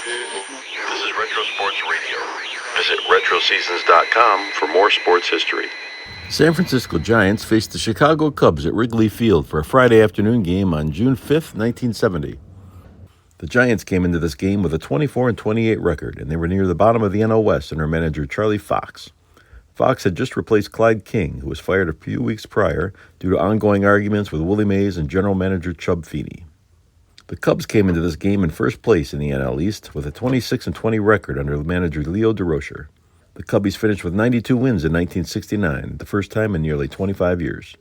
This is Retro Sports Radio. Visit RetroSeasons.com for more sports history. San Francisco Giants faced the Chicago Cubs at Wrigley Field for a Friday afternoon game on June 5th, 1970. The Giants came into this game with a 24-28 record, and they were near the bottom of the NL West under manager Charlie Fox. Fox had just replaced Clyde King, who was fired a few weeks prior due to ongoing arguments with Willie Mays and general manager Chub Feeney. The Cubs came into this game in first place in the NL East with a 26-20 record under manager Leo DeRocher. The Cubbies finished with 92 wins in 1969, the first time in nearly 25 years.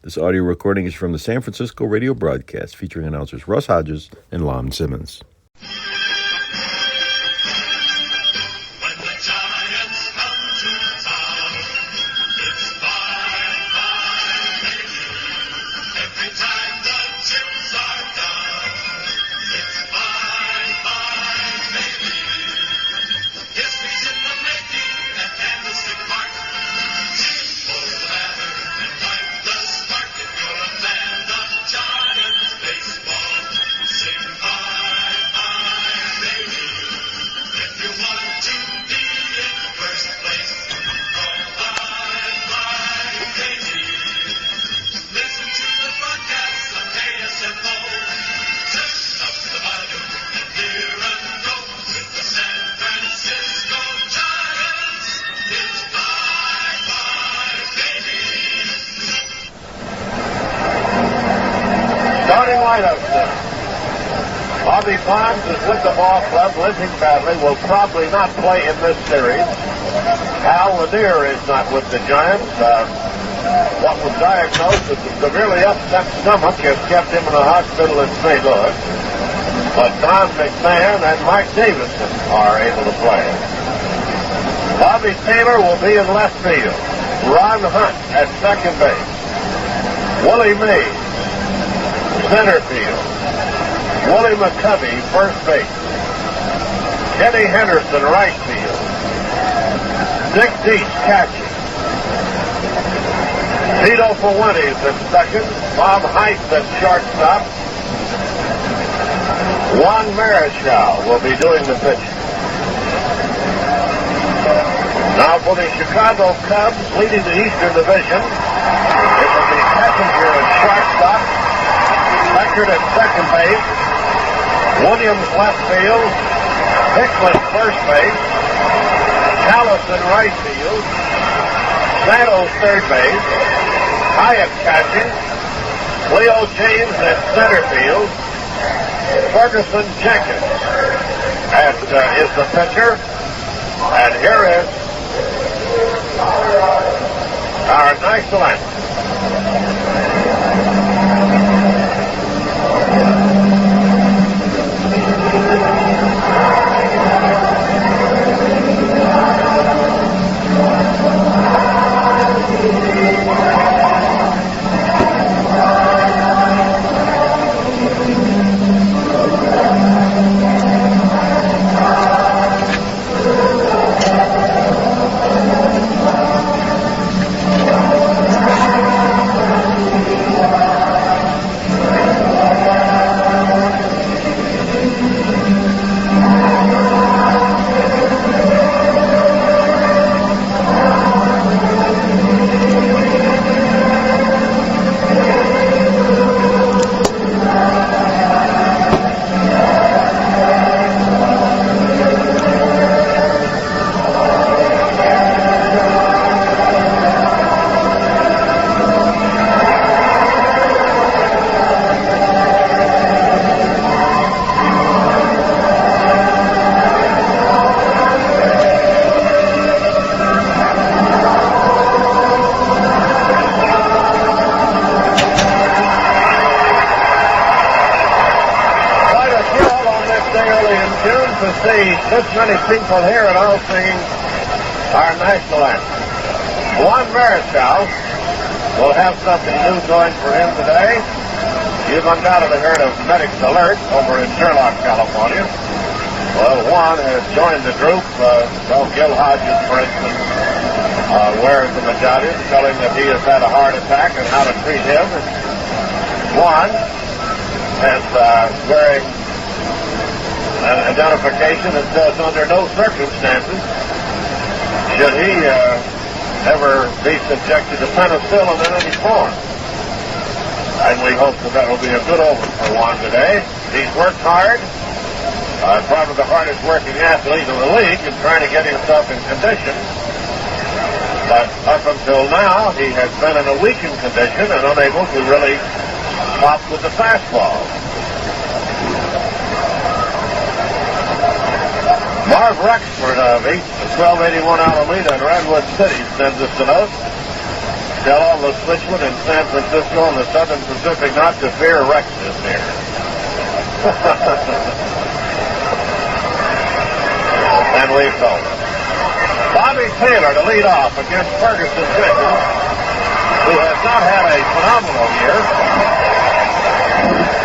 This audio recording is from the San Francisco radio broadcast featuring announcers Russ Hodges and Lon Simmons. Bobby Bonds is with the ball club, limping badly, will probably not play in this series. Al Lanier is not with the Giants. What was diagnosed as a severely upset stomach has kept him in a hospital in St. Louis. But Don McMahon and Mike Davidson are able to play. Bobby Taylor will be in left field. Ron Hunt at second base. Willie Mays, center field. Willie McCovey, first base. Ken Henderson, right field. Dick Deach, catching. Tito Fuentes at second. Bob Heise at shortstop. Juan Marichal will be doing the pitching. Now for the Chicago Cubs, leading the Eastern Division, it will be Kessinger at shortstop. Beckert at second base. Williams left field, Hickman first base, Callison right field, Santo third base, Hyatt catching, Leo James at center field, Fergie Jenkins is the pitcher, and here is our ninth line. This many people here and all singing our national anthem. Juan Marichal will have something new going for him today. You've undoubtedly heard of Medics Alert over in Sherlock, California. Well, Juan has joined the group. Gil Hodges, for instance, wears the medallion telling that he has had a heart attack and how to treat him. Juan is wearing an identification that says under no circumstances should he ever be subjected to penicillin in any form. And we hope that will be a good omen for Juan today. He's worked hard. Probably the hardest working athlete in the league and trying to get himself in condition. But up until now, he has been in a weakened condition and unable to really pop with the fastball. Marv Rexford of 1281 Alameda in Redwood City sends us a note. Tell all the switchmen in San Francisco and the Southern Pacific not to fear, Rex is near. And we've told him. Bobby Taylor to lead off against Fergie Jenkins, who has not had a phenomenal year.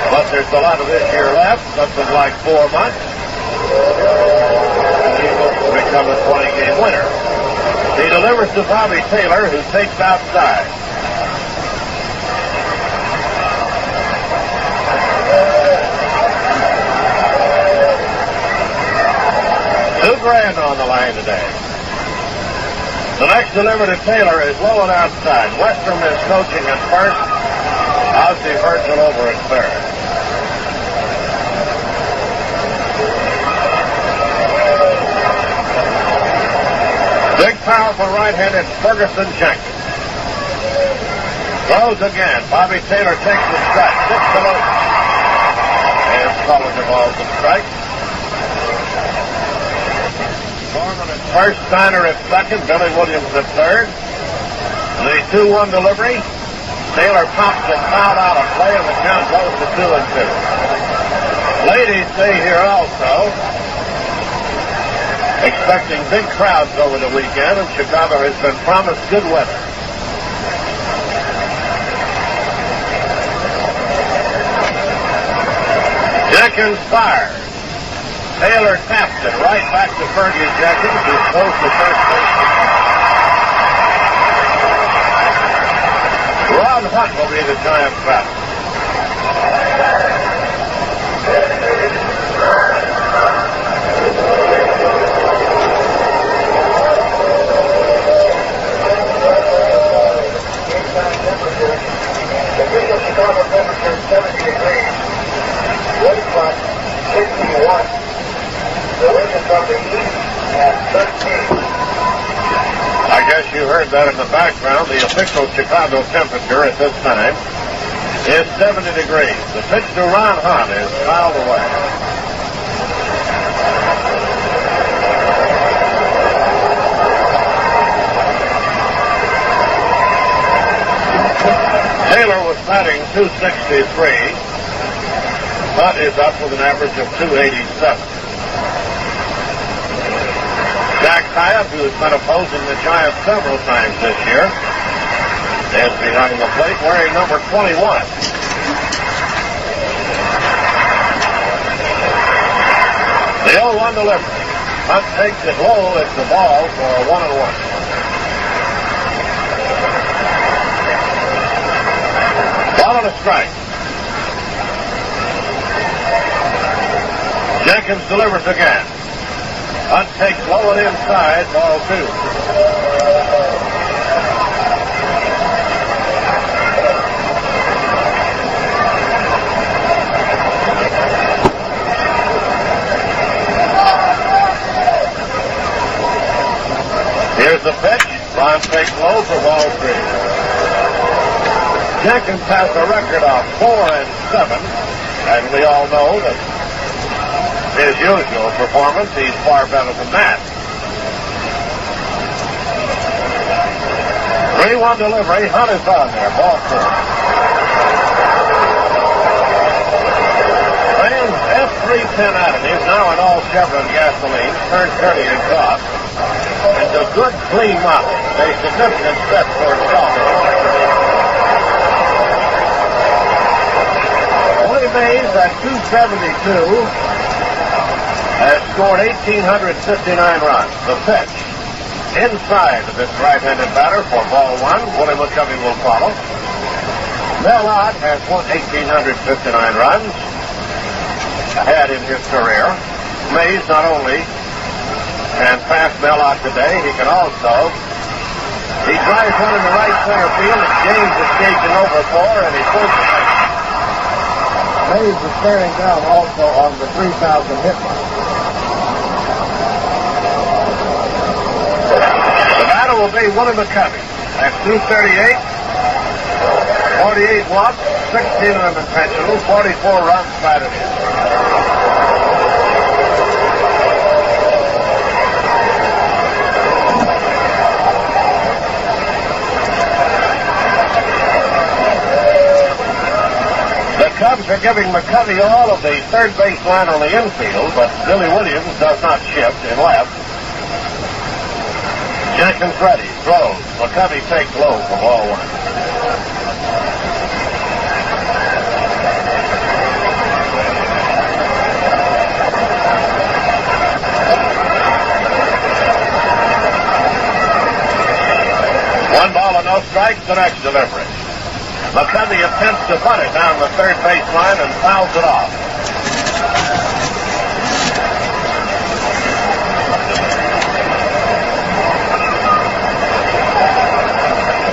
But there's a lot of this year left, something like 4 months. And he hopes to become a 20-game winner. He delivers to Bobby Taylor, who takes outside. $2,000 on the line today. The next delivery to Taylor is low and outside. Westrom is coaching at first. Ozzie Virgil over at third. Big, powerful right-handed Fergie Jenkins. Throws again. Bobby Taylor takes the strike. 6-0. And Sullivan balls the strike. Norman at first, Steiner at second, Billy Williams at third. The 2-1 delivery. Taylor pops it foul out of play, and the count goes to 2-2. Ladies stay here also. Expecting big crowds over the weekend, and Chicago has been promised good weather. Jenkins fires. Taylor taps it right back to Fergie Jenkins, who's close to first base. Ron Hunt will be the Giants batter. Chicago temperature 70 degrees. Wind front 61. The wind is from the east at 13. I guess you heard that in the background. The official Chicago temperature at this time is 70 degrees. The pitch to Ron Hunt is fouled away. Taylor was batting .263. Hunt is up with an average of .287. Jack Hyatt, who has been opposing the Giants several times this year, is behind the plate wearing number 21. The 0-1 delivery. Hunt takes it low. It's the ball for a 1-1. Ball and a strike. Jenkins delivers again. Hunt takes low and inside, ball 2. Here's the pitch. Ron takes low for ball 3. Jenkins has a record of 4-7, and we all know that his usual performance, he's far better than that. 3-1 delivery. Hunt is on there. Ball 4. Rams F310 additive, now in all Chevron gasoline, turned dirty and cost. And a good clean model. A significant step towards solving. Willie Mays at 272. Has scored 1,859 runs. The pitch inside of this right-handed batter for ball 1. Willie McCovey will follow. Mel Ott has won 1,859 runs. Had in his career. Mays not only can pass Belloc today, he can also. He drives one in the right center field, and James is chasing over for, and he pulls it back. Mays is staring down also on the 3,000 hit mark. The batter will be Willie McCovey. That's 238, 48 walks, 16 of them intentional, 44 runs batted in. The Cubs are giving McCovey all of the third base line on the infield, but Billy Williams does not shift in left. Jenkins ready, throws. McCovey takes low for ball one. One ball and no strikes, the next delivery. McCovey attempts to bunt it down the third base line and fouls it off.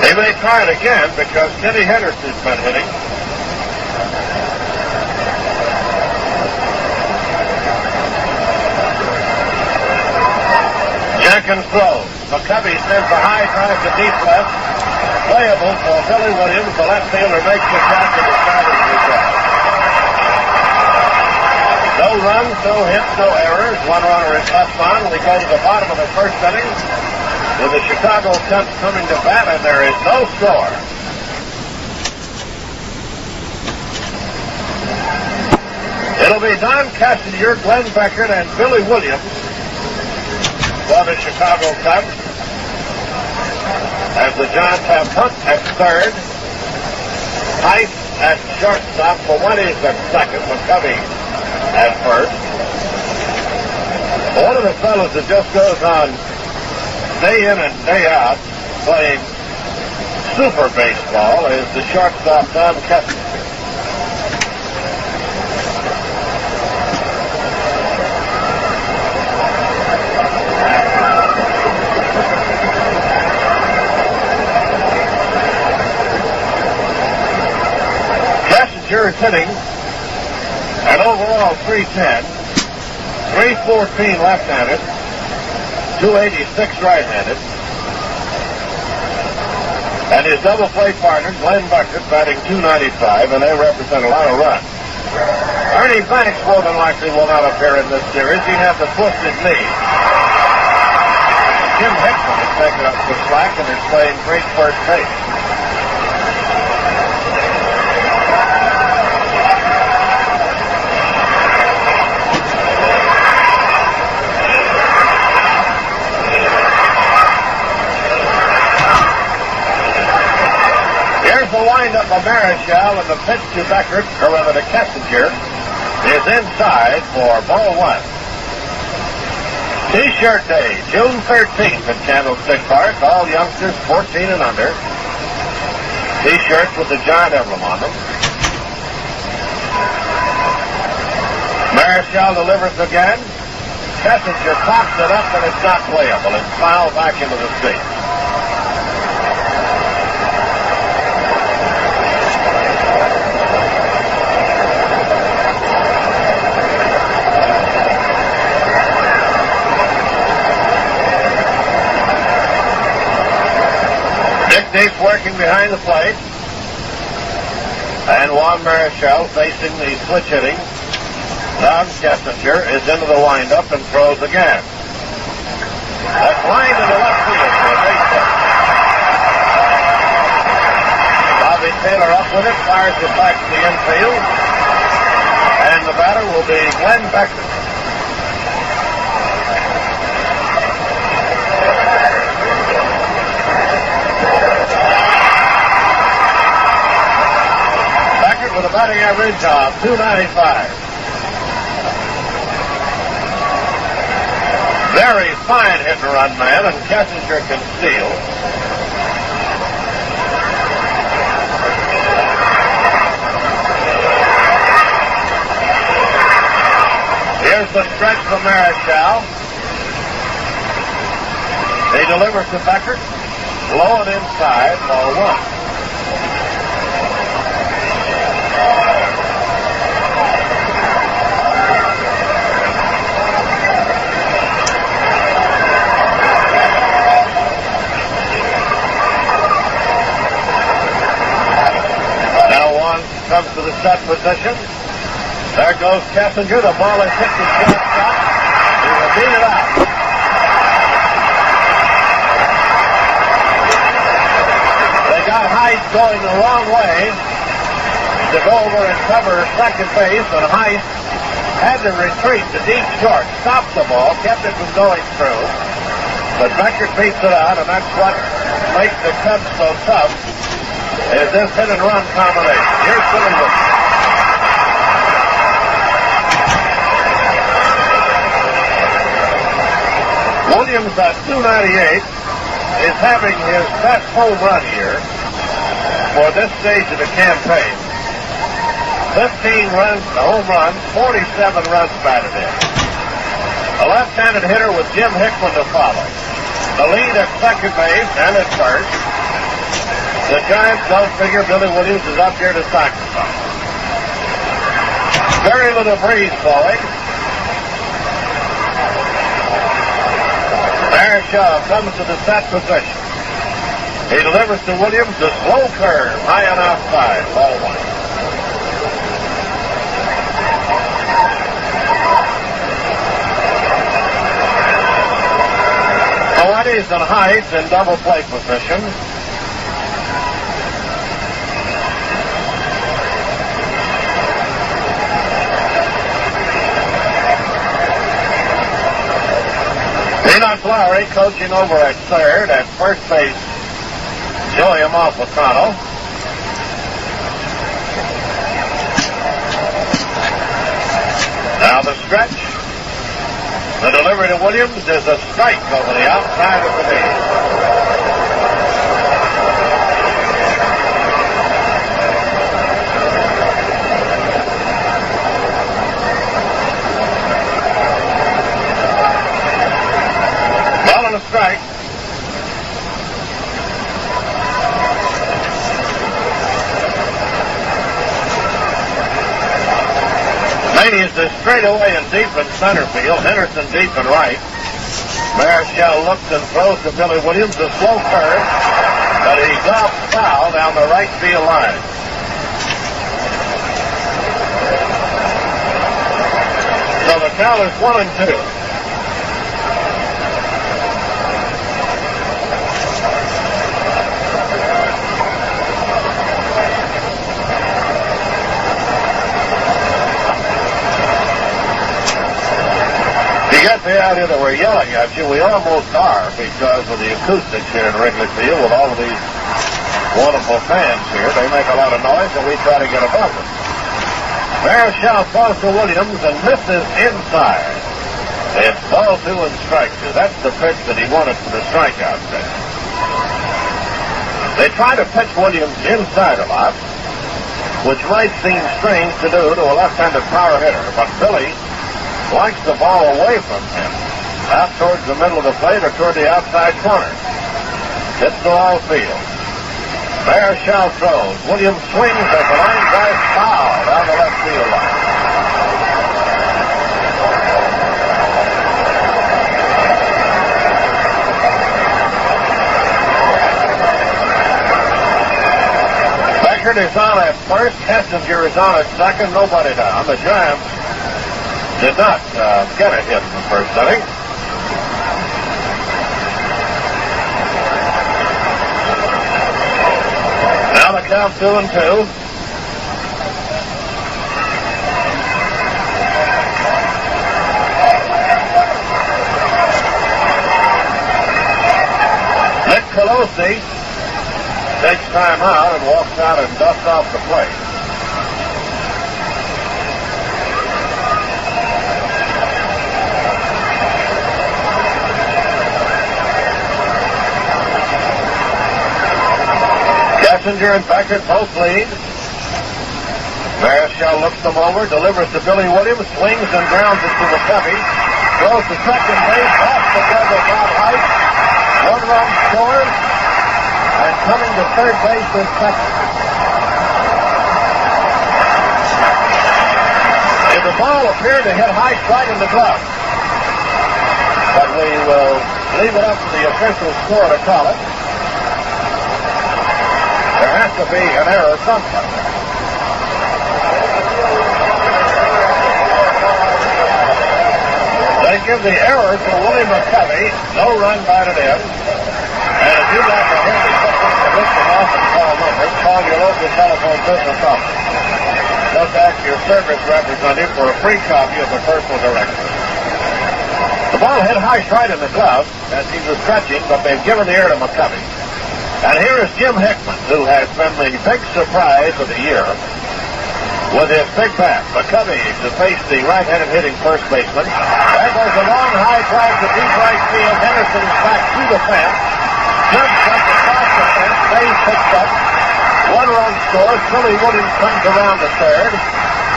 They may try it again because Kenny Henderson's been hitting. Jenkins throws. McCovey sends a high drive to deep left. Playable for Billy Williams. The left fielder makes the catch and the starters regress. No runs, no hits, no errors. One runner is left on. We go to the bottom of the first inning with the Chicago Cubs coming to bat, and there is no score. It'll be Don Kessinger, Glenn Beckert, and Billy Williams for the Chicago Cubs, as the Giants have Hunt at third, Heise at shortstop, Fuentes at second, McCovey at first. One of the fellows that just goes on day in and day out playing super baseball is the shortstop Don Kessinger. Kessinger is hitting an overall 310, 314 left-handed, 286 right-handed, and his double play partner, Glenn Beckert, batting 295, and they represent a lot of runs. Ernie Banks more than likely will not appear in this series. He has a twisted knee. Jim Hickman has taken up the slack and is playing great first base. The windup of Marichal and the pitch to Beckert, or rather to Kessinger, is inside for ball one. T-shirt day, June 13th at Candlestick Park. All youngsters 14 and under. T-shirts with the Giant emblem on them. Marichal delivers again. Kessinger pops it up and it's not playable. It's fouled back into the seat. Dick's working behind the plate. And Juan Marichal facing the switch hitting. Don Kessinger is into the windup and throws again. That's lined into left field for a base hit. Bobby Taylor up with it, fires it back to the infield. And the batter will be Glenn Beckert. With a batting average of 295. Very fine hit and run man, and Kessinger can steal. Here's Here's the stretch from Marichal. He delivers to Beckert. Low and inside, ball one. Now Juan comes to the set position. There goes Kessinger. The ball is hit to shortstop. He will beat it out. They got Heise going the wrong way to go over and cover second base, and Heise had to retreat to deep short, stopped the ball, kept it from going through. But Beckert beats it out, and that's what makes the Cubs so tough, is this hit and run combination. Here's Willie McCovey. Williams at 298 is having his best home run here for this stage of the campaign. 15 runs, home runs, 47 runs batted in. A left-handed hitter with Jim Hickman to follow. The lead at second base and at first. The Giants don't figure Billy Williams is up here to sacrifice. Very little breeze blowing. Marichal comes to the set position. He delivers to Williams a slow curve, high and outside, ball one. Heise and Heise in double play position. Peanut Lowry coaching over at third. At first base, Joey Amalfitano. Now the stretch. The delivery to Williams is a strike over the outside of the knee. Ball and a strike. Ladies is straight away and deep in center field. Henderson deep and right. Marichal looks and throws to Billy Williams, a slow curve, but he golfs foul down the right field line. So the count is 1-2. Get the idea that we're yelling at you. We almost are because of the acoustics here in Wrigley Field with all of these wonderful fans here. They make a lot of noise and we try to get above them. Marichal throws to Williams and misses inside. It's ball two and strike two. That's the pitch that he wanted for the strikeout there. They try to pitch Williams inside a lot, which might seem strange to do to a left-handed power hitter, but Billy likes the ball away from him, out towards the middle of the plate or toward the outside corner. Hits the all field. Marichal throws. Williams swings as the line drive foul down the left field line. Beckert is on at first. Kessinger is on at second. Nobody down. The Giants did not get a hit in the first inning. Now the count 2-2. Nick Callison takes time out and walks out and dusts off the plate. Kessinger and Beckert both lead. Marichal looks them over, delivers to Billy Williams, swings and grounds it to McCovey. Goes to second base, off the glove of Bob Heise. One run scores, and coming to third base is second. The ball appeared to hit Heise right in the glove. But we will leave it up to the official score to call it. There has to be an error somewhere. They give the error to Willie McCovey. No run batted in. And if you'd like to hear me put this to list them off and call numbers, call your local telephone business office. Just ask your service representative for a free copy of the personal directory. The ball hit Heise right in the glove as he was stretching, but they've given the air to McCovey. And here is Jim Hickman, who has been the big surprise of the year with his big bat. McCovey to face the right-handed hitting first baseman. That was a long high drive to deep right field. Henderson is back to the fence. Jumps up across the fence. Base picks up. One run scores. Billy Williams comes around to third.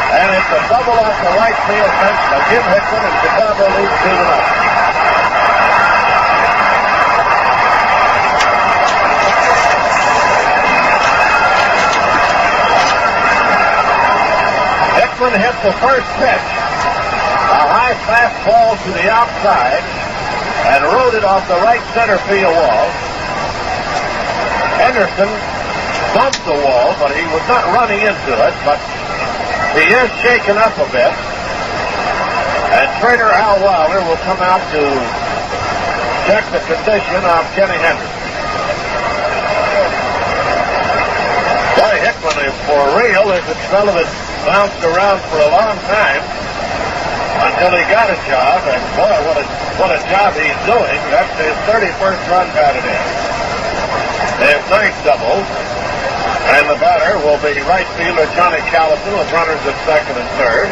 And it's a double off the right field fence by Jim Hickman, and Chicago leads 2-0. Hickman hit the first pitch. A high fastball to the outside and rode it off the right center field wall. Henderson bumped the wall, but he was not running into it, but he is shaken up a bit. And trainer Al Wilder will come out to check the condition of Kenny Henderson. Boy, Hickman is for real. If it's fellow that bounced around for a long time until he got a job, and boy, what a job he's doing. That's his 31st run batted in. His ninth double. And the batter will be right fielder Johnny Callison with runners at second and third.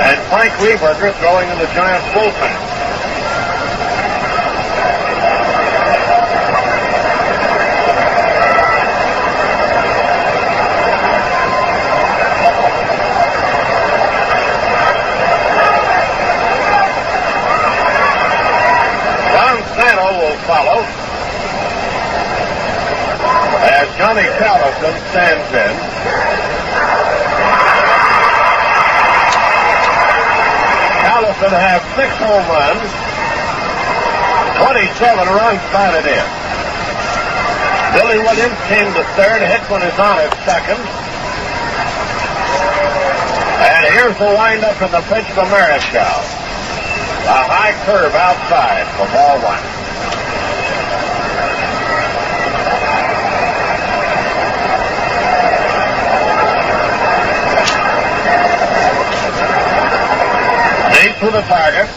And Frank Weberger throwing in the Giants bullpen. Ron Santo will follow as Johnny Callison stands in. Callison has 6 home runs, 27 runs batted in. Billy Williams came to third. Hickman is on at second. And here's the windup in the pitch for Marichal. A high curve outside for ball one. Deep to the target.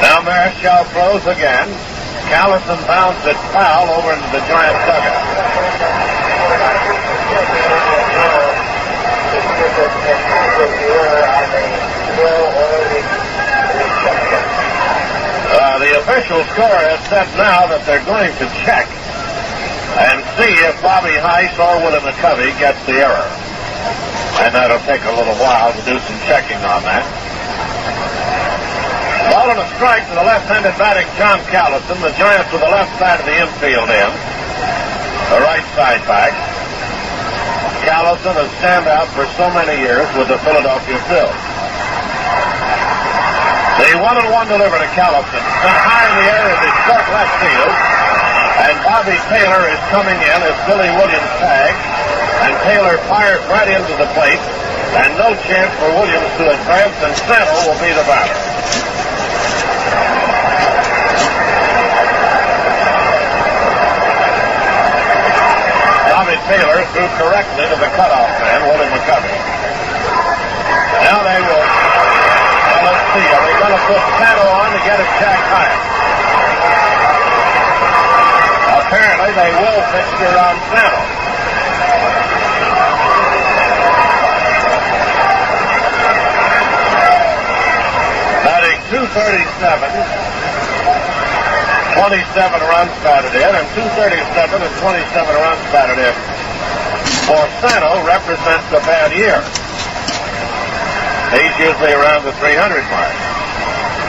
Now Marichal throws again. Callison bounds it foul over into the Giant dugout. The official score has said now that they're going to check and see if Bobby Heise or Willie McCovey gets the error. And that'll take a little while to do some checking on that. Ball and a strike to the left-handed batting John Callison. The Giants with the left side of the infield end. The right side back. Callison, a standout for so many years with the Philadelphia Phils. The 1-1 delivery to Callison. Sent high in the air is his short left field. And Bobby Taylor is coming in as Billy Williams tags. And Taylor fires right into the plate. And no chance for Williams to advance, and Santo will be the batter. Bobby Taylor threw correctly to the cutoff man, Willie McCovey. Now they will, let's see, are they going to put Santo on to get it jacked higher? Apparently they will fixture on Santo. Batting .237, 27 runs batted in, and 237 and 27 runs batted in for Santo represents a bad year. He's usually around the 300 mark.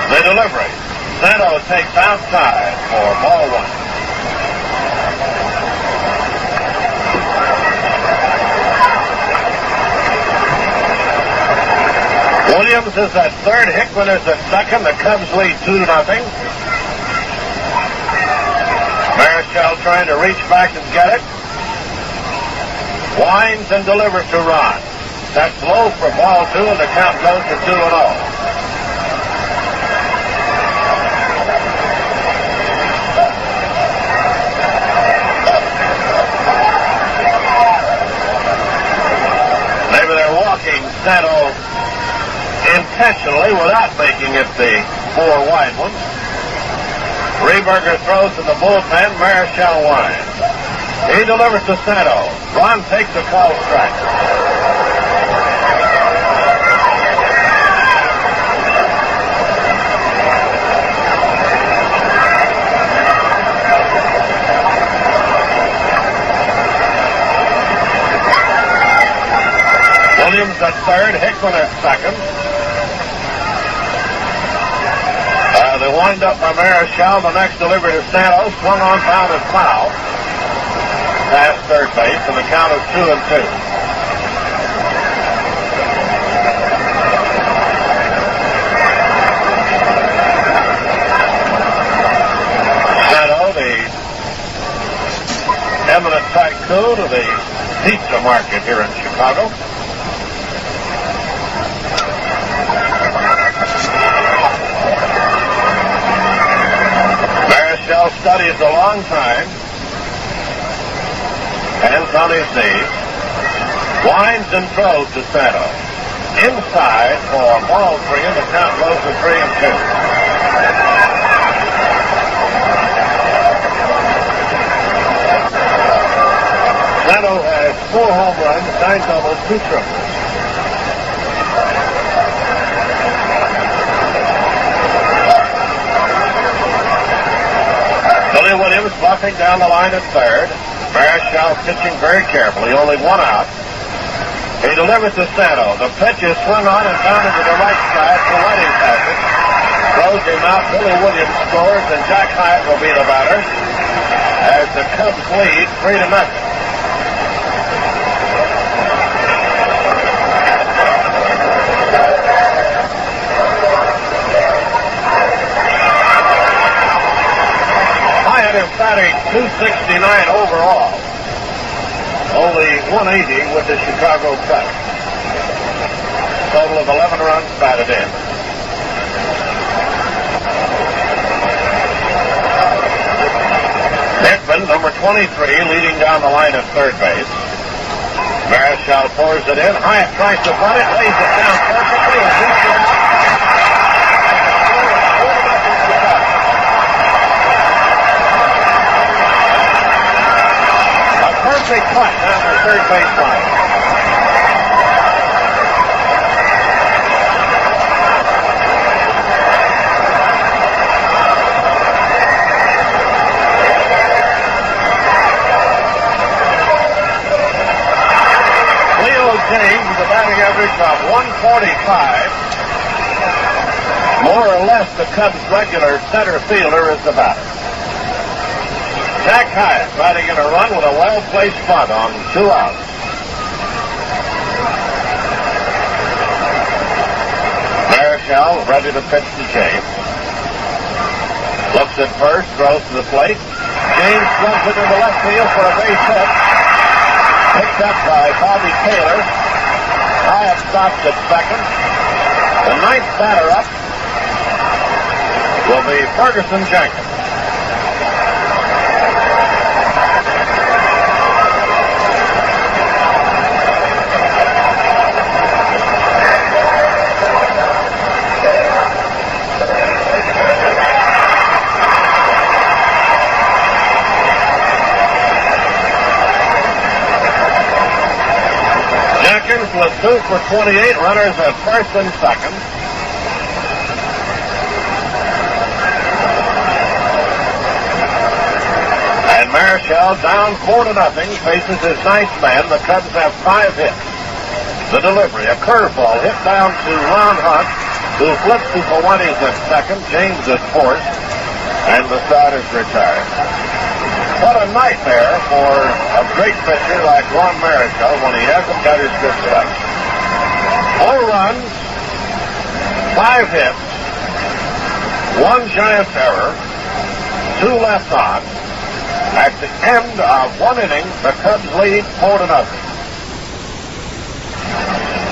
The delivery. Santo takes outside for ball one. Williams is at third. Hickman is at second. The Cubs lead 2-0. Marichal trying to reach back and get it. Winds and delivers to Ron. That's low for ball two, and the count goes to 2-0. Maybe they're walking Santo intentionally without making it the 4 wide ones. Rehberger throws to the bullpen. Marichal winds. He delivers to Santo. Ron takes a foul strike. Williams at third. Hickman at second. The wind-up by Marichal. The next delivery to Santo. Swung on, found and foul. Past third base, and the count is 2-2. Santo, the eminent tycoon of the pizza market here in Chicago. Marichal studies a long time. Hands on his knees. Winds and throws to Santo. Inside for ball three, and the count goes to 3-2. Santo has 4 home runs, 9 doubles, 2 triples. Billy Williams bluffing down the line at third. Marichal pitching very carefully, only 1 out. He delivers to Santo. The pitch is swung on and down into the right side for Whiting passes. Throws him out. Billy Williams scores, and Jack Heise will be the batter as the Cubs lead 3-0. Hyatt is batting .269 overall. Only .180 with the Chicago Cubs. Total of 11 runs batted in. Hickman, number 23, leading down the line at third base. Marichal pours it in. Hyatt tries to bunt it, lays it down perfectly, and hits it out. Perfect putt down the third base line. Leo James with a batting average of 145. More or less the Cubs' regular center fielder is the batter. Jack Hyatt batting in a run with a well-placed bunt on 2 outs. Marichal ready to pitch to James. Looks at first, throws to the plate. James slumps it into left field for a base hit. Picked up by Bobby Taylor. Hyatt stops at second. The 9th batter up will be Fergie Jenkins. Jenkins with 2 for 28, runners at first and second. And Marichal, down 4-0, faces his ninth man. The Cubs have 5 hits. The delivery, a curveball hit down to Ron Hunt, who flips to Fuentes at second. James at fourth, and the side is retired. What a nightmare for a great pitcher like Juan Marichal when he hasn't got his good stuff. 4 runs, 5 hits, 1 Giant error, 2 left on. At the end of 1 inning, the Cubs lead 4-0.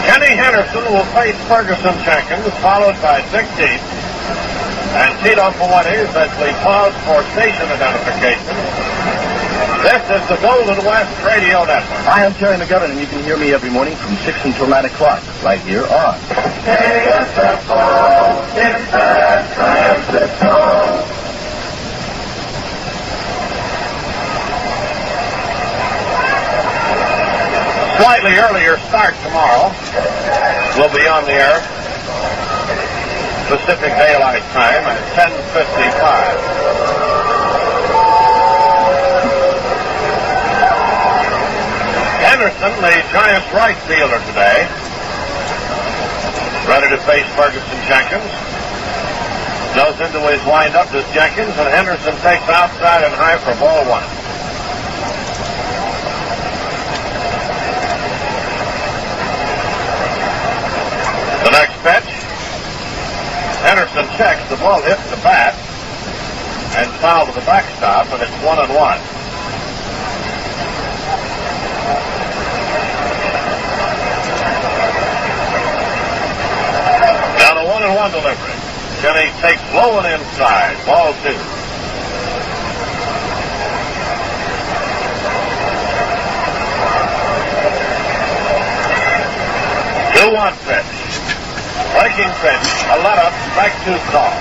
Kenny Henderson will face Fergie Jenkins, followed by Dick Deep and Tito Fuentes as we pause for station identification. This is the Golden West Radio Network. Hi, I'm Terry McGovern, and you can hear me every morning from 6 until 9 o'clock, right here on KSFO in San Francisco. Slightly earlier start tomorrow. We'll be on the air Pacific Daylight Time at 10:55. Henderson, the Giants' right fielder today, ready to face Fergie Jenkins. Goes into his windup to Jenkins, and Henderson takes outside and high for ball 1. The next pitch, Henderson checks, the ball hits the bat and foul to the backstop, and it's 1-1. Down a 1-1 delivery. Kenny takes low and inside, ball 2. 2-1 pitch. Breaking pitch, a let-up, back to call.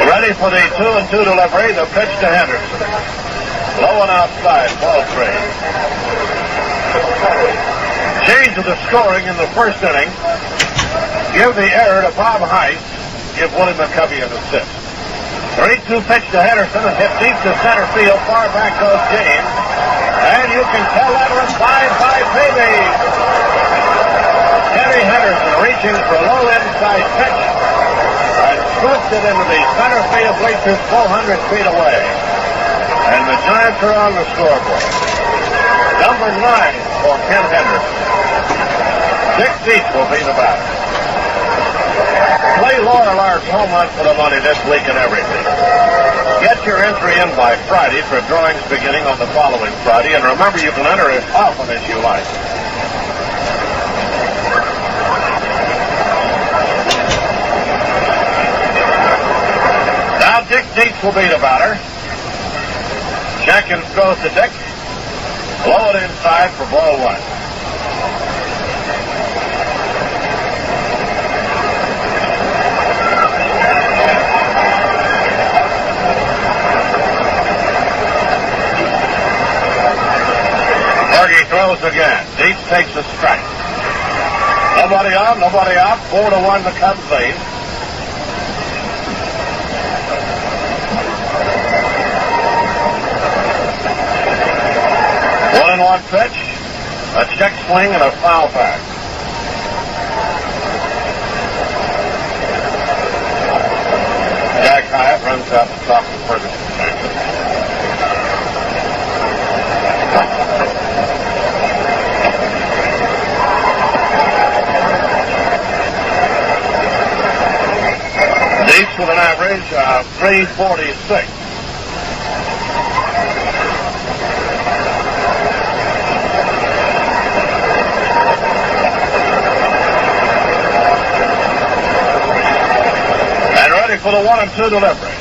Ready for the 2-2 delivery, the pitch to Henderson. Low and outside, ball 3. Change of the scoring in the first inning. Give the error to Bob Heise. Give Willie McCovey an assist. 3-2 pitch to Henderson and hit deep to center field. Far back goes James. And you can tell that was fine by Baby. Kenny Henderson reaching for a low inside pitch and slipped it into the center field bleachers 400 feet away. And the Giants are on the scoreboard. Number 9 for Ken Henderson. Dick Deep will be the batter. Play Lorillard's home run for the money this week and everything. Get your entry in by Friday for drawings beginning on the following Friday, and remember you can enter as often as you like. Now Dick Dietz will be the batter. Jenkins throws to Dick. Blow it inside for ball 1. Fergie throws again. Deep takes a strike. Nobody on, nobody out. 4-1 the Cubs lead. One and one pitch. A check swing and a foul back. Jack Hyatt runs out to talk to Ferguson. Deep with an average of 346. And ready for the 1-2 delivery.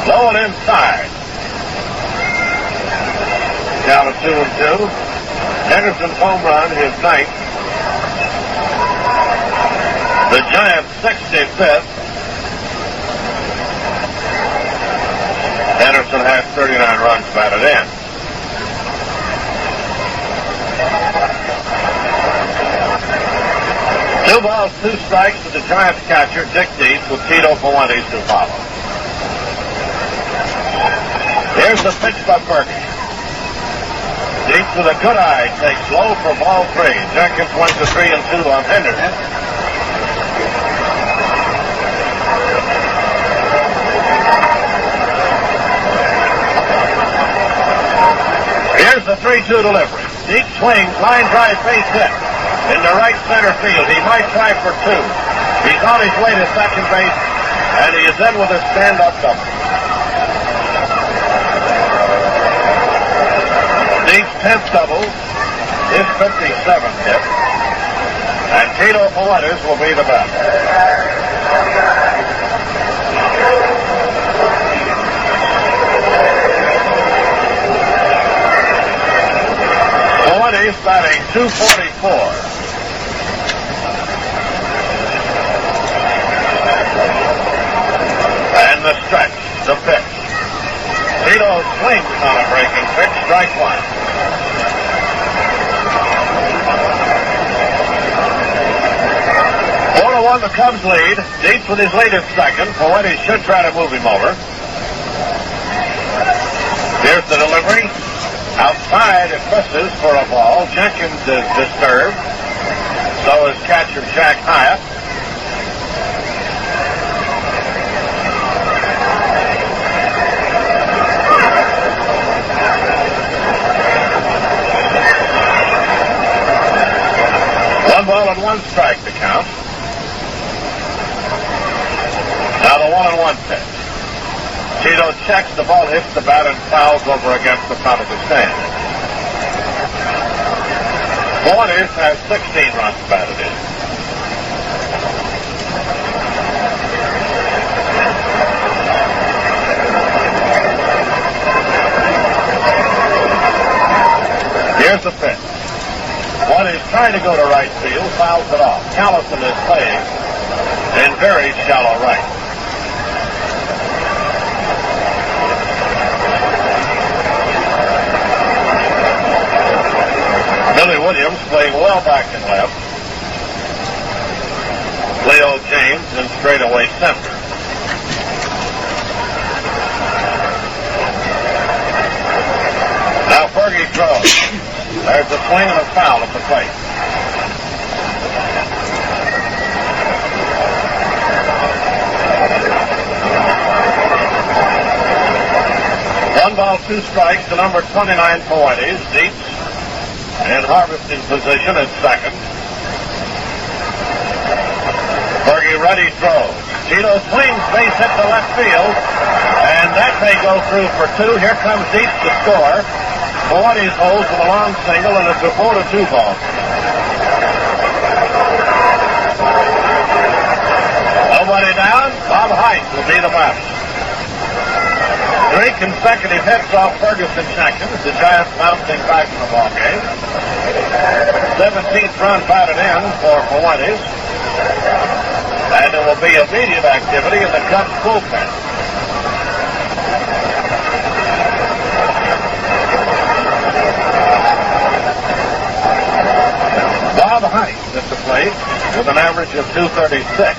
Low and inside. Down to 2-2. Henderson's home run, his 9th. The Giants' 65th. Henderson has 39 runs batted in. 2 balls, 2 strikes to the Giants catcher, Dick Dietz, with Tito Fuentes to follow. Here's the pitch by Fergie. Dietz with a good eye takes low for ball 3. Jenkins went to 3-2 on Henderson. Here's the 3-2 delivery. Dietz swings, line drive, base hit. In the right center field. He might try for 2. He's on his way to second base, and he is in with a stand-up double. Dietz 10th double, his 57th hit, and Tito Fuentes will be the batter. Fuentes batting .244. And the stretch, the pitch. Tito swings on a breaking pitch, strike 1. 4-1 the Cubs lead. Dietz with his latest second. Fuentes should try to move him over. Here's the delivery. Outside, it misses for a ball. Jenkins is disturbed. So is catcher Jack Hyatt. One ball and 1 strike to count. Now the 1-1 pitch. Tito checks the ball, hits the bat, and fouls over against the front of the stand. Fuentes has 16 runs batted in. Here's the pitch. Fuentes trying to go to right field, fouls it off. Callison is playing in very shallow right. Billy Williams playing well back and left. Leo James in straightaway center. Now Fergie throws. There's a swing and a foul at the plate. One ball, 2 strikes to number 29 Fuentes. Dietz in harvesting position at second. Fergie ready throws. Tito swings, base hit to left field, and that may go through for 2. Here comes Dietz to score. Fuentes holds with a long single, and it's a 4-2 ball. Nobody down. Bob Heise will be the batter. 3 consecutive hits off Ferguson Jenkins. The Giants bouncing back in the ball game. 17th run batted in for Fuentes. And there will be immediate activity in the Cubs bullpen. Bob Heise at the plate with an average of .236.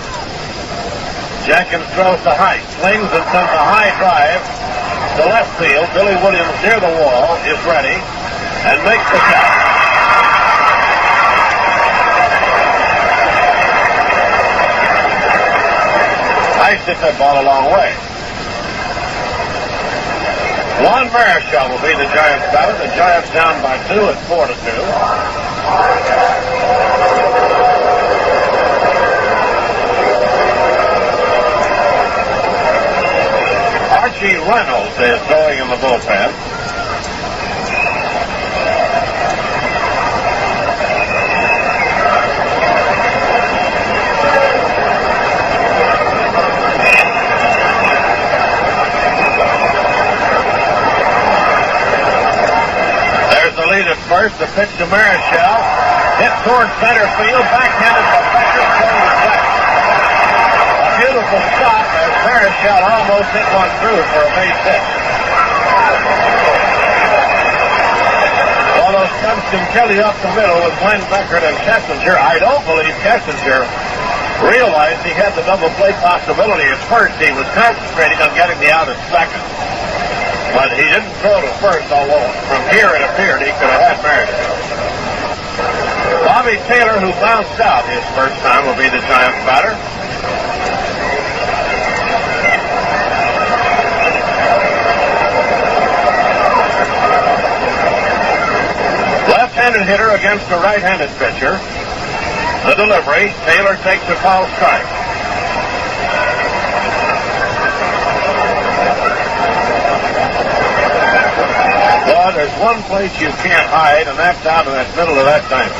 Jenkins throws to Heise, swings and sends a high drive to left field. Billy Williams near the wall is ready and makes the catch. Heise hit that ball a long way. Juan Marichal will be the Giants batter. The Giants down by 2 at 4-2. Archie Reynolds is throwing in the bullpen. There's the lead at first. The pitch to Marichal. Hit toward center field. Backhanded by Becker. Beautiful stop as Marichal almost hit one through for a base hit. Although almost comes to Kelly up the middle with Glenn Beckert and Kessinger. I don't believe Kessinger realized he had the double play possibility at first. He was concentrating on getting the out at second. But he didn't throw to first, although from here it appeared he could have had Marichal. Bobby Taylor, who bounced out his first time, will be the Giants batter. Left-handed hitter against a right-handed pitcher. The delivery, Taylor takes a foul strike. Well, there's one place you can't hide, and that's out in that middle of that diamond.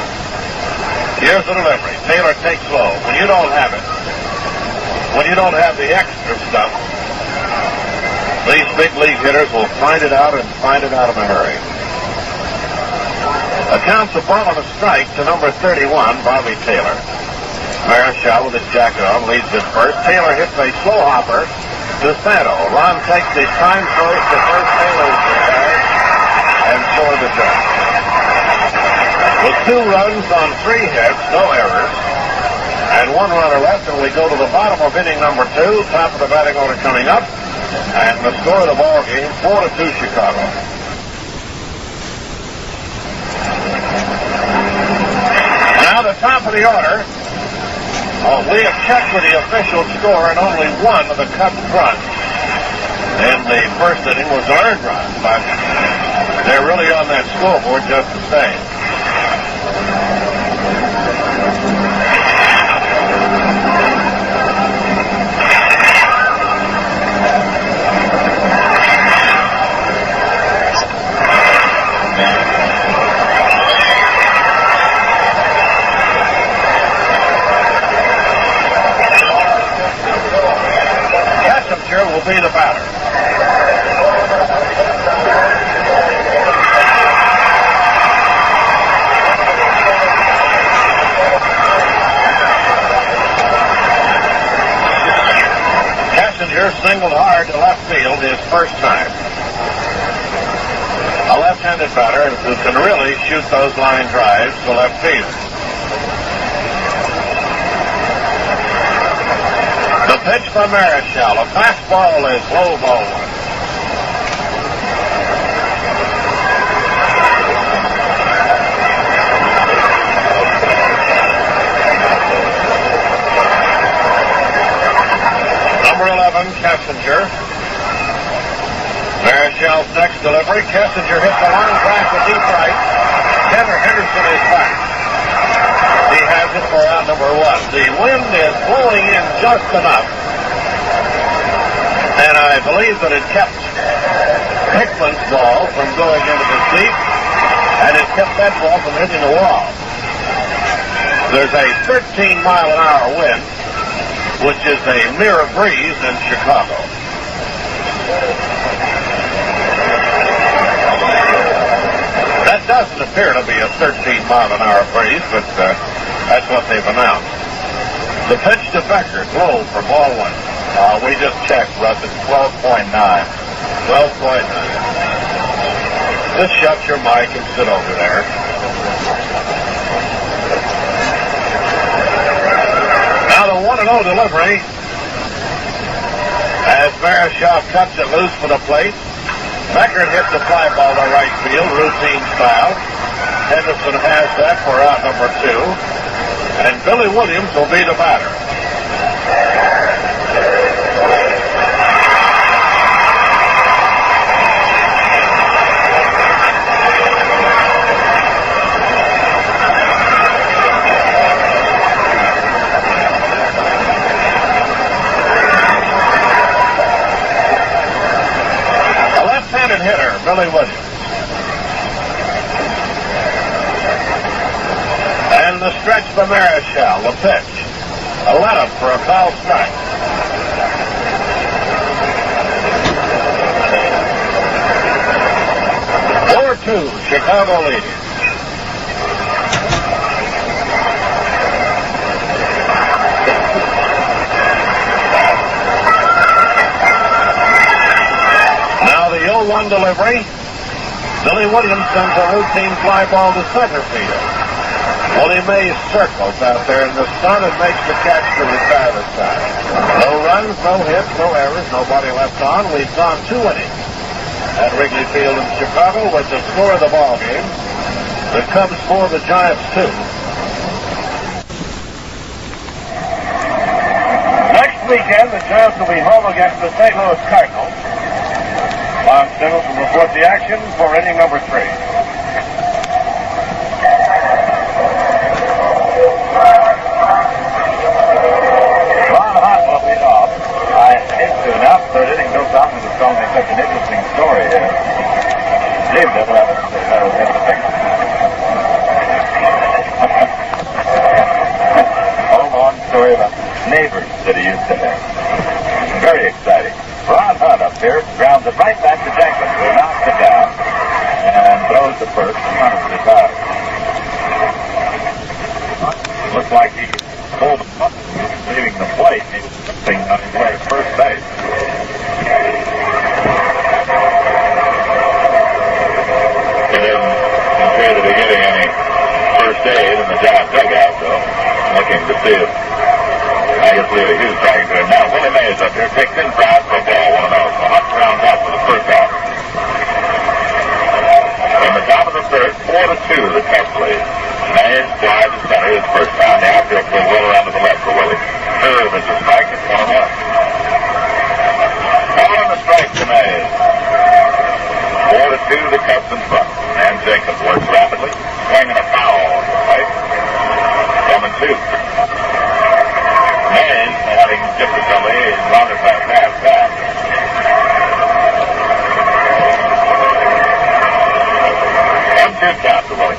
Here's the delivery. Taylor takes low. When you don't have it, when you don't have the extra stuff, these big league hitters will find it out and find it out of a hurry. Accounts a ball and a strike to number 31, Bobby Taylor. Marichal with his jacket on leads at first. Taylor hits a slow hopper to Santo. Ron takes his time choice to first. Taylor's retired, and so are the Giants. With 2 runs on 3 hits, no errors, and 1 runner left, and we go to the bottom of inning number 2. Top of the batting order coming up, and the score of the ball game 4-2 Chicago. Now the top of the order. We have checked with the official score, and only one of the Cubs runs in the first inning was an earned run, but they're really on that scoreboard just the same. Will be the batter. Kessinger singled hard to left field his first time. A left-handed batter who can really shoot those line drives to left field. The pitch by Marichal. A fastball is low ball 1. Number 11, Kessinger. Marichal's next delivery. Kessinger hits a line drive to deep right. Ken Henderson is back. He has it for out number 1. The wind is blowing in just enough, and I believe that it kept Hickman's ball from going into the seat, and it kept that ball from hitting the wall. There's a 13-mile-an-hour wind, which is a mere breeze in Chicago. That doesn't appear to be a 13-mile-an-hour breeze, but that's what they've announced. The pitch to Beckert, low for ball 1. We just checked, Russ. It's 12.9. 12.9. Just shut your mic and sit over there. Now the 1-0 delivery. As Marichal cuts it loose for the plate. Beckert hits a fly ball to right field, routine style. Henderson has that for out number 2. And Billy Williams will be the batter. A left-handed hitter, Billy Williams. And the stretch by Marichal, the pitch. A let-up for a foul strike. Chicago leading. Now the 0-1 delivery. Billy Williams sends a routine fly ball to center field. Willie Mays circles out there in the sun and makes the catch to retire the side. No runs, no hits, no errors, nobody left on. We've gone 2 innings at Wrigley Field in Chicago with the score of the ball game. The Cubs 4, the Giants 2. Next weekend, the Giants will be home against the St. Louis Cardinals. Ron Santo will report the action for inning number 3. Ron Hunt will lead off. I hate to announce third inning. Bill Thompson has told me such an interesting story here. Steve never happened to say that was interesting. Oh, long story about neighbors that he used to have. Very exciting. Ron Hunt up here grounds it right back to Jenkins, who knocks it down and throws the first in front of his eyes. Looks like he pulled the button, leaving the plate. He was something on his way to first base. He didn't appear to be getting any first aid in the Giant dugout, though. Looking to see if I guess Leo Hughes trying to now. Willie Mays up here takes inside for a ball 1-0. So Hunt rounds out for the first out. In the top of the third, 4-2, the Cubs lead. Mays flies to center his first down. The outfield goes well around to the left for Willie. Third is a strike. It's 1-1. Calling the strike to Mays. 4-2, the Cubs in front. And Jenkins works rapidly, swinging a foul on the plate. 7-2. Mays having difficulty is rounded by pass back. 1-2 count to Willie.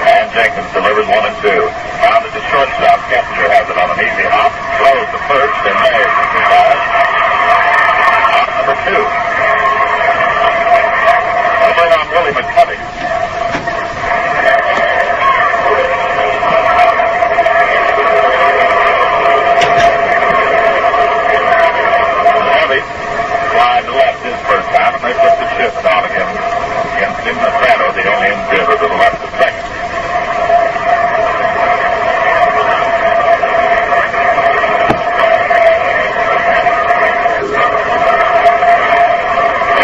And Jenkins delivers 1-2. Rounded to shortstop. Kessinger has it on an easy hop. Throws the first, and Mays is retired. Number 2. I'll bring on Willie McCovey. Fly to left his first time, and they put the shift on again against Jim Santo, the only infielder to the left of second.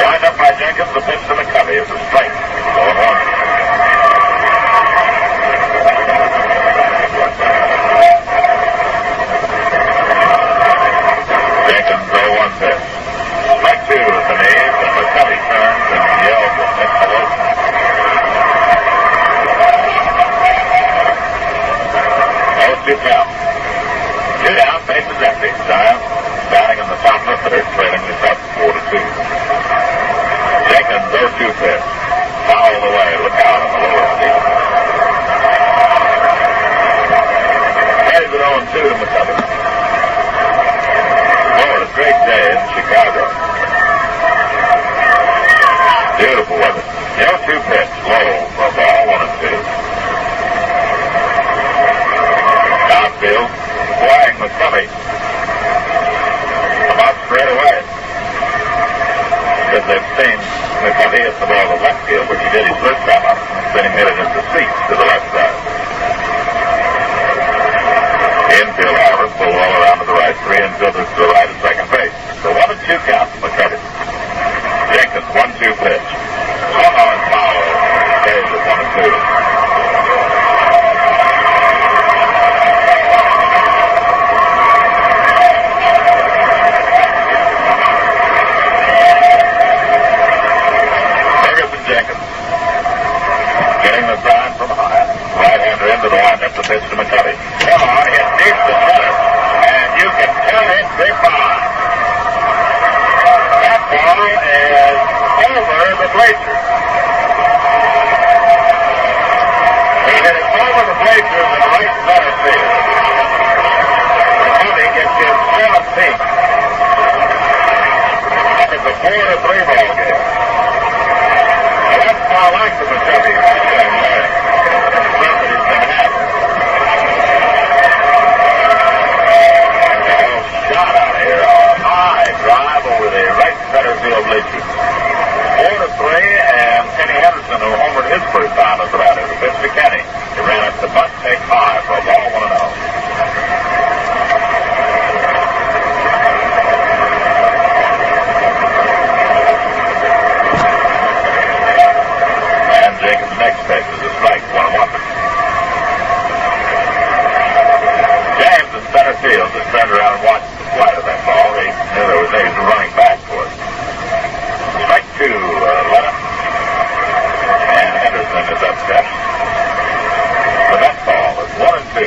Lined up by Jenkins, the pitch to McCovey is a strike. 0-1. Jenkins 0-1 pitch. Strike 2 is the knees, and McCovey turns and yells at Nick Pelosi. 0-2 count. 2 down, bases empty. Giants batting in the top of the third, trailing the Cubs 4-2. Jenkins 0-2 pitch. Foul away. Look out on the lower field. Carries it 0-2 to McCovey. What a great day in Chicago. Beautiful weather. 0-2 pitch, low for a ball, 1-2. Downfield, flying McCovey. About straight away. Because they've seen McCovey hit the ball to left field, which he did his first time up, then he hit it into seats to the left side. Infield, however, pull well around to the right. 3 infielders to the right at second base. So 1-2 count for McCovey. Jenkins, 1-2 pitch. Swung on foul. Stays at 1-2. Ferguson Jenkins. Getting the sign from high. Right-hander into the windup. The pitch to McCovey. Come on, hit deep to center. And you can tell it's goodbye. That ball is over the bleachers. He hit it over the bleachers in right center field. McCovey gets his 17th. It's a 4-3 ball game. Now that's how I like the McCovey. Somebody's going to happen. just turned around and watched the flight of that ball. He knew there was a running back for it. Strike two, Lennon. And Henderson is upset. The next ball is 1-2.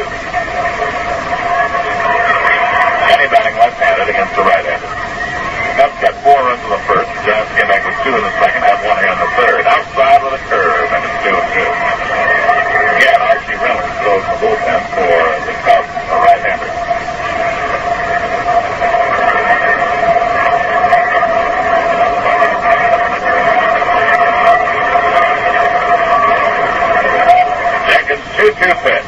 Kenny batting left-handed against the right-hander. Cubs got 4 runs in the first. The Giants came back with 2 in the second, had 1 here in the third. Outside with a curve, and it's 2-2. Again, Archie Reynolds throws the bullpen for the Cubs, a right-hander. Jenkins, 2-2 pitch.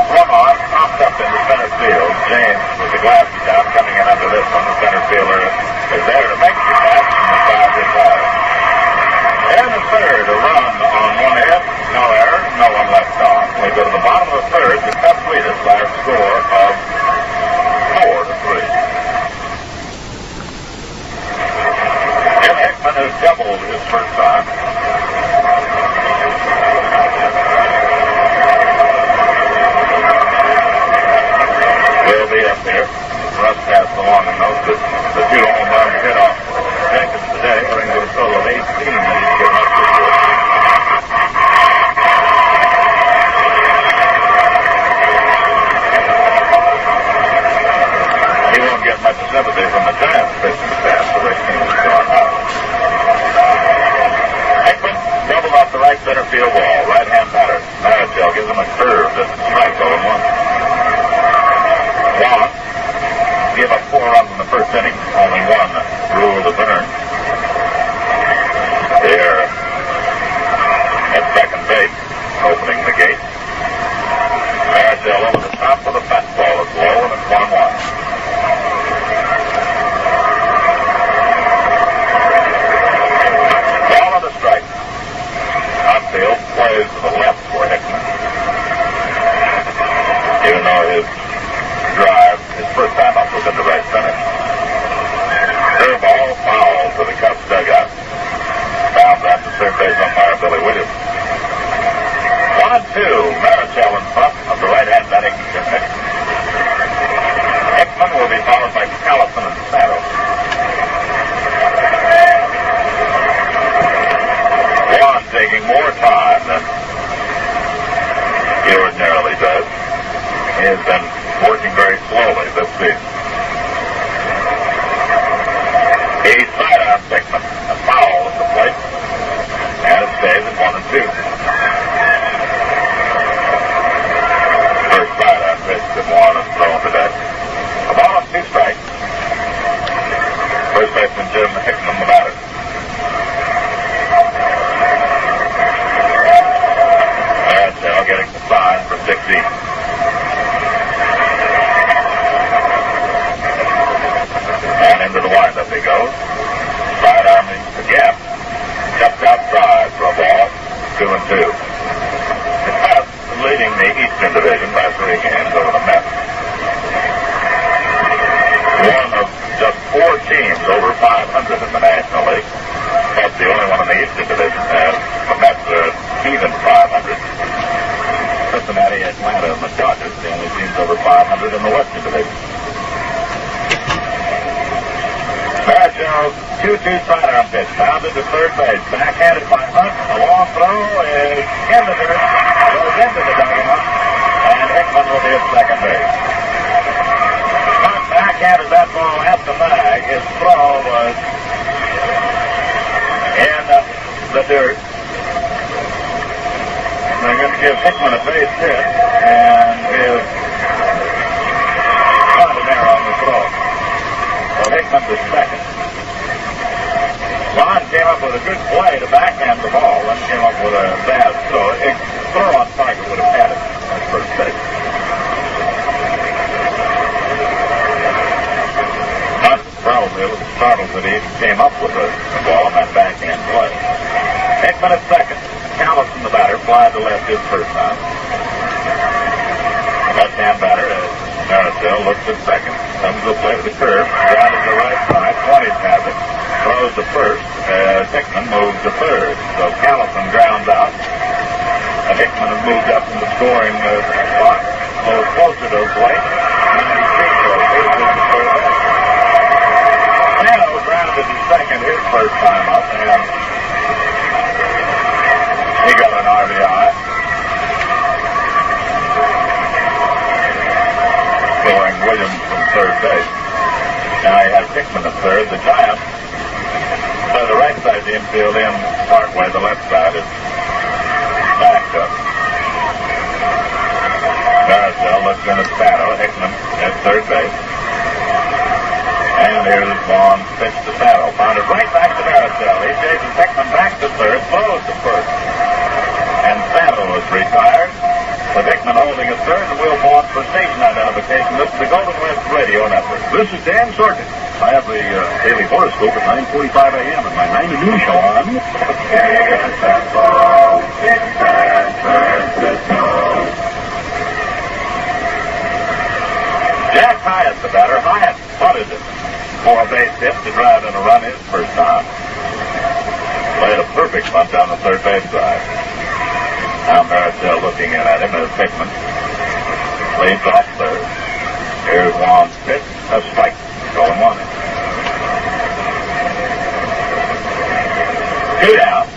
Swung on, popped up into center field. James with the glasses down, coming in under this one. The center fielder is there to make the catch, and the side retired. And the third, a run on one hit, no error, no one left on. We go to the bottom of the third. The Cubs lead us by a score of 4-3. Jim Hickman has doubled his first time. We'll be up there. Russ passed along and notes that the 2 home runs hit off Jenkins today, bringing to a total of 18 that he's given up this year. He won't get much sympathy from the Giants pitching staff, the way things are going on. Hickman doubled off the right center field wall, right-hand batter. Marichal gives him a curve that's strike 0-1. Juan gave up 4 runs in the first inning, only 1 ruled as earned. They're at second base, opening the gate. Marichal over the top of the fastball is low, and it's 1-1. Ball on the strike. Outfield plays to the left for Hickman. Even though his drive, his first time up was in the right center. Curveball foul to the Cubs dugout. Found that to third base umpire Billy Williams. 1-2. Marichal in front of the right-hand batting Jim Hickman. Hickman will be followed by Callison and Santo. Juan taking more time than he ordinarily does. He has been working very slowly this season. He sidearms Hickman. A foul at the plate. And it stays at 1-2. First sidearm pitch that Juan has thrown today. A ball and 2 strikes. First baseman Jim Hickman, the batter. Marichal getting the sign from Dick Dean. And into the windup he goes. Sidearming again. Kept outside for a ball. 2-2. The Cubs leading the Eastern Division by 3 games over the Mets. One of just 4 teams over 500 in the National League. That's the only one in the Eastern Division. And the Mets are even 500. Cincinnati, Atlanta, and the Dodgers, the only teams over 500 in the Western Division. Marichal's 2-2 sidearm pitch, bounded to third base, backhanded by Hunt. A long throw is in the dirt, goes into the dugout, and Hickman will be at second base. Hunt backhanded that ball at the bag. His throw was in the dirt. They're going to give Hickman a base hit, and give Hunt an error on the throw. So Hickman to second. Ron came up with a good play to backhand the ball, then came up with a bad throw. A throw on target would have had it at first base. Hunt probably was startled that he came up with a ball on that backhand play. Hickman at second. Callison, the batter, flied to left his first time. Left-hand batter, Marichal, looks at second. Comes to the plate of the curve. Grounded to the right side. 20 has it. Throws to first as Hickman moves to third. So Callison grounds out. And Hickman has moved up in the scoring spot. Goes closer to the plate. 93 throws. time up, and he got an RBI. Throwing Williams from third base. Now he has Hickman at third. The Giants play the right side of the infield in Parkway. The left side is backed up. Marichal looks in at Santo. Hickman at third base. And here's Vaughn pitch to Santo. Found it right back to Marichal. He chases Hickman back to third. Throws to first. And Santo is retired. With Hickman holding at third, and we'll pause for station identification. This is the Golden West Radio Network. This is Dan Sorkin. I have the daily horoscope at 9:45 a.m. and my 9 to noon show on. Jack Hyatt, the batter. Hyatt punted it for a base hit to drive in a run his first time. Played a perfect bunt down the third base side. Now Marichal looking in at him as Hickman leads off third. Here's Juan's pitch, a strike, going one. 2 down.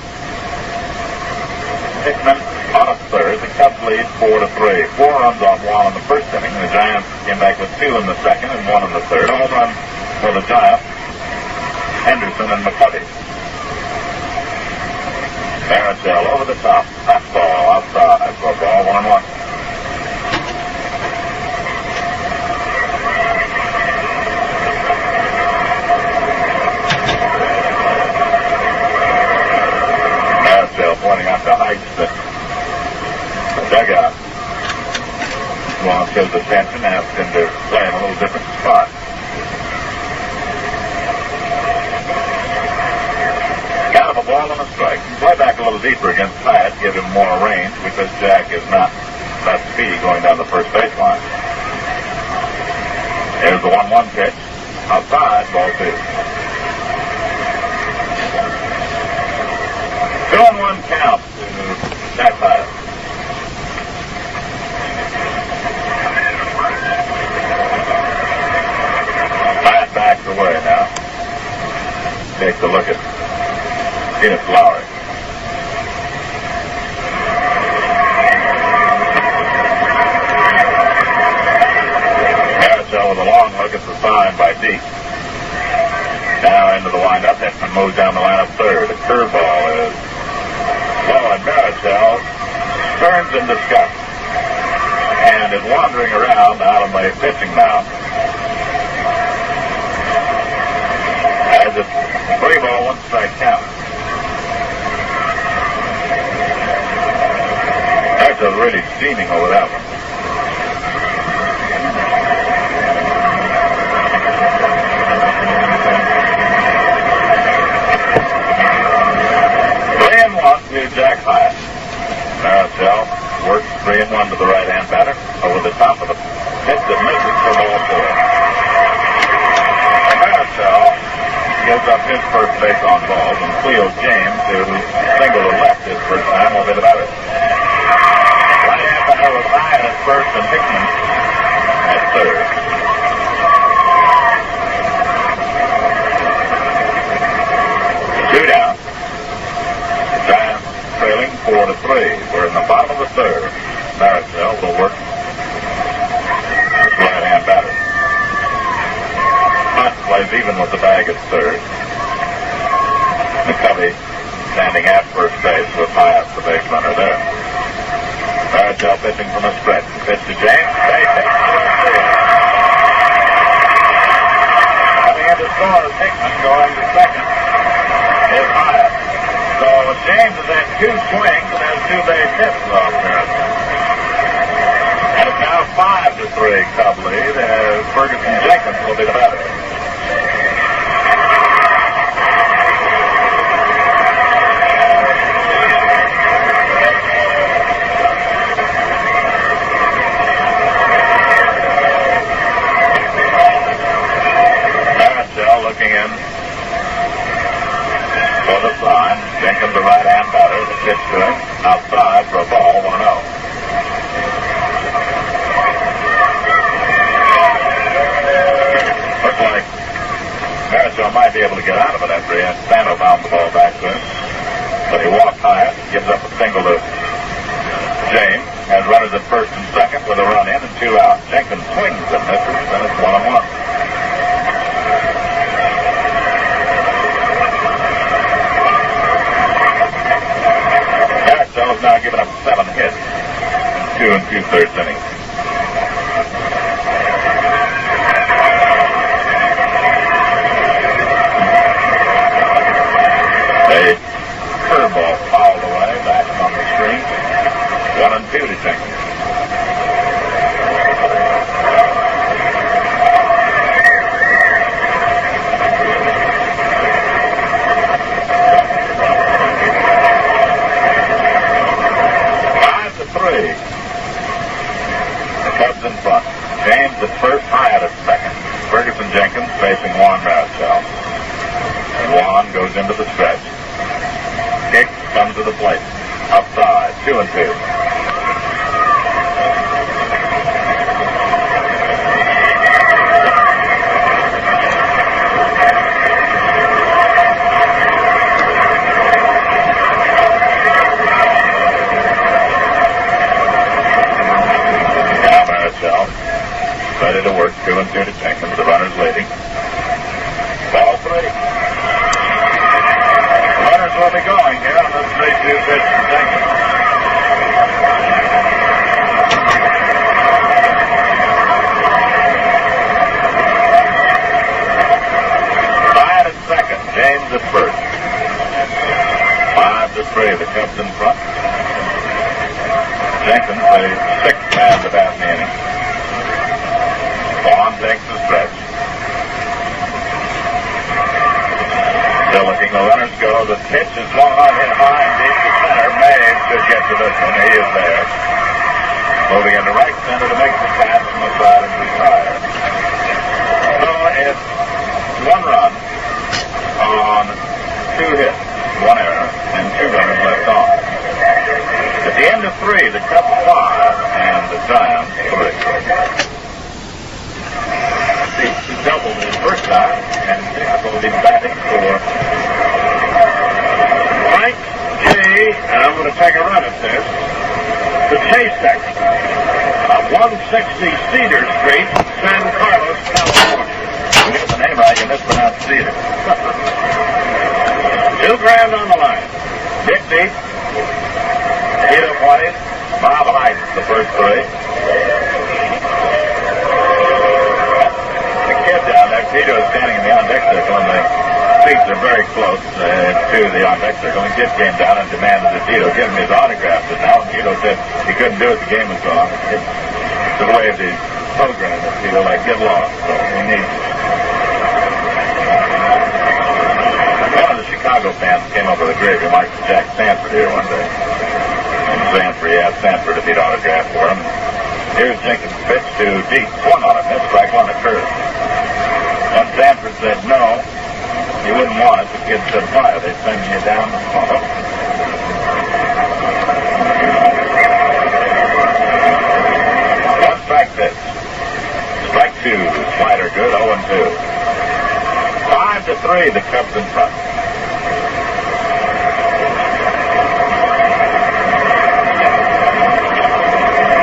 Hickman on a third. The Cubs lead 4-3. 4 runs off Juan in the first inning. The Giants came back with 2 in the second and 1 in the third. Home run for the Giants. Henderson and McCovey. Marichal over the top. Fastball outside for a ball 1-1. Marichal pointing out to Heise the dugout. Wants his attention, asks him to play in a little different spot. Kind of a ball and a strike. Play back a little deeper against Hyatt, give him more range because Jack is not that speedy going down the first baseline. Here's the 1-1 pitch. Outside, ball 2. 2-1 count to Jack Hyatt. Hyatt backs away now. Takes a look at Venus Lowry. Marichal with a long look at the sign by Deke. Now into the windup. Hickman moves down the line of third. The curveball is low, and Marichal turns in disgust and is wandering around out on the pitching mound. As it's 3-ball, 1 strike count. Marichal really steaming over that one. Jack Hyatt. Marichal works 3-1 to the right-hand batter over the top of the pitch that misses for ball 4. And Marichal gives up his first base on balls, and Cleo James, who singled to left his first time, will be the batter. Right-hand batter was Hyatt at first and Hickman at third. Two down. Giants trailing 4-3. We're in the bottom of the third. Marichal will work his right-hand batter. Hunt plays even with the bag at third. McCovey standing at first base with Hyatt, the base runner there. Marichal pitching from a stretch. Pitch to James. Base hit. Coming into score is Hickman. Going to second is Hyatt. So James has had 2 swings and has 2 base hits off Marichal. And it's now 5-3 Cub lead as Fergie Jenkins will be the batter. Marichal looking in for the sign. Jenkins, the right-hand batter, the pitch to him, outside for a ball, 1-0. Looks like Marichal Santo might be able to get out of it after Santo found the ball back to him. But he walked high, gives up a single to James, has runners at first and second with a run in and 2 out. Jenkins swings and misses, and it's 1-1. Marichal has now given up 7 hits in 2 2/3 innings. A curveball fouled away, back on the screen. 1-2 to Jenkins. Cubs in front. James at first, Hyatt at second. Fergie Jenkins facing Juan Marichal. And Juan goes into the stretch. Hicks comes to the plate. Upside, 2-2. Ready to work, 2-2 to Jenkins. The runner's leading. Ball 3. Runners will be going here on this 3-2 pitch to Jenkins. Hyatt at second. James at first. 5-3. The Cubs in front. Jenkins, the 6th man to bat in the inning. Vaughn takes the stretch. Still looking, the runners go. The pitch is long on, hit high and deep to center. Mays should get to this one. He is there. Moving into right center to make the catch from the side and retire. So it's 1 run on 2 hits, 1 error, and 2 runners left on. At the end of 3, the Cubs 5 and the Giants 3. He doubled his first time, and Hicks will be batting for Mike G. And I'm going to take a run at this. The chase second of 160 Cedar Street, San Carlos, California. You get the name right, you mispronounce Cedar. 2 grand on the line. Dick deep. Tito 20. Bob Heise, the first 3. Down there, Tito is standing in the on-deck circle, and the seats are very close to the on-deck circle. And Kid came down and demanded that Tito give him his autograph. And now Tito said he couldn't do it, the game was on. It's the way of the program that Tito, like, get lost. So we need... One of the Chicago fans came up with a great remark to Jack Sanford here one day. And Sanford, he asked Sanford if he'd autograph for him. Here's Jenkins' pitch to deep. Swung on it, missed, strike 1 occurred. And Sanford said, no, you wouldn't want it. The kid said, fire. They'd send you down the hall. One strike pitch. Strike 2. Slider good, 0-2. 5-3, the Cubs in front.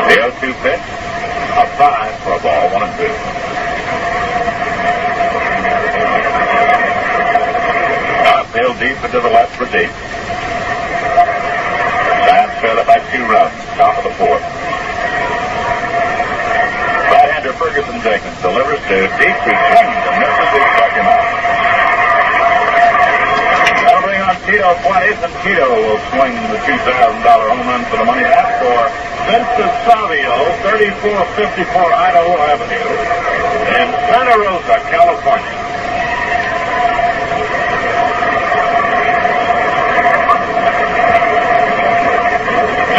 The 0-2 pitch. Outside for a ball, 1-2. Upfield deep into the left for deep. Giants trail it by 2 runs, top of the 4th. Right-hander Fergie Jenkins delivers to deep. He swings and misses. He struck him out. That'll bring on Tito 20th, and Tito will swing the $2,000 home run for the money. That's for Vincent Savio, 3454 Idaho Avenue in Santa Rosa, California.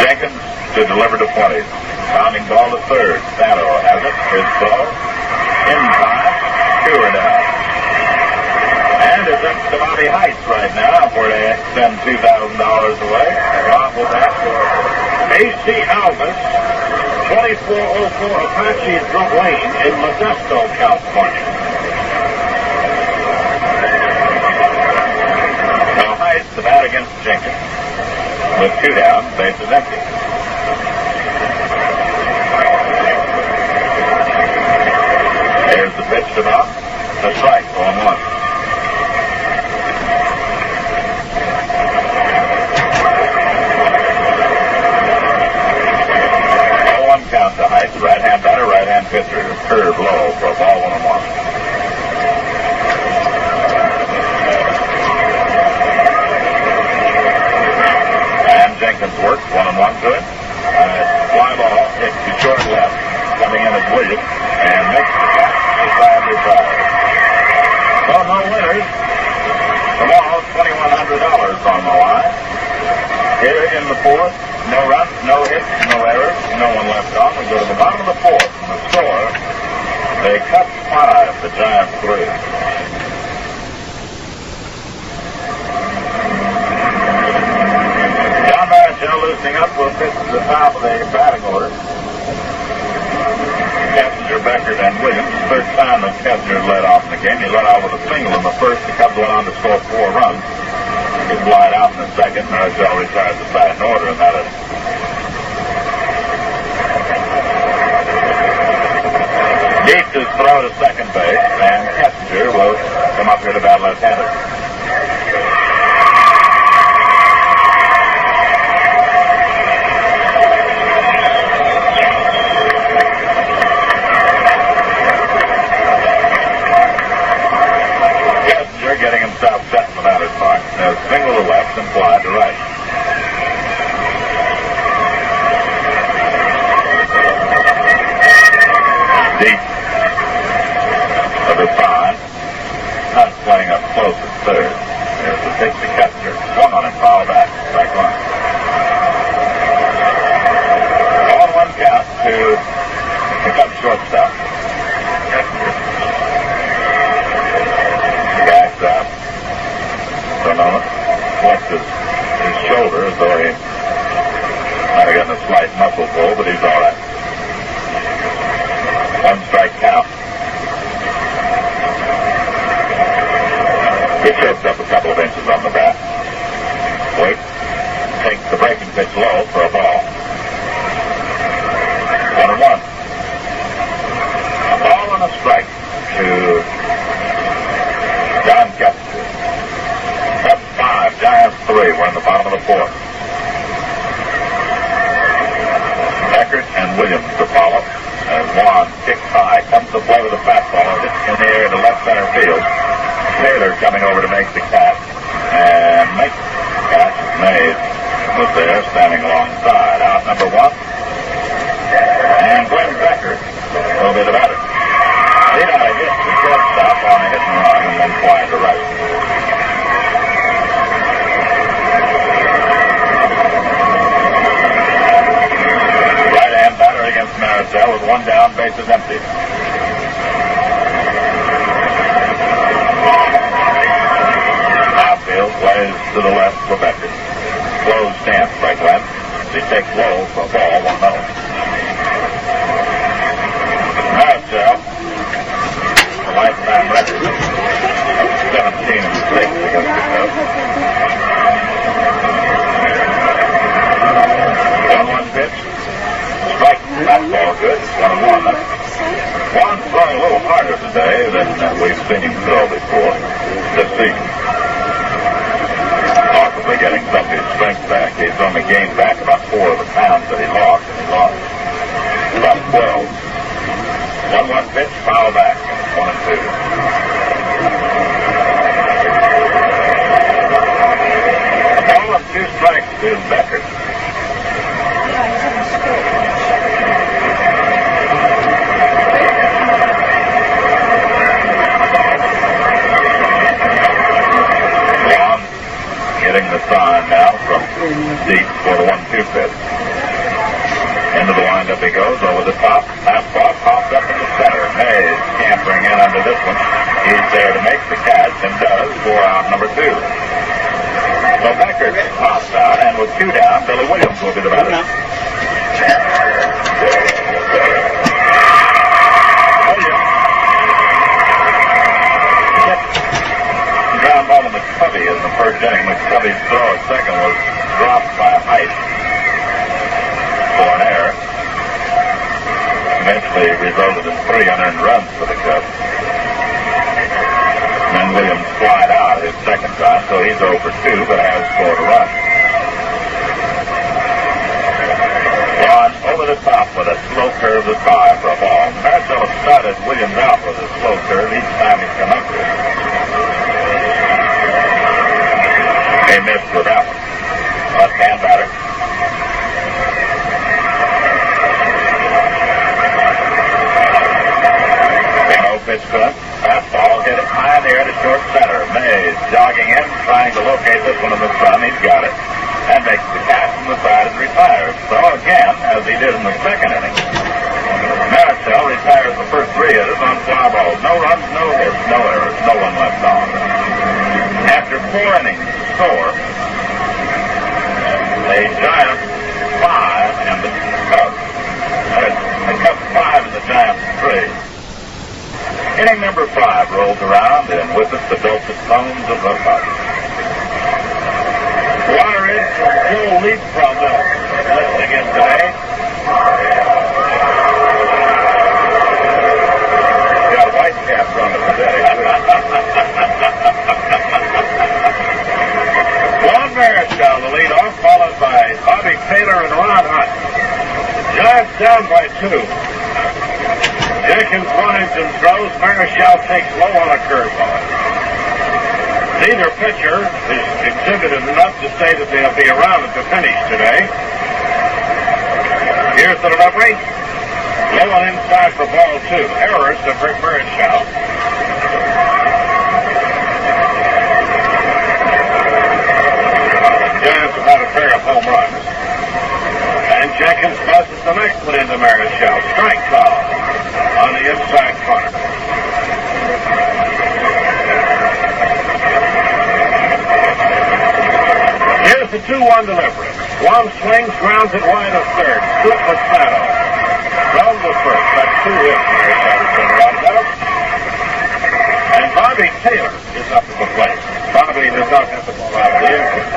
Jenkins to deliver to 20. Pounding ball to third. Santo has it. His throw. In time. 2 are down. And it's up to Bobby Heise right now for to send $2,000 away. Bob will back for A.C. Alvis, 2404 Apache Drum Lane in Modesto, California. 2 down, bases empty. Here's the pitch to Bob. The strike, 0-1. 0-1 count to Heise, right-hand batter, right-hand pitcher. Curve low for a ball, 1-1. Jenkins works 1-1 to it. Fly ball hit to short left. Coming in is Williams and makes the catch. Retire. So no winners. The ball, $2,100 on the line. Here in the fourth, no runs, no hits, no errors, no one left on. We go to the bottom of the fourth. And the score, they cut 5, the Giants 3. John Marichal loosening up will pitch to the top of the batting order. Kessinger, Beckert, and Williams. Third time that Kessinger led off in the game. He led off with a single in the first. The Cubs went on to score 4 runs. He flied out in the second. Marichal retired the batting order, and that is deep to throw to second base, and Kessinger will come up here to bat left-handed. Getting himself set in the batter's box. Now single to left and fly to right. Deep. Number 5. Not playing up close at third. There's the pitch to Kessinger. Swung on and foul back. Strike 1. 1-1 count to pick up shortstop. Kessinger. Backs up for a moment, flexed his shoulder as though he might have gotten a slight muscle pull, but he's all right. 1 strike count. He shapes up a couple of inches on the bat. Waits, takes the breaking pitch low for a ball. 1-1. A ball and a strike to Don Kessinger. Cubs 5, Giants 3. We're in the bottom of the fourth. Beckert and Williams to follow. As Juan kicks high, comes to play with a fastball, hits in the air to left center field. Taylor coming over to make the catch. And makes the catch. Mays was there, standing alongside. Out number 1. And Glenn Beckert will be the batter. He got a hit to shortstop on a hit and run and then fly to right. Right-hand batter against Marichal with 1 down, bases empty. Outfield plays to the left for Beckert. Slow stance by Glenn. He takes low for a ball, 1-0. Marichal, lifetime record of 17 and 6 against the Cubs. 1-1 pitch. Strike. Fastball good. 1-1. Juan's throwing a little harder today than we've seen him throw before this season. Possibly getting some of his strength back. He's only gained back about 4 of the pounds that he lost, and he lost about 12. 1-1 pitch, foul back. 1-2. A ball and 2 strikes to Beckert. Juan getting the sign now from deep for the 1-2 pitch. Into the windup he goes, over the top. Fastball pops up in the center. Mays scampering in under this one. He's there to make the catch and does for out number 2. So Beckert pops out, and with 2 down, Billy Williams will be the batter. Williams. Ground ball in the McCovey in the first inning. McCovey's throw at second was dropped by Heise for an error. Eventually resulted in 3 unearned runs for the Cubs. And then Williams flied out his second time, so he's 0 for 2, but has scored a run. Ron over the top with a slow curve that's high for a ball. Marichal started Williams out with a slow curve each time he's come up with it. He missed with that one. Left-hand batter. Pitch to him. Fastball hit it high in the air to short center. Mays jogging in, trying to locate this one in the sun. He's got it. And makes the catch from the side and retires. So again, as he did in the second inning, Marichal retires the first 3 hitters on fly balls. No runs, no hits, no errors, no one left on. After 4 innings, score. The Giants 5 and the Cubs. The Cubs 5 and the Giants 3. Inning number 5 rolls around, and with it the dulcet tones of the Cubs. Water in from Joe Leap from listening in today. Got a white cap from it today. Juan Marichal, the leadoff, followed by Bobby Taylor and Ron Hunt. Giants down by 2. Jenkins winds and throws. Marichal takes low on a curveball. Neither pitcher is exhibited enough to say that they'll be around at the finish today. Here's the delivery. Low and inside for ball 2. Errors to Marichal. Giants have had a pair of home runs. And Jenkins buzzes the next one into Marichal. Strike foul on the inside corner. Here's the 2-1 delivery. One swings, grounds it wide of third. Split for Santo. From the first. That's 2 hits. Marichal has been around that. And Bobby Taylor is up at the plate. Bobby does not have the ball out of the infield.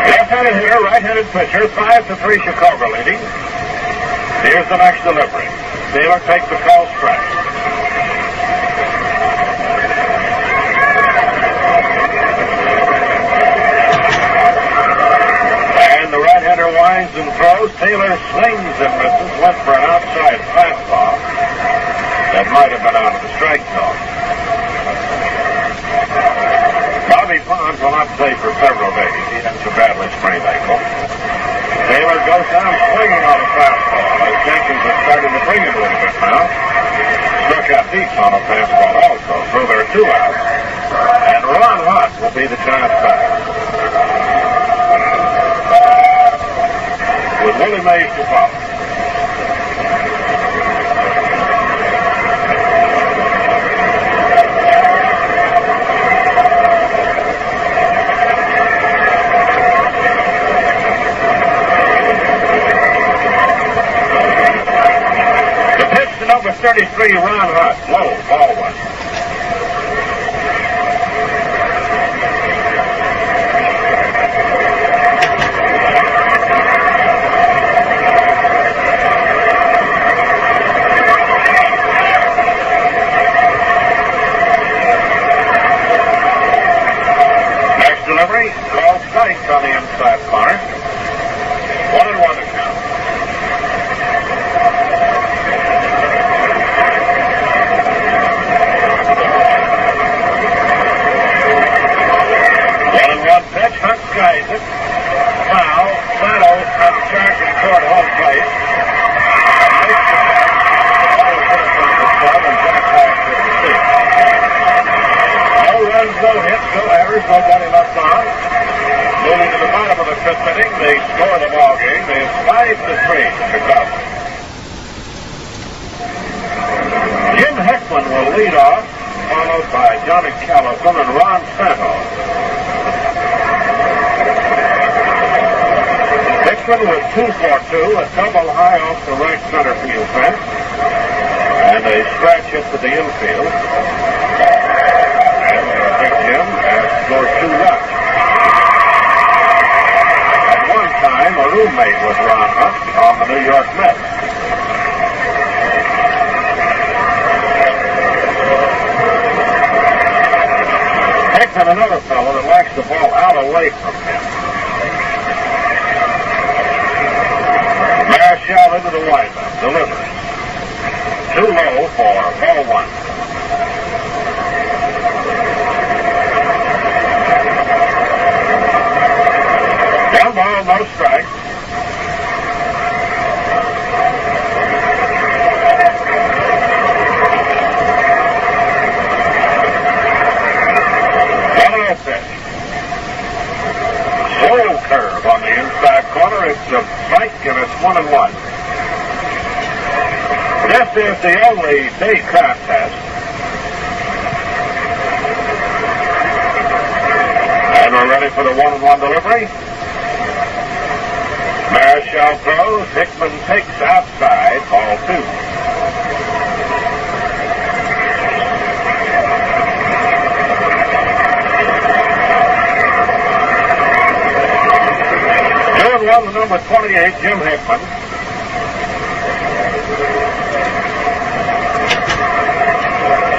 Left-handed hitter, right-handed pitcher, 5-3 Chicago leading. Here's the next delivery. Taylor takes the call strike. And the right-hander winds and throws. Taylor swings and misses. Went for an outside fastball that might have been out of the strike zone. Bobby Bonds will not play for several days. He has a badly sprained ankle. Taylor goes down swinging on a fastball. As Jenkins is starting to bring it a little bit now. Struck out deep on a fastball also. So there are 2 outs. And Ron Hunt will be the Giants batter. With Willie Mays to follow. Number 33, Ron Hunt. Low, ball 1. Next delivery, called strike on the inside corner. 1-1 to count. Pitch, Hunt skies it. Foul. Santo on charging toward home plate. Makes the catch. The ball is hit from the club and Jack Hyatt to the seat. No runs, no hits, no errors, nobody left on. Moving to the bottom of the 5th inning, they score the ball game. It's 5-3 Chicago. Jim Hickman will lead off, followed by Johnny Callison and Ron Santo. Hickman with 2 for 2, a double high off the right center field fence, and a scratch hit to the infield. And Big Jim has scored 2 runs. At one time, a roommate with Ron Hunt on the New York Mets. Hickman, another fellow that likes the ball out away from him. Marichal into the windup, delivers. Too low for ball 1. Down ball, no strike. Slow curve on the inside corner. It's a strike and it's 1-1. This is the only day contest. And we're ready for the 1-1 delivery. Marichal throws. Hickman takes outside. Ball 2. The number 28, Jim Hickman.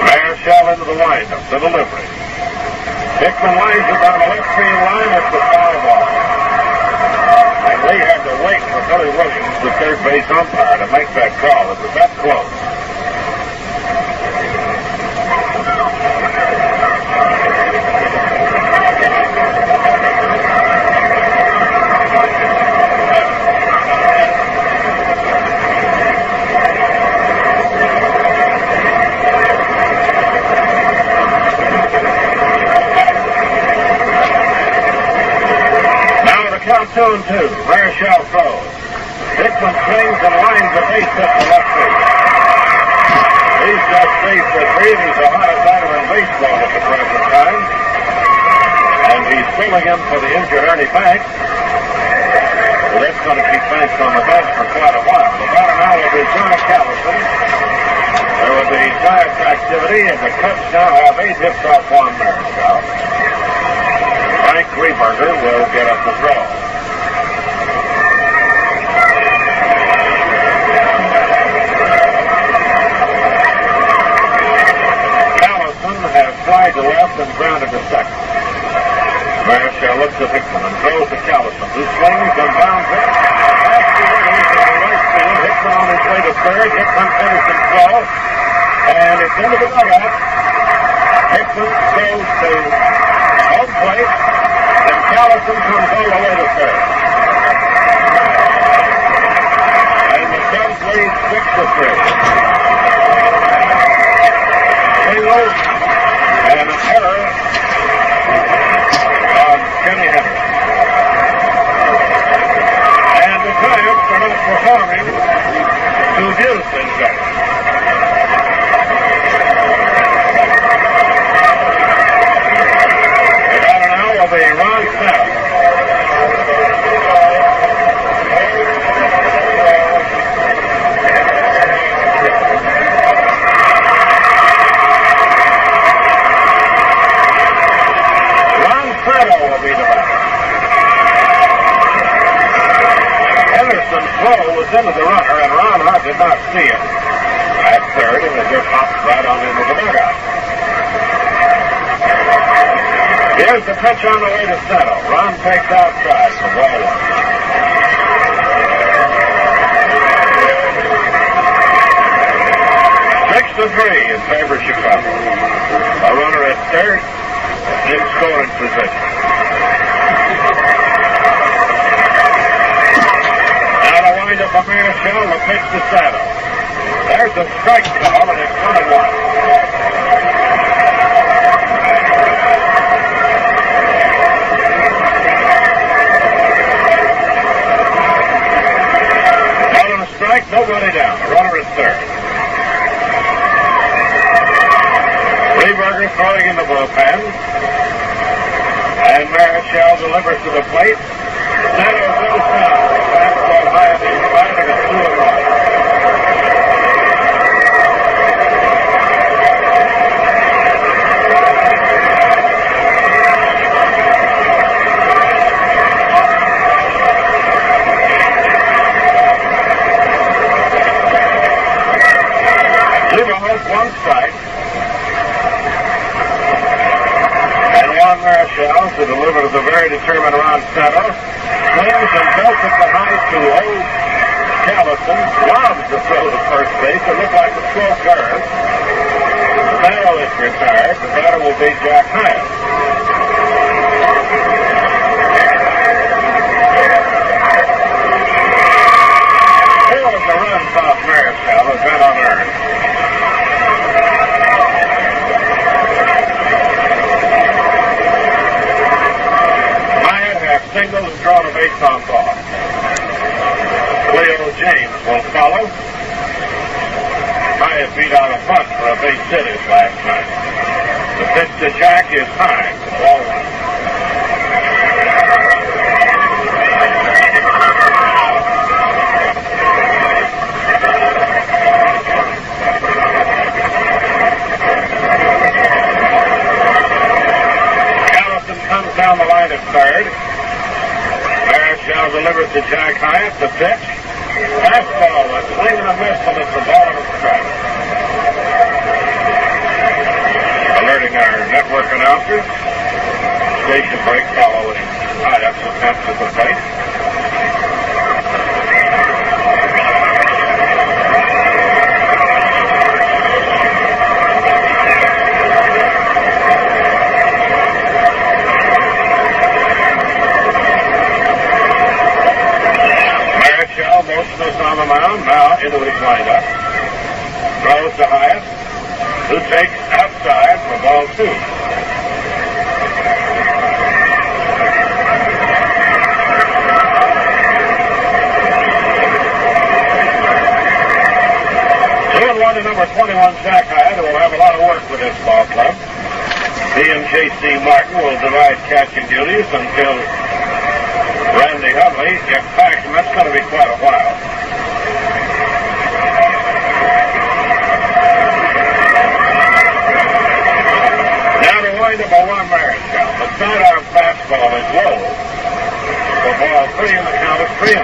Marichal into the windup, the delivery. Hickman lines it down the left field line. It's the foul ball. And Lee had to wait for Billy Williams, the third base umpire, to make that call. It was that close. Count 2-2. Marichal throws. Hickman swings and lines the base hit to left field. He's just 3 for 3, and he's the hottest batter in baseball at the present time. And he's filling in for the injured Ernie Banks. Well, that's going to keep Banks on the bench for quite a while. The batter now will be Johnny Callison. There will be tie-up activity, and the Cubs now have 8 hits off Juan Marichal. Frank Grieberger will get up the throw. Callison has flied to left and grounded to second. Marichal looks at Hickman and throws to Callison, who swings and bounds it. Back to Williams in the right field. Hickman on his way to third. Hickman finishes throw. And it's into the dugout. Hickman goes to home plate. And Callison comes all the way to third. And the Cubs lead 6-3. Single and an error on Ken Henderson. And the Giants are not performing to use this game. The Ron Santo. Ron Santo will be the batter. Henderson's throw was into the runner, and Ron Hunt did not see it at third, and it just hopped right on into the dugout. Here's the pitch on the way to Santo. Ron takes outside for ball 1. Six to 3 in favor of Chicago. A runner at third in scoring position. Now the wind-up of Marichal, the pitch to Santo. There's a strike call, and it's 1-1. Strike, nobody down. A runner at third. Grieberger Berger throwing in the bullpen. And Marichal delivers to the plate. Santo goes down. Fastball high at the inside, and it's 2-1. One strike. And Juan Marichal to deliver to the very determined Ron Santo. Swings and belts it behind to old Callison. Lobs the throw to first base. It looked like a slow curve. Santo is retired. The batter will be Jack Heise. Here was the runs off Marichal has been unearned. Singles and drawn a base on ball. Willie James will follow. Heise beat out a bunt for a base hit last night. The pitch to Jack is high. Ball one. Callison comes down the line at third. Marichal delivers to Jack Heise. The pitch. Fastball, a swing and a miss, and it's the bottom of the strike. Alerting our network announcers. Station break following Heise's attempt at the plate. Motionless on the mound, now into his windup. Throws to Heise, who takes outside for ball two. Two and one to number 21, Jack Heise, who will have a lot of work with this ball club. He and J.C. Martin will divide catching duties until Randy Hundley gets back, and that's going to be quite a while. Now to wind up a Juan Marichal. The sidearm fastball is low. For ball three, and the count is 3-1.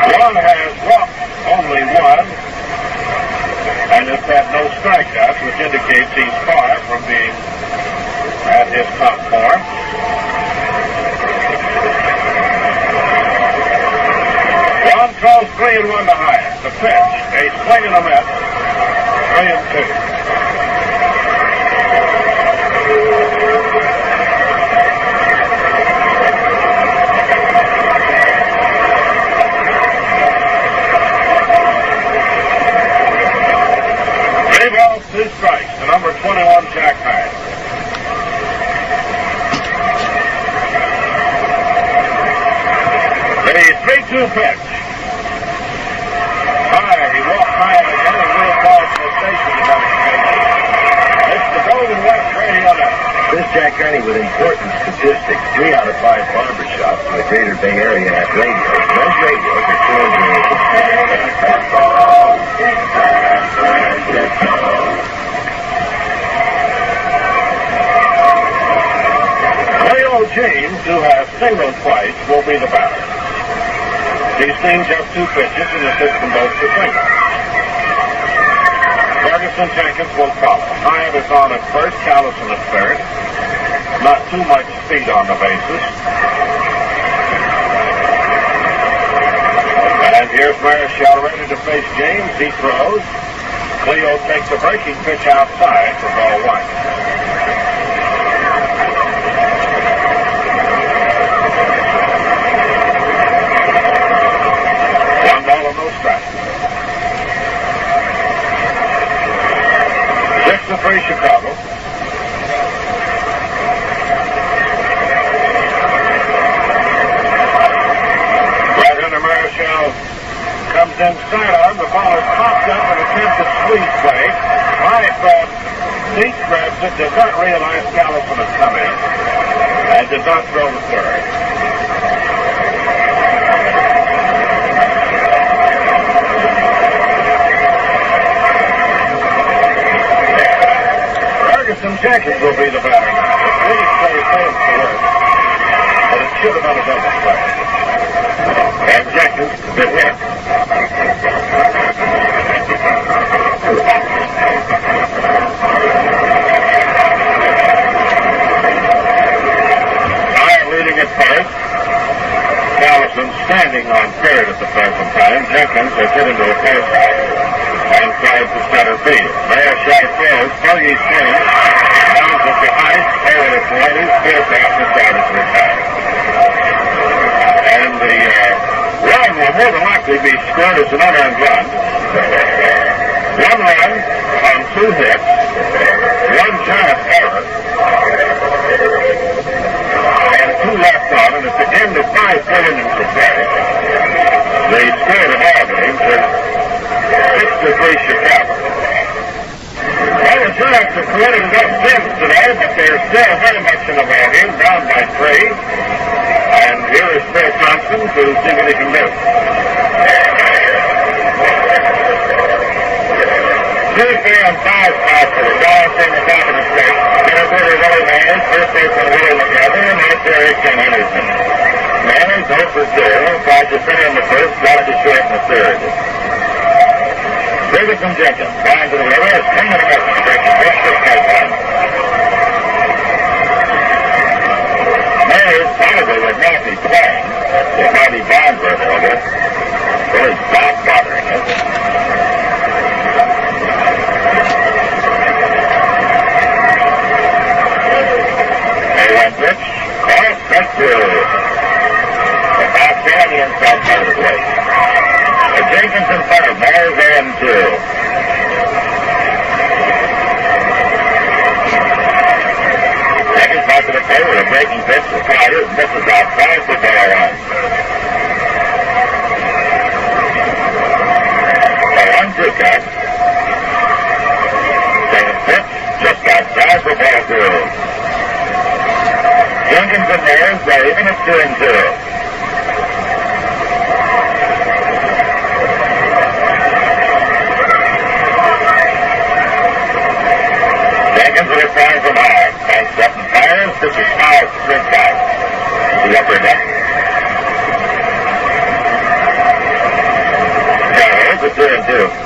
Juan has walked only one, and it's had no strikeouts, which indicates he's far from being at his top form. Juan throws 3-1 to Heise. The pitch, a swing and a miss. 3-2. Three balls, two strikes. The number 21, Jack Heise. The 3-2 pitch. High, he walked high again and real call to the station. It's the Golden West Radio Network. This Jack Carney with important statistics. 3 out of 5 barbershops in the greater Bay Area have radios. Those radios are tuned in. Willie James, who has singled twice, will be the batter. He's seen just 2 pitches and assists them both to single. Jenkins will follow. Heise is on at first, Callison at third. Not too much speed on the bases. And here's Marichal ready to face James. He throws. Cleo takes a breaking pitch outside for ball one. One ball and no strike. 6-3 Chicago. Right under Marichal comes in sidearm. The ball is popped up and attempts seat grabs it, does not realize Callison is coming, and does not throw the third. Fergie Jenkins will be the batter now. Really play fails to work, but it should have been a double play. And Jenkins, good hit. Leading at first. Callison standing on third at the present time. Jenkins has hit into a first and flies to center field. Marichal throws. Fergie swings. Bounds it to Heise. Over to Heise. Fair pass and out is retired. And the run will more than likely be scored as an unearned run. 1 run on 2 hits. 1 giant error. And 2 left on, and at the end of 5 innings of play, the score of the ball game is 6-3 Chicago. Well, the Giants are creating enough wins today, but they're still very much in the ball game, down by 3. And here is Phil Thompson to see what he can do. 2, 3, and 5 spots for the Giants in the top of the state. Center Willie Manners, first baseman Willie McCovey, and right there is Ken Henderson. Manners 0 for 0, tried to center in the first, got it to short in the third. Fergie Jenkins, trying to deliver, is coming up the stretch, pitch for strike 1. Manners probably would not be playing if Bobby Bonds were available. Really bothering it. Pitch, cross, that's through. The back on the inside side of the plate. The Jenkins in front of Manners and 2. Jenkins back to the plate with a breaking pitch to Slider, misses outside for ball 1. A 1-2 count. Second pitch, just outside for ball 2. Jenkins and Manners are even at 2-2. Jenkins with a sign from high. Banks up and fires. This is foul to 3-5. The upper deck. Manners at 2-2.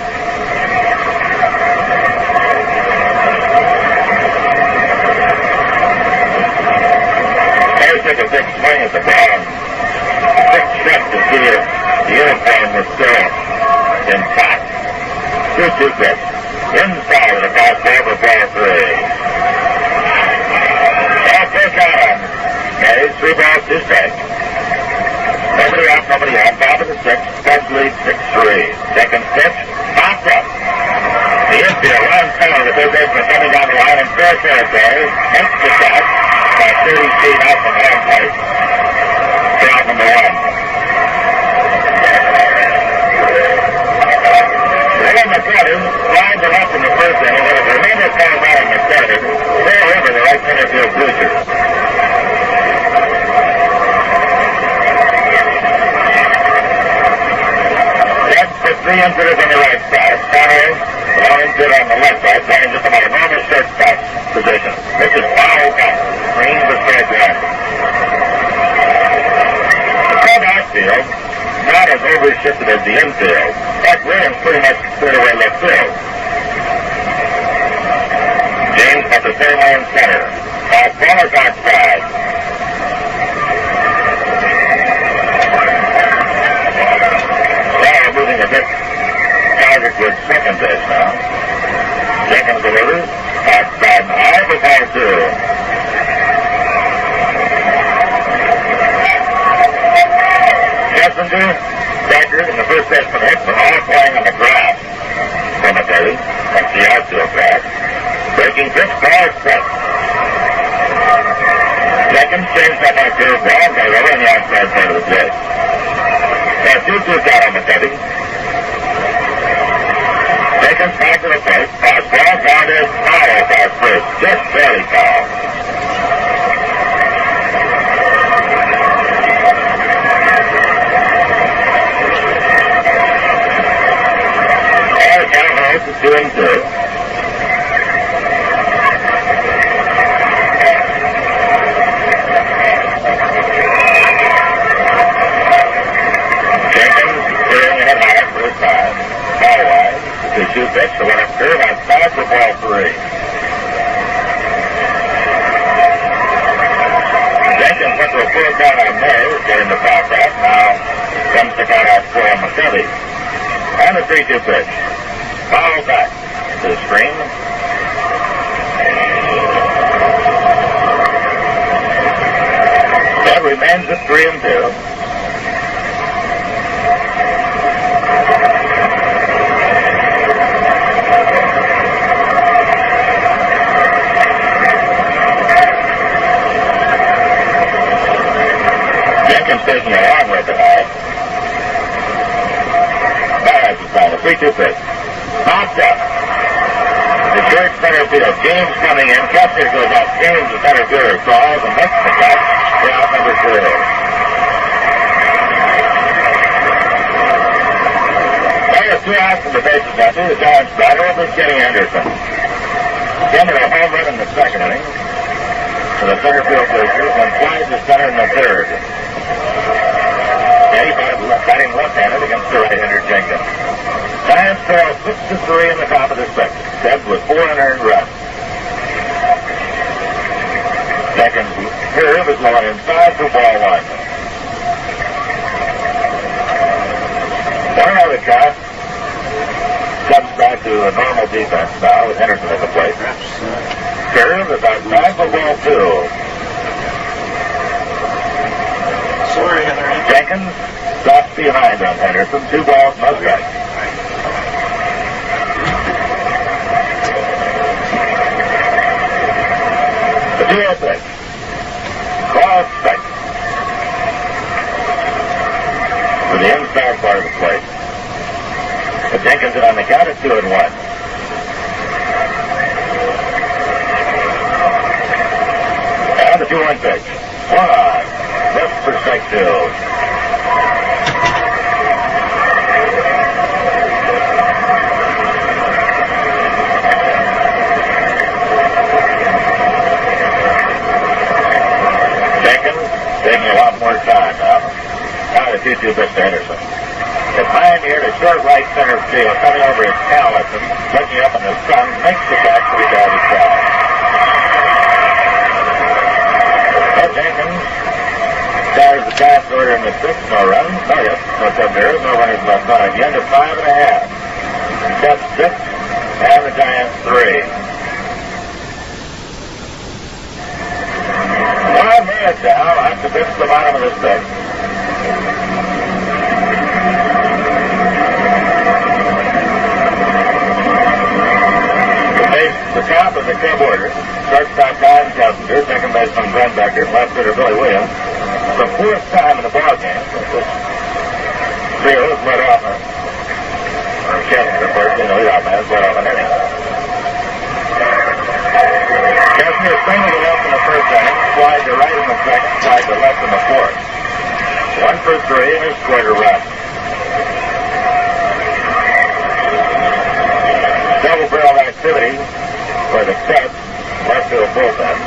Took a big swing at the ball. Quick check to see if the uniform was still intact. 2-2 pitch. Inside of the ball for ball 3. Ball pitch on. Made 3 balls, 2 strikes. Nobody out, nobody out. Top of the 6th. Cubs lead 6-3. Second pitch. Popped up. The infield, Ron Santo, the third baseman coming down the line in fair territory. Hits the shot. By 30 feet out from hand plate. Strike number 1. Willie McCovey lined it up in the first inning, but if the remainder time out in the third, they're over the right center field bleachers. That's the 3 infielders on the right side. Conway, the 1 infielder on the left side, playing just about a normal shortstop position. This is foul out. Green for strike 1. The front outfield, not as over-shifted as the infield. That Williams pretty much cleared away left field. James at the third line center. Fowler's outside. Fowler moving a bit. Target with second base now. Jenkins delivers. Outside high for ball 2. Kessinger, Deckard, and the first baseman hits are all playing on the grass. Cemetery, that's the outfield grass. Breaking pitch, ball set. Jenkins changed up on a curveball, got it over on the outside side of the plate. Now 2-2 out on the cutting. Jenkins back to the plate. Fastball found his high at first. Just barely foul. And count holds to 2-2. The 2 pitch, the one up curve, outside for ball 3. Jenkins went to a full count on Mays, getting the foul back. Now comes the count out for McCovey. And the 3-2 pitch. Foul back to the screen. That remains at 3-2. Taking a long way to high. That's the final. 3-2 pitch. Knocked up. The short center field. James coming in. Kessinger goes out. James, the center fielder, calls and makes the catch. Out number 2. There are 2 outs from the bases now. The Giants batter over Ken Henderson. Ken had a home run in the second inning for the center field pitchers and flies to center in the third. Batting left-handed against the right-hander Jenkins. Giants trail 6-3 in the top of the second. Debs with 4 unearned runs. Jenkins' curve is low inside for ball 1. One other shot comes back to a normal defense now with Henderson at the plate. Curve is outside for ball 2. Jenkins drops behind on Henderson. 2 balls, no strikes. The 2-0 pitch. Cross strike. For the inside part of the plate. But Jenkins is on the count at 2-1. And the 2-1 pitch. Swung on. Left for strike 2. Taking a lot more time now. Now the 2-2 pitch to Henderson. It's high in the air to short right center field. Coming over is Callison. Looking up in the sun. Makes the catch for the garbage time. Jenkins starts the task order in the 6th. No runs. No hits. No tenders. No runners left on. Again to 5.5. That's 6. And the Giants 3. 5 minutes down, I have to pitch the bottom of the 6th. The top of the club order. Shortstop Don Kessinger, second baseman Glenn Becker, left fielder Billy Williams. The 4th time in the ball game, which trio is led off or Kessinger first, and the leadoff man is led off an inning. Kessinger singled to left in the 1st inning, slide to right in the 2nd, slide to left in the 4th. 1 for 3, and he scored a run. Double barrel activity for the Cubs, left field bullpen.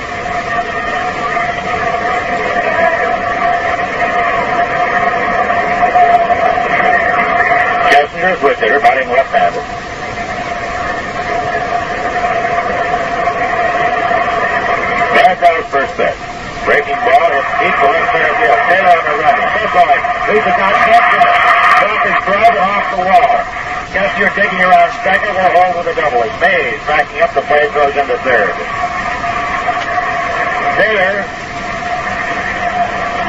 Kessinger, switch hitter, batting left-handed. Marichal's first pitch. Breaking ball, it's deep to left center field. Taylor on the run. So going. Leads the count. Kessinger. Off his glove and off the wall. Kessinger taking around second. Will hold with a double. It's Mays backing up the play, throws into 3rd. Taylor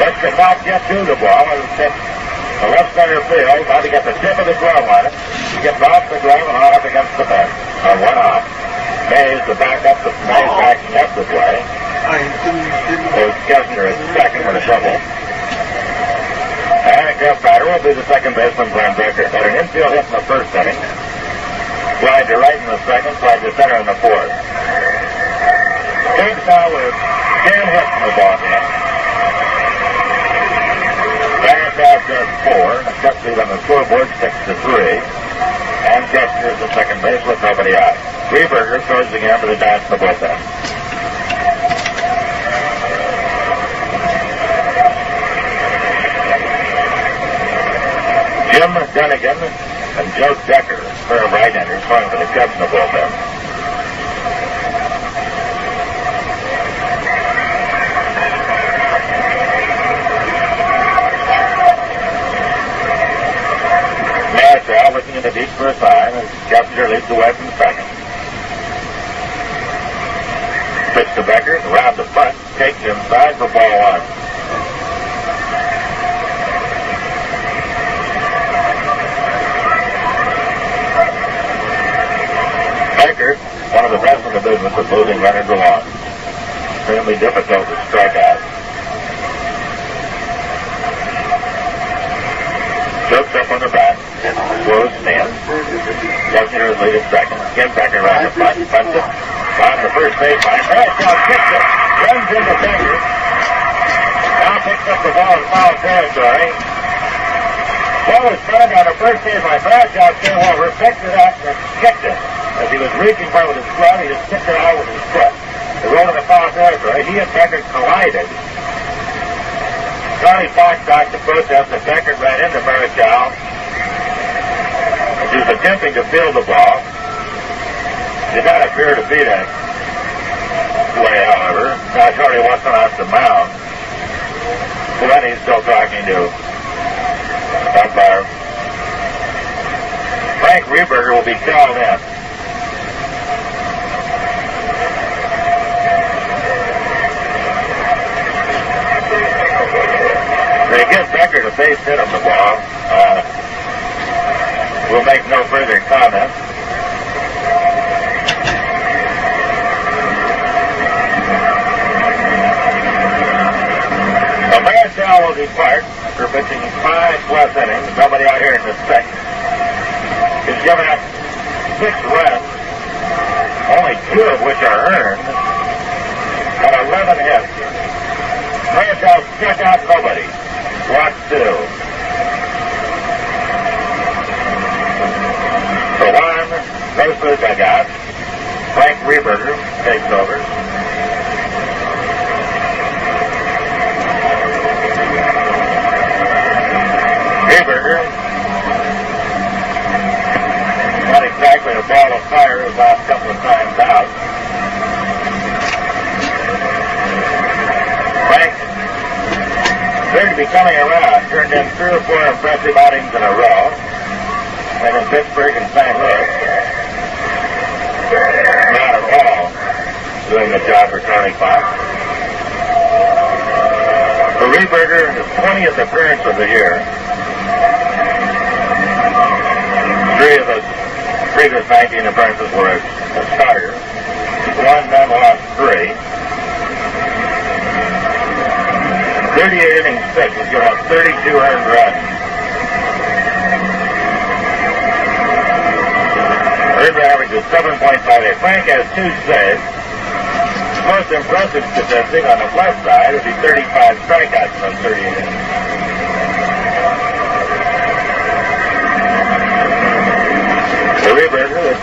lets the not get to the ball and hits the left center field. Now to get the tip of the glove on it. He gets off the glove and on up against the fence. On 1 off. Mays to back up the Mays backing up the play. There's Kessinger at second with a double. And a Cub batter will be the second baseman, Glenn Becker. Had an infield hit in the 1st inning. Slide to right in the second, slide to center in the fourth. Game's now with Ken Henderson the ball game. Marichal does 4. Cuts lead on the scoreboard 6-3. And Kessinger is at second base with nobody out. Rehberger throws again for the Giants in the bullpen. Jim Dunnigan and Joe Decker, pair of right-handers, throwing for the Cubs in the bullpen. Marichal looking into deep for a sign, and Kessinger leads away from second. Pitch to Becker, around the front, takes inside for ball 1. One of the best in the business of moving runners along. Extremely difficult to strike out. Chokes up on the back. Slows in. Kessinger is lead at second. Again Becker around the front. Punts it. On the first baseline. Marichal kicks it. Runs into Becker. Now picks up the ball in foul territory. Ball was thrown on the first baseline. Marichal came over, picked it up, and kicked it. As he was reaching for it with his glove, he just kicked it out with his foot. It rolled in the foul territory. He and Becker collided. Johnny Fox talked to protest that Becker ran into Marichal as he was attempting to field the ball. Did not appear to be that way, however. Now Charlie Watson off the mound. Lenny's still talking to umpire. Frank Rehberger will be called in. They give Becker the base hit on the ball. We'll make no further comment. Marichal will depart after pitching 5+ innings. Nobody out here in the second. He's given up 6 runs, only 2 of which are earned, and 11 hits. Marichal struck out nobody. Walk 2. So Juan goes to the dugout. Frank Rehberger takes over. Rehberger, not exactly a ball of fire his last couple of times out. Frank appeared to be coming around, turned in 3 or 4 impressive outings in a row, and in Pittsburgh and St. Louis. Not at all doing the job for Tony Fox. For Rehberger, his 20th appearance of the year. 3 of his previous 19 appearances were as a starter. 1 then lost 3. 38 innings pitched. He's given up 32 earned runs. Earned run average is 7.58. Frank has 2 saves. Most impressive statistic on the plus side would be 35 strikeouts in those 38 innings. The Rehberger,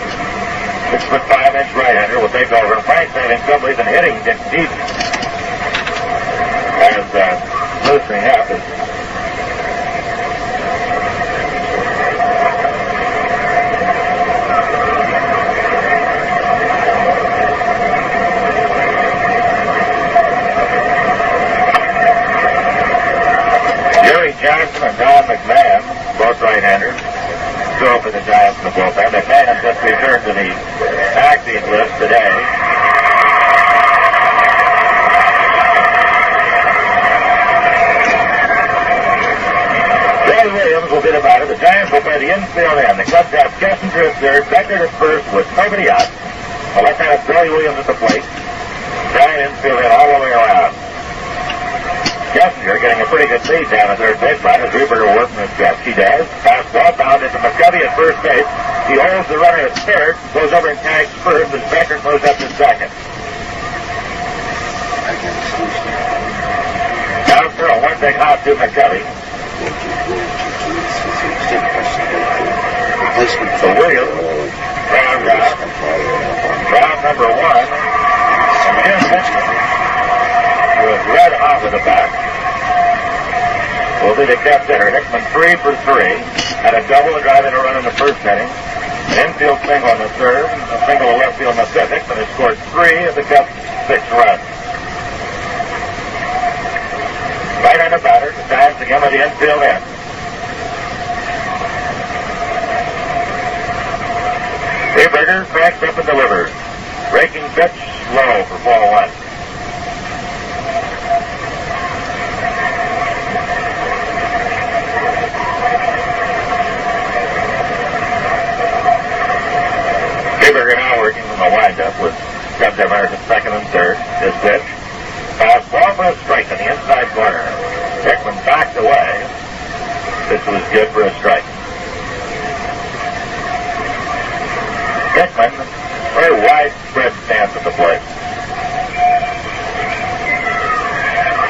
the 6'5" right-hander, will take over. Frank's having trouble even hitting deep. As loosening up. Johnson and Don McMahon, both right-handers, throw for the Giants in the bullpen. McMahon just returned to the active list today. Billy Williams will get about it. The Giants will play the infield end. The Cubs have Kessinger at third, Becker at first with nobody out. The left-hander Billy Williams at the plate. Giant infield end all the way around. Kessinger getting a pretty good lead down at third baseline as Rehberger working his best. He does. Fastball bounded to McCovey at first base. He holds the runner at third, goes over and tags first, and Becker goes up to second. Now for a one big hop to McCovey. So Williams, round out. Round number one. And Jim Hickman, with red off of the bat, will be the kept hitter. Hickman 3 for 3. Had a double, a drive and a run in the first inning. An infield single in the third, a single to left field in the fifth. Hickman has scored 3 of the Cubs' 6 runs. Right-handed batter, decides to give him the infield in. Rehberger cracks up and delivers. Breaking pitch, low for ball 1. Rehberger now working from the windup with Cubs runners at second and third. His pitch. Fastball for a strike in the inside corner. Hickman backed away. This was good for a strike. Hickman, very widespread stance at the plate.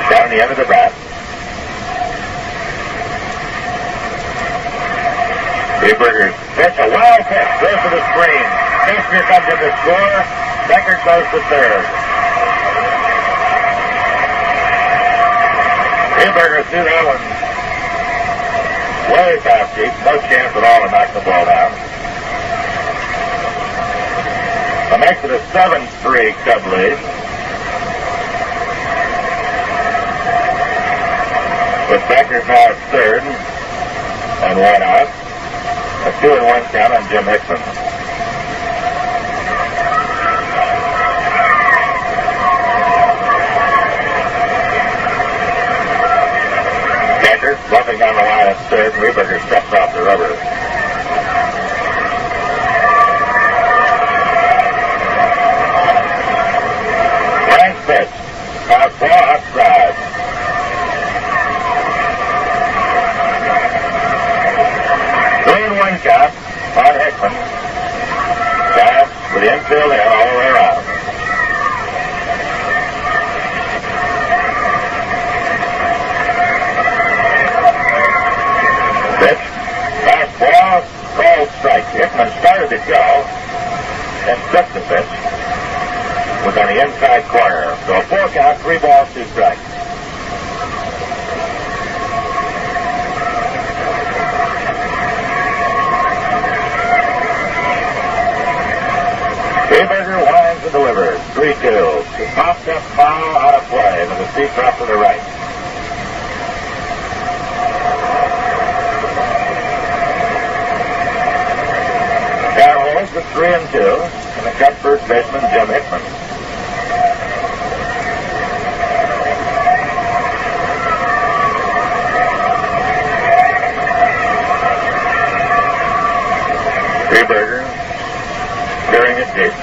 Down the end of the bat. Rehberger's pitch, a wild pitch, goes to the screen. Kessinger comes in to score. Becker goes to third. Rehberger threw that one way past deep. No chance at all to knock the ball down. That makes it a 7-3 Cub lead. With Becker now at third and 1 out. A 2-1 count on Jim Hickman. Becker bluffing down the line at third. Rehberger steps off the rubber. Line pitch. Fastball outside. One count on Hickman. Pass with the infield in all the way around. Pitch. Fastball. Called strike. Hickman started to go and took the pitch. Was on the inside corner. So a 4 count, 3 balls, 2 strikes. Rehberger winds and delivers. 3-2. He popped up foul out of play with the seat drop to the right. Carroll holds with 3-2. And the Cubs first baseman, Jim Hickman. Rehberger clearing it deep.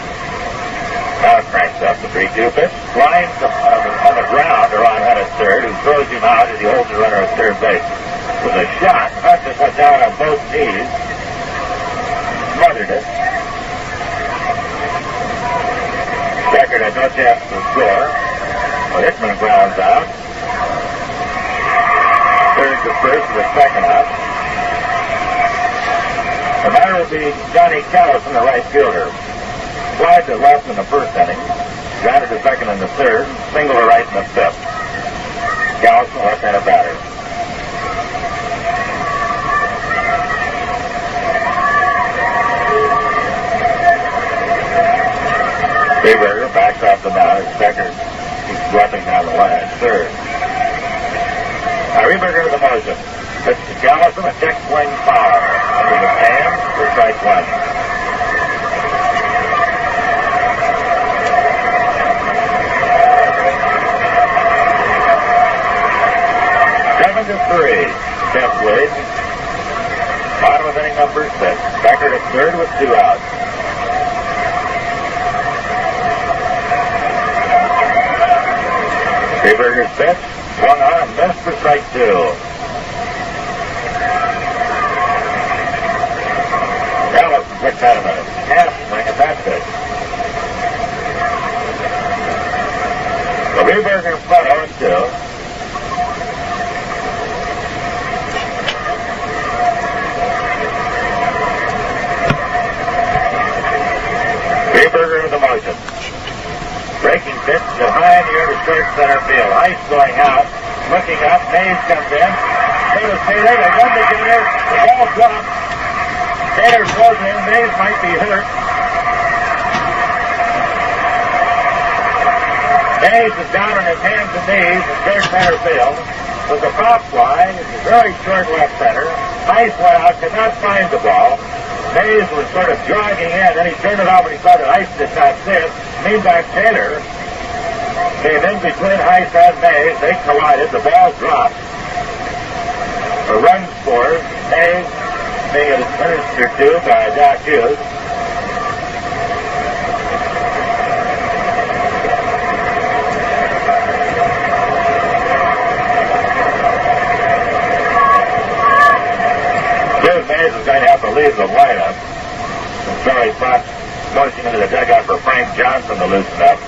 Now it cranks up the 3-2 pitch. Lines on the ground to Ron at third, who throws him out as he holds the runner at third base. With a shot, Hunt just went down on both knees. Smothered it. Becker had no chance to score. Well, Hickman grounds out. Third to first with a second out. The batter will be Johnny Callison, the right fielder. Slide to left in the first inning. Grounded to second in the third. Single to right in the fifth. Callison, left-handed batter. Rehberger backs off the mound as Becker keeps bluffing down the line at third. Now Rehberger to the motion. Pitch to Callison, a check swing foul. Under the hand for strike 1. Seven to 3. Cubs lead. Bottom of inning number 6. Becker to third with 2 outs. Rehberger's pitch. Swung on and missed for strike 2. Callison quick kind of a half swing at that pitch. The Rehberger in front 0-2. Rehberger with the motion. Breaking pitch to high in the air to short center field. Heise going out, looking up. Mays comes in. Taylor, they run together. The ball drops. Taylor throws in. Mays might be hurt. Mays is down on his hands and knees in short center field. With the pop fly, it's very short left center. Heise went out, could not find the ball. Mays was sort of jogging in, then he turned it off and he saw that Heise did not see it. Meantime, Taylor came in between Heise and Mays. They collided. The ball dropped. A run scored. Mays being administered to by Doc Hughes. Mays is going to have to leave the lineup. Sorry, Fox motioning into the dugout for Frank Johnson to loosen up.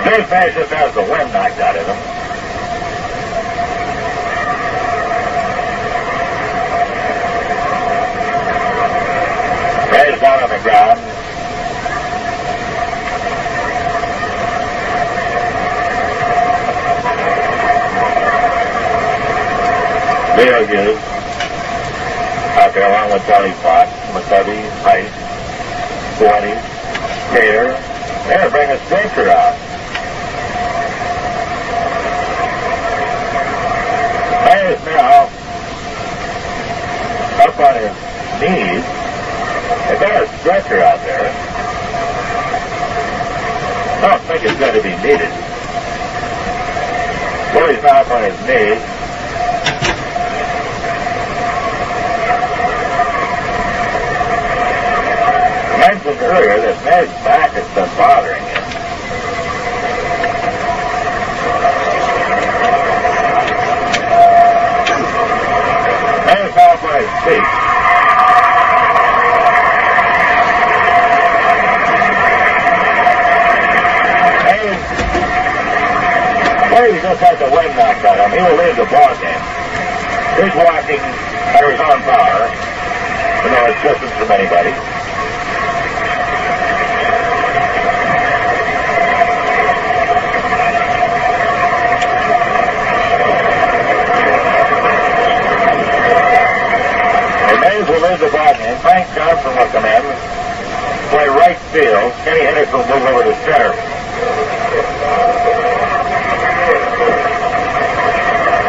Dave Mays just has the wind knocked out of him. Mays down on the ground. Leo Hughes out there along with Tony Fox, McCovey, Heise, 20, Taylor. They're bringing a stretcher out. Mays now up on his knees. They've got a stretcher out there. I don't think it's going to be needed. Willie's now up on his knees. I mentioned earlier that Mays' back has been bothering him. Mays off on his feet. Mays, well, he just has the wind knocked out of him. He will leave the ball game. He's walking under his own power. With no assistance from anybody. Mays will leave the ball game. Frank Johnson will come in, play right field. Kenny Henderson will move over to center.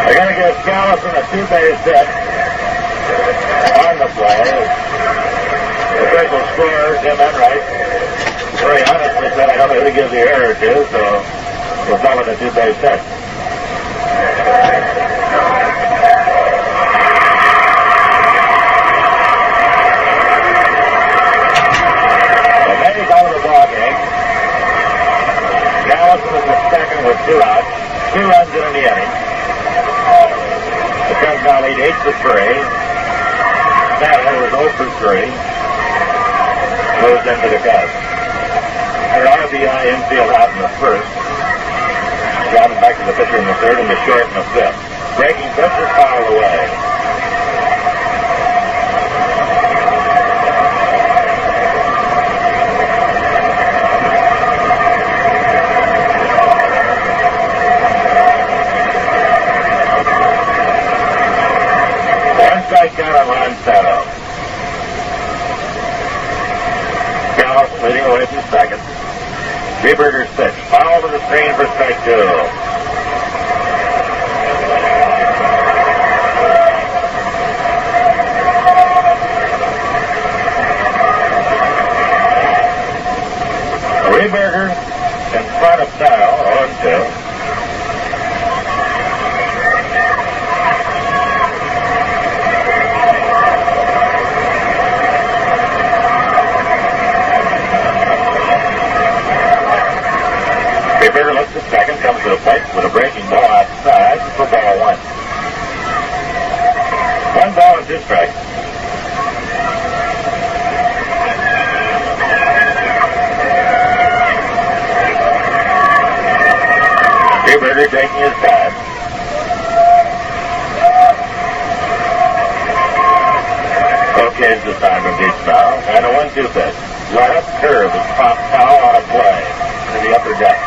They're going to give Callison a two-base hit on the play. The official scorer, Jim Enright, very honestly said, I don't know who to give the error to, so we'll call it a two-base hit. Callison is the second with 2 outs. 2 runs in the inning. The Cubs now lead 8-3. Saturday was 0-3. Moves into the Cubs. Their RBI infield out in the first. Driving back to the pitcher in the third and the short in the fifth. Breaking pitch is fouled away. Strike out on Ron Santo. Callison leading away from second. Rehberger's pitch. Foul to the screen for strike 2. Rehberger in front of Santo, 0-2. Rehberger looks at second, comes to the plate with a breaking ball outside for ball 1. taking his time. Okay, it's the time of each now. And a 1-2 pitch. Let up curve is popped foul on a play to the upper deck.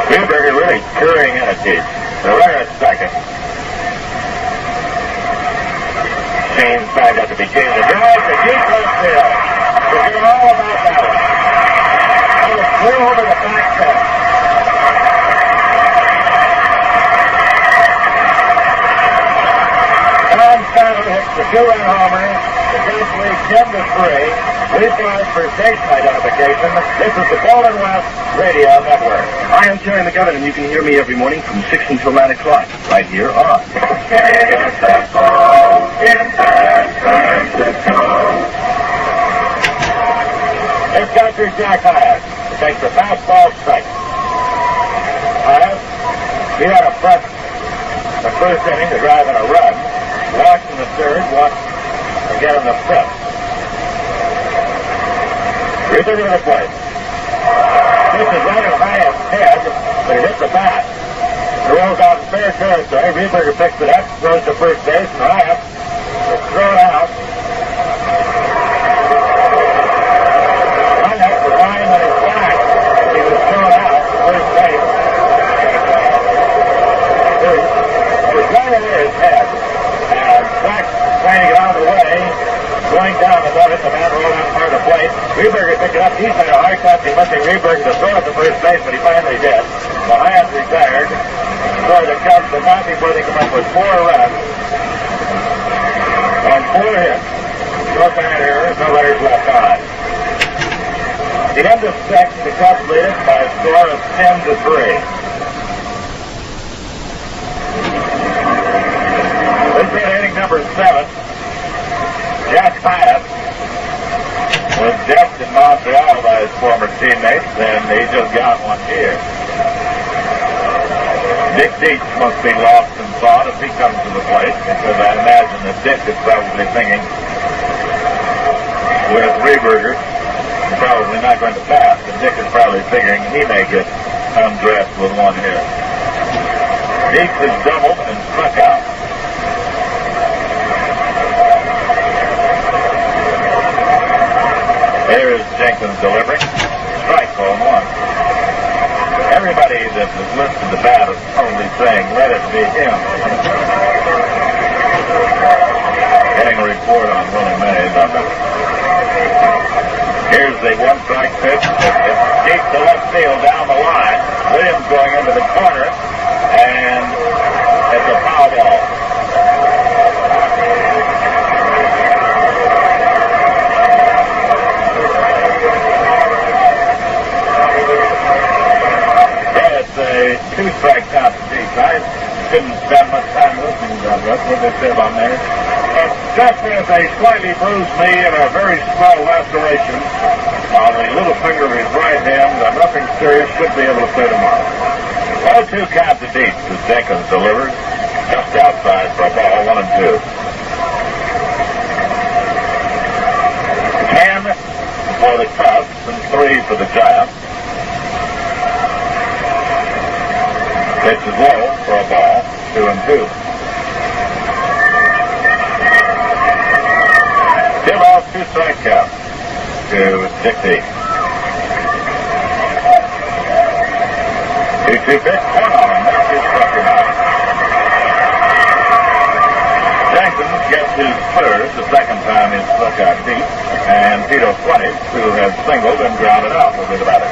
Greenberger really curring in a deep. The runner at second. Shane's back at the beginning. The drive to deep left field. Forget all about that one. That was clear over the back fence. Ron Santo hits the 2-run homer. The Cubs lead 10-3. We fly for station identification. This is the Golden West Radio Network. I am Jerry McGovern, and you can hear me every morning from 6 until 9 o'clock, right here on. It's catcher Jack Heise. Takes the fastball strike. Heise, he had a front the first inning to drive in a run. Walked in the third, walked again in the fifth. Return to the plate. This is right at Heise's head, but it hits the bat. It rolls out in fair territory. Rieberger picks it up, throws to first base, and Heise is thrown out. Heise was lying on his back. He was thrown out to first base. It was right under his head. And back trying to get out of the way. Going down above it, the man rolled out part of the plate. Rieberger picked it up. He's had a hard time convincing Rieberger to throw it to first base, but he finally did. The Heise retired. So the Cubs did not before they come up with 4 runs on 4 hits. No bad errors, no letters left on. The end of 6, the Cubs lead it by a score of 10-3. This is inning number 7. Jack Heise was decked in Montreal by his former teammates, and he just got one here. Dick Dietz must be lost in thought as he comes to the plate, because I imagine that Dick is probably thinking with Rieberger, probably not going to pass, and Dick is probably figuring he may get undressed with one here. Dietz is doubled and struck out. There's Jenkins delivering. Strike, 0-1. Everybody that has listened to the bat is only saying, let it be him. Getting a report on Willie Mays on that. Here's the 1-strike pitch. It's deep to left field down the line. Williams going into the corner, and it's a foul ball. A 2-strike count to Dietz. I couldn't spend much time listening to what they said on there. Just as a slightly bruised knee and a very small laceration on the little finger of his right hand, nothing serious, should be able to play tomorrow. 0-2 count to Dietz as Jenkins delivers just outside for a ball, 1-2. 10 for the Cubs and 3 for the Giants. Pitch is low for a ball, 2-2. Still off 2-strike count to Dick Dietz. 2-2 pitch, one on him. That's his struck him out. Jenkins gets his third, the second time he struck out Dietz, and Tito Swanich, who has singled and grounded out, will be the batter.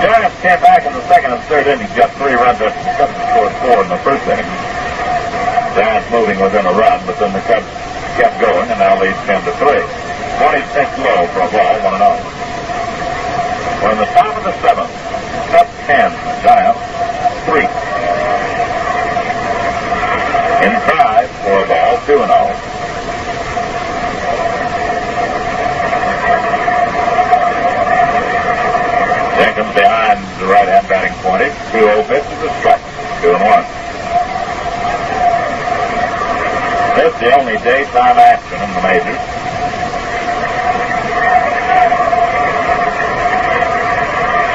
The Giants came back in the second and third innings, got 3 runs up, the Cubs scored 4 in the first inning. Giants moving within a run, but then the Cubs kept going and now lead 10-3. 26 low for a ball, 1-0. We're in the top of the 7th. Cubs 10, Giants 3. In 5 for a ball, 2-0. Jenkins behind the right-hand batting point. It's the only daytime action in the majors.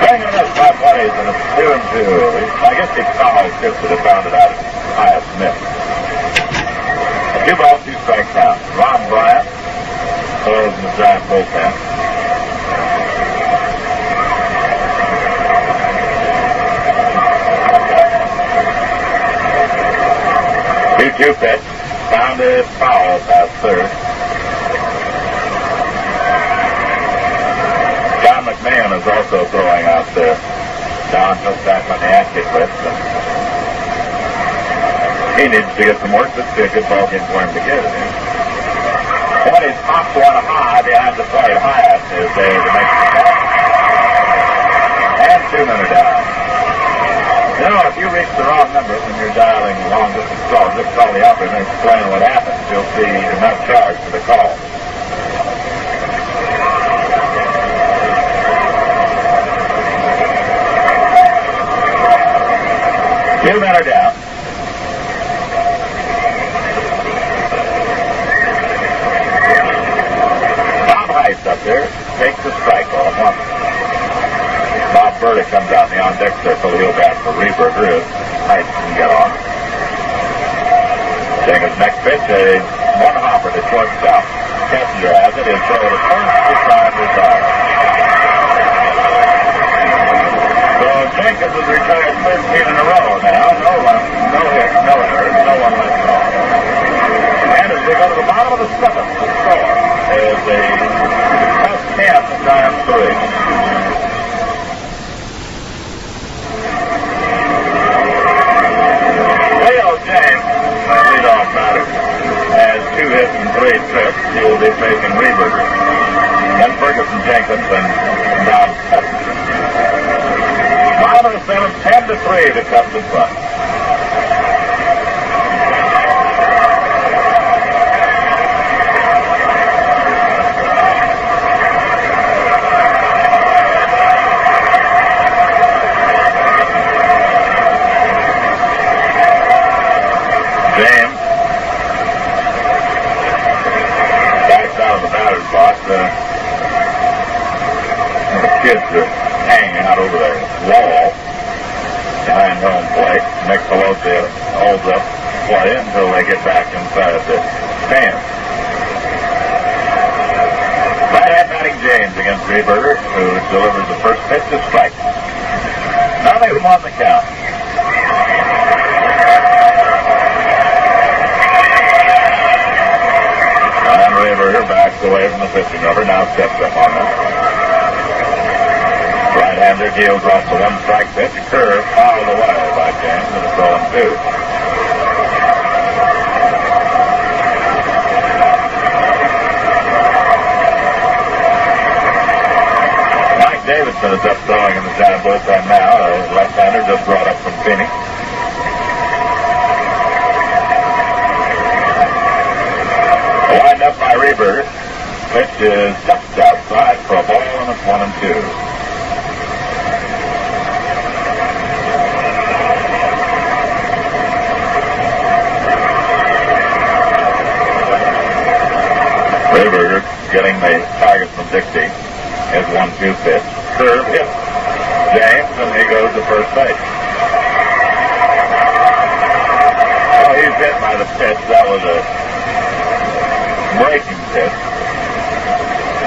Swinging this by plays, and it's 2-2. I guess he fouled just to have found it out at highest miss. 2 balls, 2 strikes count. Ron Bryant throws in the Giant bullpen. Two pitch, pounded foul past third. John McMahon is also throwing out there. Don just back on the active list. He needs to get some work. This is a good ball game for him to get it in. When he pops one high behind the plate, Heise is there to make the catch. And 2 men are down. You know, if you reach the wrong number when you're dialing long distance calls, just call the operator and explain what happens. You'll see you're not charged for the call. Two men are down. Bob Heise up there takes the strike on one. Bob Burdick comes out in the on-deck circle. He'll bat for Rieberger if Heise can get on. Taking his next pitch, a one-hopper to shortstop. Kessinger has it. He'll throw it to first to try and retire. So Jenkins has retired 13 in a row now. No run, no hit, no errors, no one left off. And as we go to the bottom of the 7th, the score is a tough 10 times 3. James, my leadoff batter, has 2 hits and 3 trips. He will be facing Rieberger. Then Fergie Jenkins and Don Kessinger. Bottom of the 7th, 10-3 to Cubs in front. James backs out of the batter's box. The kids are hanging out over the wall behind home plate. Nick Pelosi holds up play until they get back inside the stand. Right-hand batting James against Rieberger, who delivers the first pitch to strike. Now they've won the count. And Rieberger backs away from the pitching rubber, now steps up on them. Right-hander deals off the 1-strike pitch, a curve fouled away by James, and it's 0-2. Mike Davidson is up throwing in the Giant bullpen now, a left-hander just brought up from Phoenix. Lined up by Rieberger. Pitch is just outside for a ball, and it's 1-2. Rieberger getting the target from Dixie. His 1-2 pitch. Curve hit James, and he goes to first base. Oh, he's hit by the pitch. That was a breaking pitch.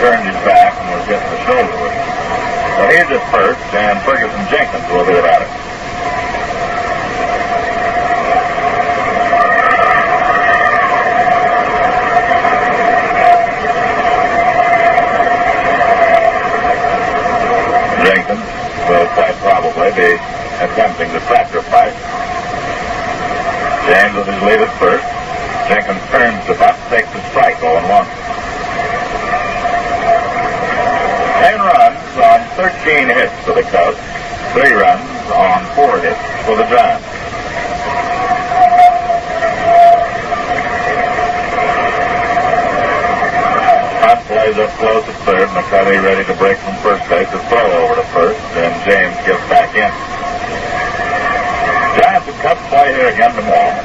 Turned his back and was hitting the shoulder with it. So he's at first, and Fergie Jenkins will do about it. Jenkins will quite probably be attempting to sacrifice. James with his lead at first. Jenkins turns the butt, takes the strike, 0-1. 10 runs on 13 hits for the Cubs. 3 runs on 4 hits for the Giants. Hunt plays up close at third. McCovey ready to break from first base. A throw over to first, and James gets back in. Giants and Cubs play here again tomorrow.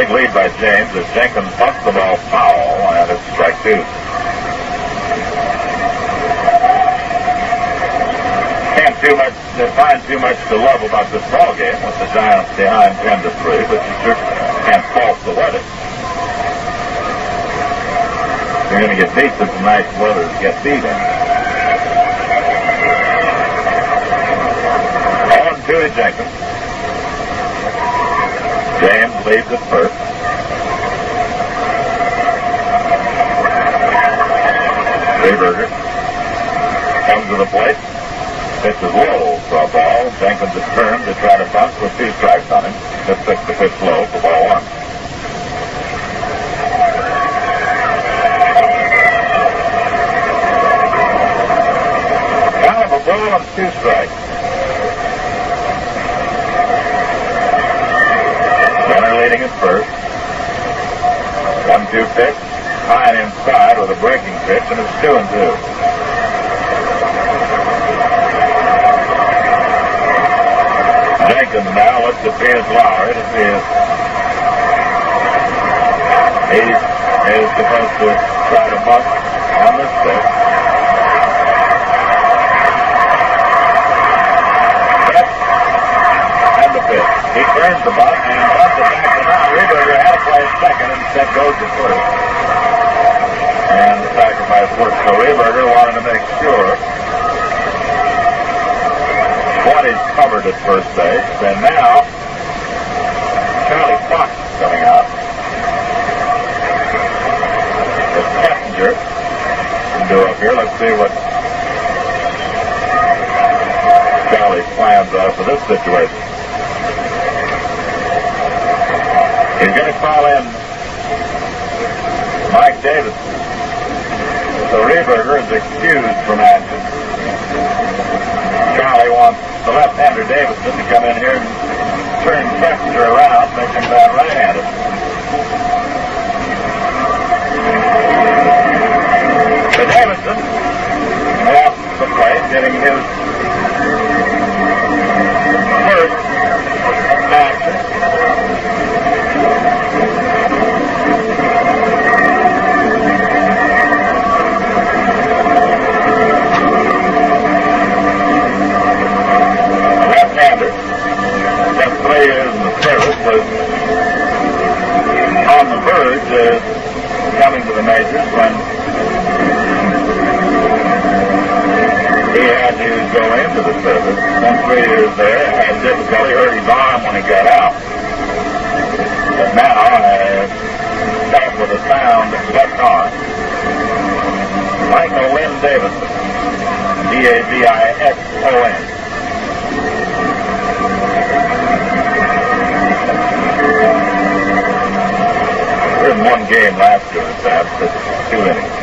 Big lead by James as Jenkins bunts the ball foul, and it's strike two. Can't find too much to love about this ball game with the Giants behind 10-3, but you sure can't fault the weather. You're going to get beat with the nice weather to get beat in. 0-2 to Jenkins. James leads at first. Rehberger comes to the plate. Pitches low for a ball. Jenkins has turned to try to bunt with 2 strikes on him. Just took the pitch low for ball 1. Count of a ball and 2 strikes. Runner leading at first. 1-2 pitch. High and inside with a breaking pitch, and it's 2-2. Jenkins now looks at Piers Lowry to see if he is supposed to try to bunt on this pitch. And the pitch. He turns the bunt and bunts it back to now. Rehberger had to play second and instead goes to first. And the sacrifice worked. So Rehberger wanted to make sure Squatty's covered at first base, and now Charlie Fox is coming out. As Kessinger can do up here. Let's see what Charlie's plans are for this situation. He's going to call in Mike Davidson. So Rehberger is excused from action. Charlie wants the left-hander Davidson to come in here and turn Kessinger around, make him that right-handed. So Davidson off the plate, getting his first action. That 3 years in the service was on the verge of coming to the majors when he had to go into the service. Then 3 years there, had difficulty, hurt his arm when he got out. But now has back with a sound left arm. Michael Lynn Davidson, Davidson. In one game last year, in fact, it's 2 innings.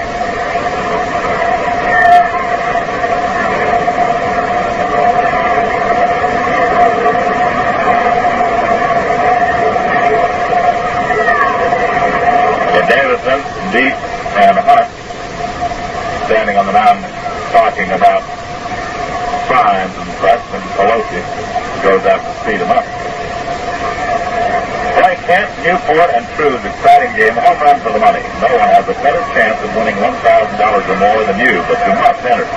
And Davidson, Deep, and Hunt standing on the mound talking about signs and such, and Pelosi goes out to speed him up. Kent, Newport, and Trude's exciting game, home run for the money. No one has a better chance of winning $1,000 or more than you, but you must enter.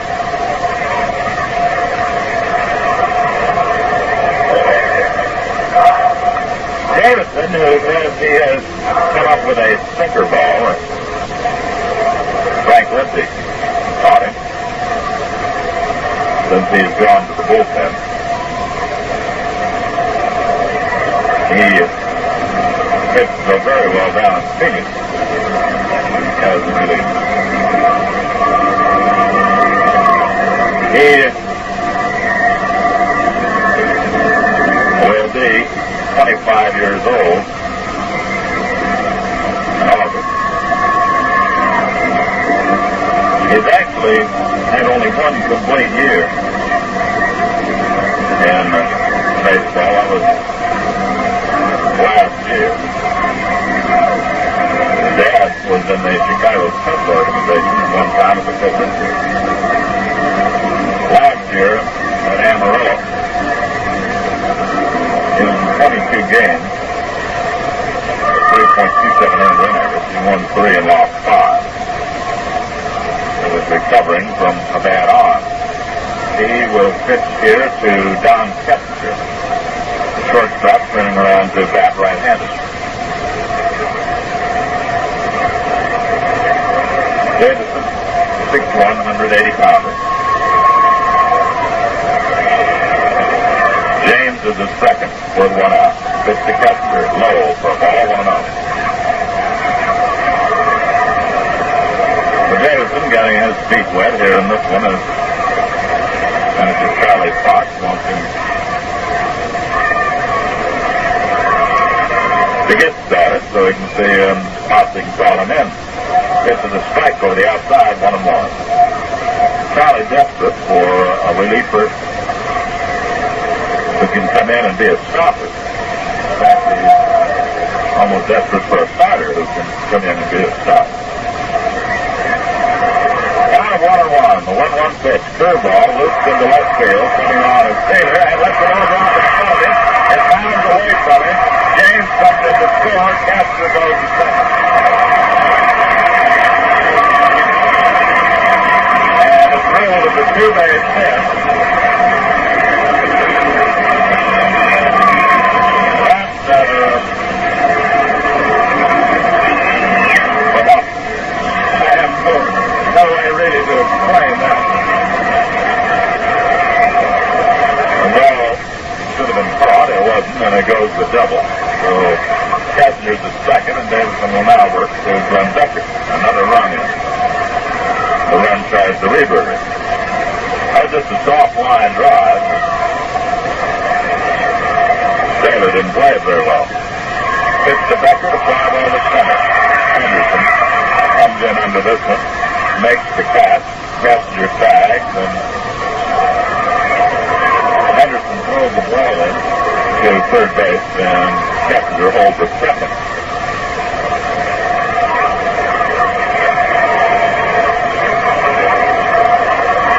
Davidson, who says he has come up with a sinker ball, Frank Lindsay taught him, since he's gone to the bullpen. He pitched so very well down in Phoenix. Has really. He will be 25 years old in August. He's actually had only one complete year in baseball. That was last year. His dad was in the Chicago Cubs organization at one time as a pitcher. Last year at Amarillo, he was in 22 games, 3 earned run average. He won 3 and lost 5. He was recovering from a bad arm. He will pitch here to Don Kessinger, the shortstop, turning around to bat right-handed. Davidson, 6'1", 180-pounder. James is the second, with 1 out. Pitch to Kessinger, low for a ball, 1-0. Davidson getting his feet wet here in this one as Manager Charlie Fox wants him to get started so he can see Fox can call him in. Pitch to the strike over the outside, 1-1. Charlie desperate for a reliever who can come in and be a stopper. In fact, he's almost desperate for a starter who can come in and be a stopper. 1-1, the 1-1 pitch, curveball, loops into left field, coming on as Taylor, and lets it over off in front of him, and bounds away from him. James comes in to score, Castro goes to second. And it's ruled as a 2-base hit. No way really to explain that. The ball should have been caught, it wasn't, and it goes to double. So Kessinger's at second, and Davidson will now work to Glenn Becker. Another run in. The run tries to rebirth it. That was just a soft line drive. Taylor didn't play it very well. Pitch to Becker, a fly ball to center. Henderson comes in under this one. Makes the catch, Kessinger tags, and Henderson throws the ball in to third base, and Kessinger holds at second.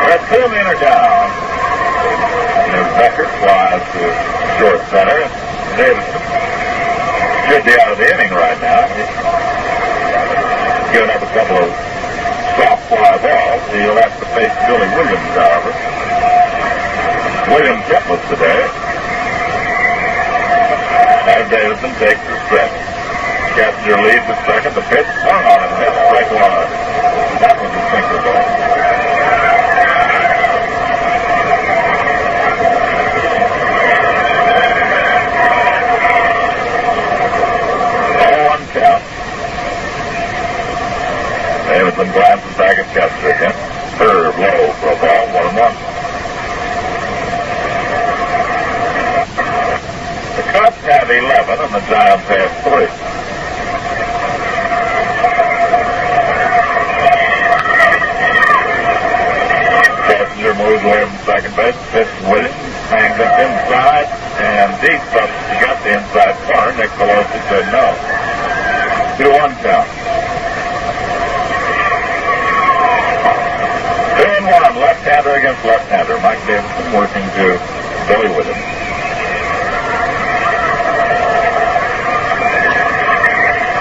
The 2 men are down. And Becker flies to short center. Davidson should be out of the inning right now. He's given up a couple of soft fly balls. He'll have to face Billy Williams, however. Williams hitless today. As Davidson takes the stretch. Kessinger leads at second. The pitch swung on him. Hit strike 1. That was a sinker ball. Davidson glances back at Kessinger again. Curve low for a ball, 1-1. The Cubs have 11 and the Giants have 3. Kessinger moves away from second base. Pitch to Williams. Hangs up inside and deep up. He got the inside corner. Nick Pelosi said no. 2-1 count. 2-1, left-hander against left-hander. Mike Davidson working to Billy Williams.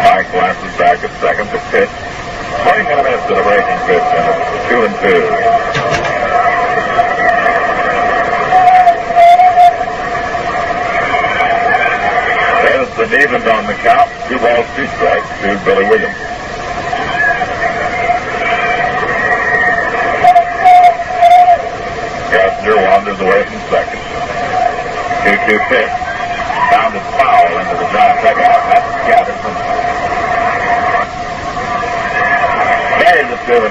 Mike glances back at second to pitch. Swing and a miss to the breaking pitch, and it's 2-2. Davidson evened on the count. 2 balls, 2 strikes to Billy Williams. Kessinger wanders away from second. 2-2 pitch. Bounded foul into the Giant dugout. That's scattered from there's the 2-2.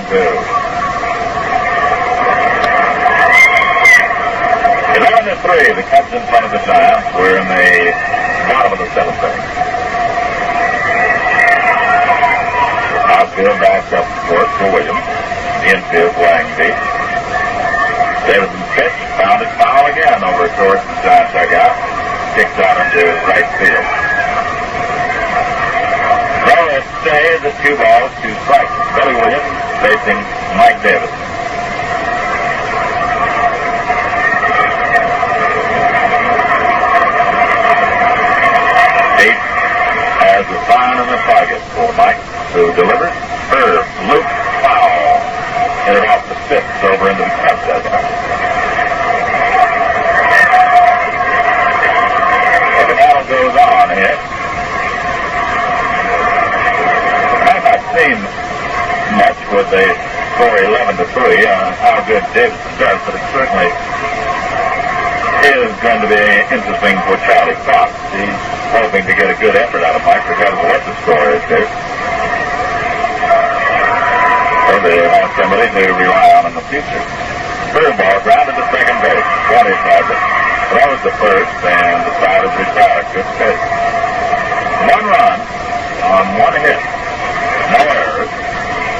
11-3. The Cubs in front of the Giants. We're in the bottom of the 7th inning. Outfield backs up court for Williams. Infield flying deep. Davidson's pitch, bounded foul again over towards the Giant dugout. Kicks out into right field. So it stays at 2 balls, 2 strikes. Billy Williams facing Mike Davidson. Deep has a sign in the who delivers. Curve, loop, foul. Hit it off the sticks over into the Cubs dugout. And the battle goes on here. I've not seen much with the score 11-3 on how good Davidson does, but it certainly is going to be interesting for Charlie Fox. He's hoping to get a good effort out of Mike, regardless of what the score is here. So they have somebody to rely on in the future. Curveball grounded to second base. 20 target. Throws to first and the side is retired. Good pitch. 1 run on 1 hit. No errors.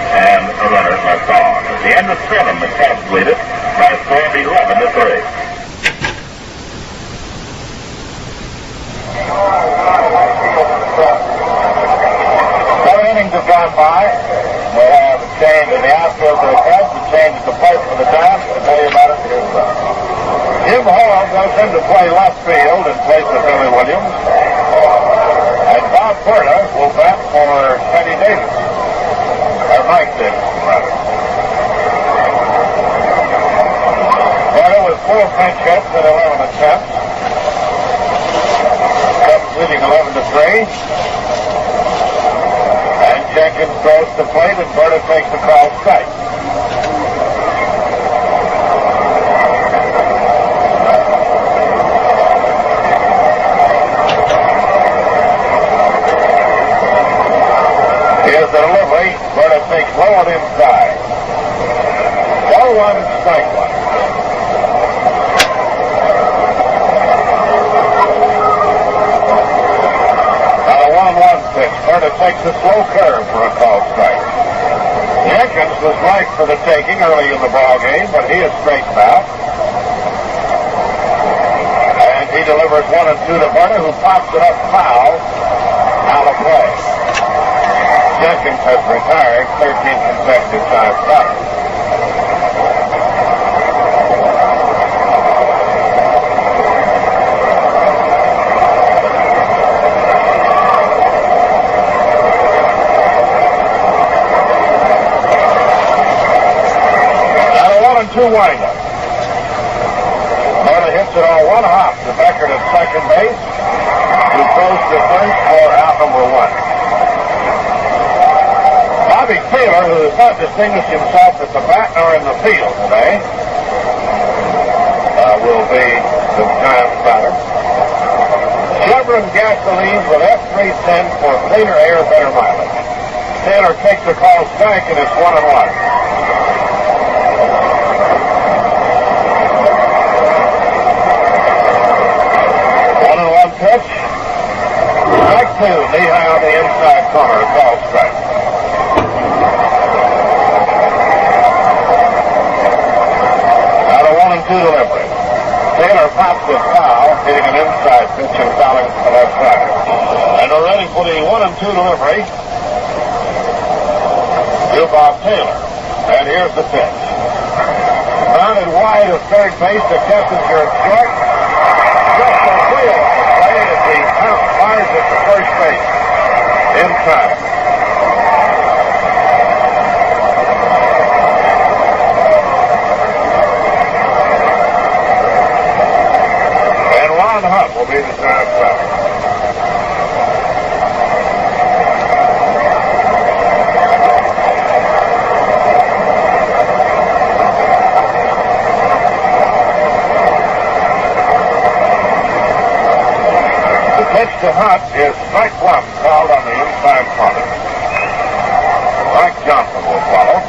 And a runner left on. At the end of 7, the Cubs lead it by a score of 11-3. 7 innings have gone by. We have a change in the outfield for the Cubs, a change at the plate for the Giants. To tell you about it, here's Jim Hall goes in to play left field in place of Billy Williams. And Bob Berta will bat for Teddy Davis. Or Mike Davis, rather. Berta with 4 pinch hits and 11 attempts. Cubs leading 11-3. And Jenkins throws the plate and Berta takes the call strike. Here's the delivery. Berta takes low and inside. 1-1, strike 1. Now the 1-1 pitch. Berta takes a slow curve for a call strike. Jenkins was right for the taking early in the ball game, but he is straightened out. And he delivers 1 and 2 to Berta, who pops it up foul out of play. Jenkins has retired 13 consecutive times batter. Now a 1-2 windup. Berta hits it on 1 hop to Beckert at second base, who throws to first for out number 1. Bobby Taylor, who has not distinguished himself at the bat nor in the field today, will be the Giants batter. Chevron gasolines with F310 for cleaner air, better mileage. Taylor takes a call strike and it's 1-1. 1-1 pitch. Strike 2, knee high on the inside corner, call strike. Now the 1-2 delivery. Taylor pops it foul, hitting an inside pitch and fouling to the left side. And we're ready for the 1-2 delivery to Bob Taylor. And here's the pitch. Mounted wide of third base to Kessinger at short. Just a wheel on the play as he fires it to first base. In time. And Ron Hunt will be the Giants batter. Pitch to Hunt is strike 1, called on the inside corner. Mike Johnson will follow.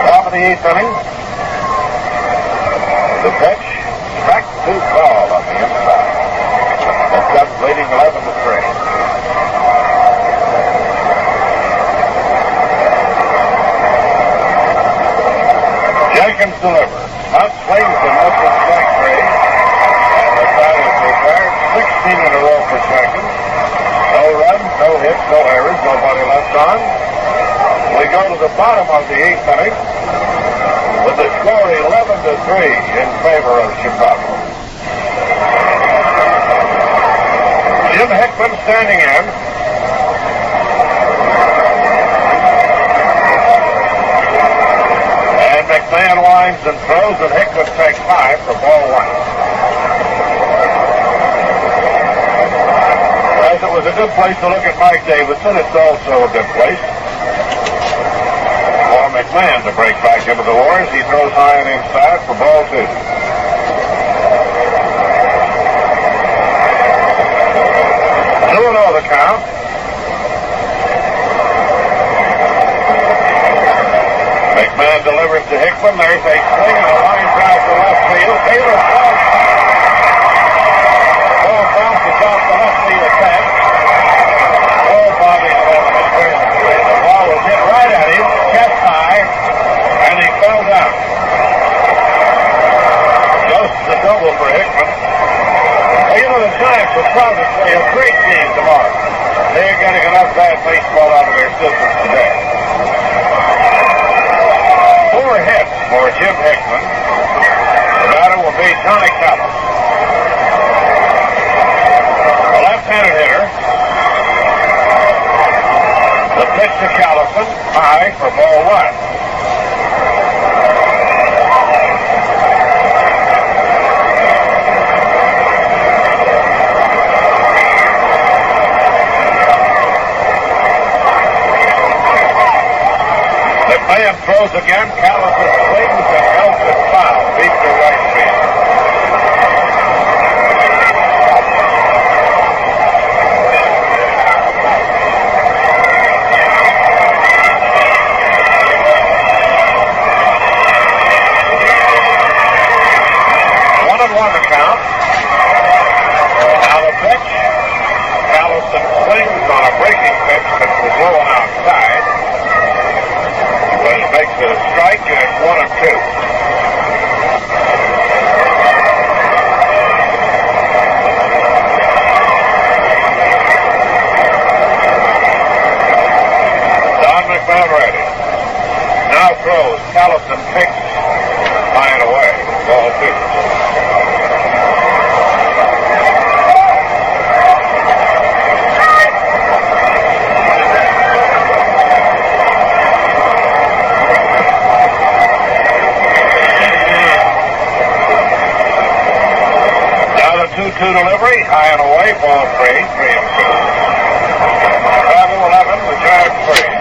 Top of the 8th inning. The pitch, strike 2, called on the inside. The Cubs leading 11-3. Jenkins delivers. Hunt swings and misses strike 3. And the side is retired. 16 in a row for Jenkins. No runs, no hits, no errors, nobody left on. We go to the bottom of the 8th inning with the score 11-3 in favor of Chicago. Jim Hickman standing in. And McMahon winds and throws, and Hickman takes 5 for ball 1. As it was a good place to look at Mike Davidson, it's also a good place for McMahon to break back into the war as he throws high and inside for ball 2. 2-0 the count. McMahon delivers to Hickman. There's a swing and a line drive to left field. Taylor falls. Ball bounces off the left field fence. Oh, Bobby said the ball was hit right at him, chest high, and he fell down. Just a double for Hickman. Well, you know, the Giants will probably play a great game tomorrow. They're getting enough bad baseball out of their systems today. 4 hits for Jim Hickman. The batter will be Johnny Callison. The left-handed hitter. The pitch to Callison, high for ball 1. McMahon throws again. Callison swings and helps it foul. Deep to right field. One and one the count. Now the pitch. Callison swings on a breaking pitch that was rolling outside. But it makes it a strike, and it's 1-2. Don McMahon ready. Now throws. Callison takes high and away. Ball 2. Delivery, high and away, ball 3, 3-2. Chicago 11, the Giants 3.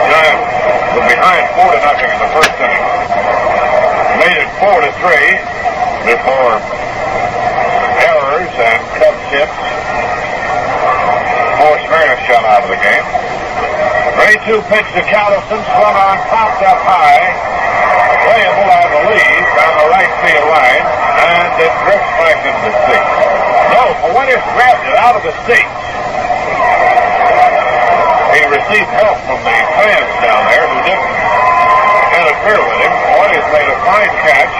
Giants were behind 4-0 in the first inning. Made it 4-3 before errors and Cubs hits forced Maris shot out of the game. 3-2 pitch to Callison, swung on, popped up high. Playable, I believe, down the right field line, and it drifts back into the seats. No, for when it's grabbed it out of the seats, he received help from the fans down there who didn't interfere with him. Boyd has made a fine catch,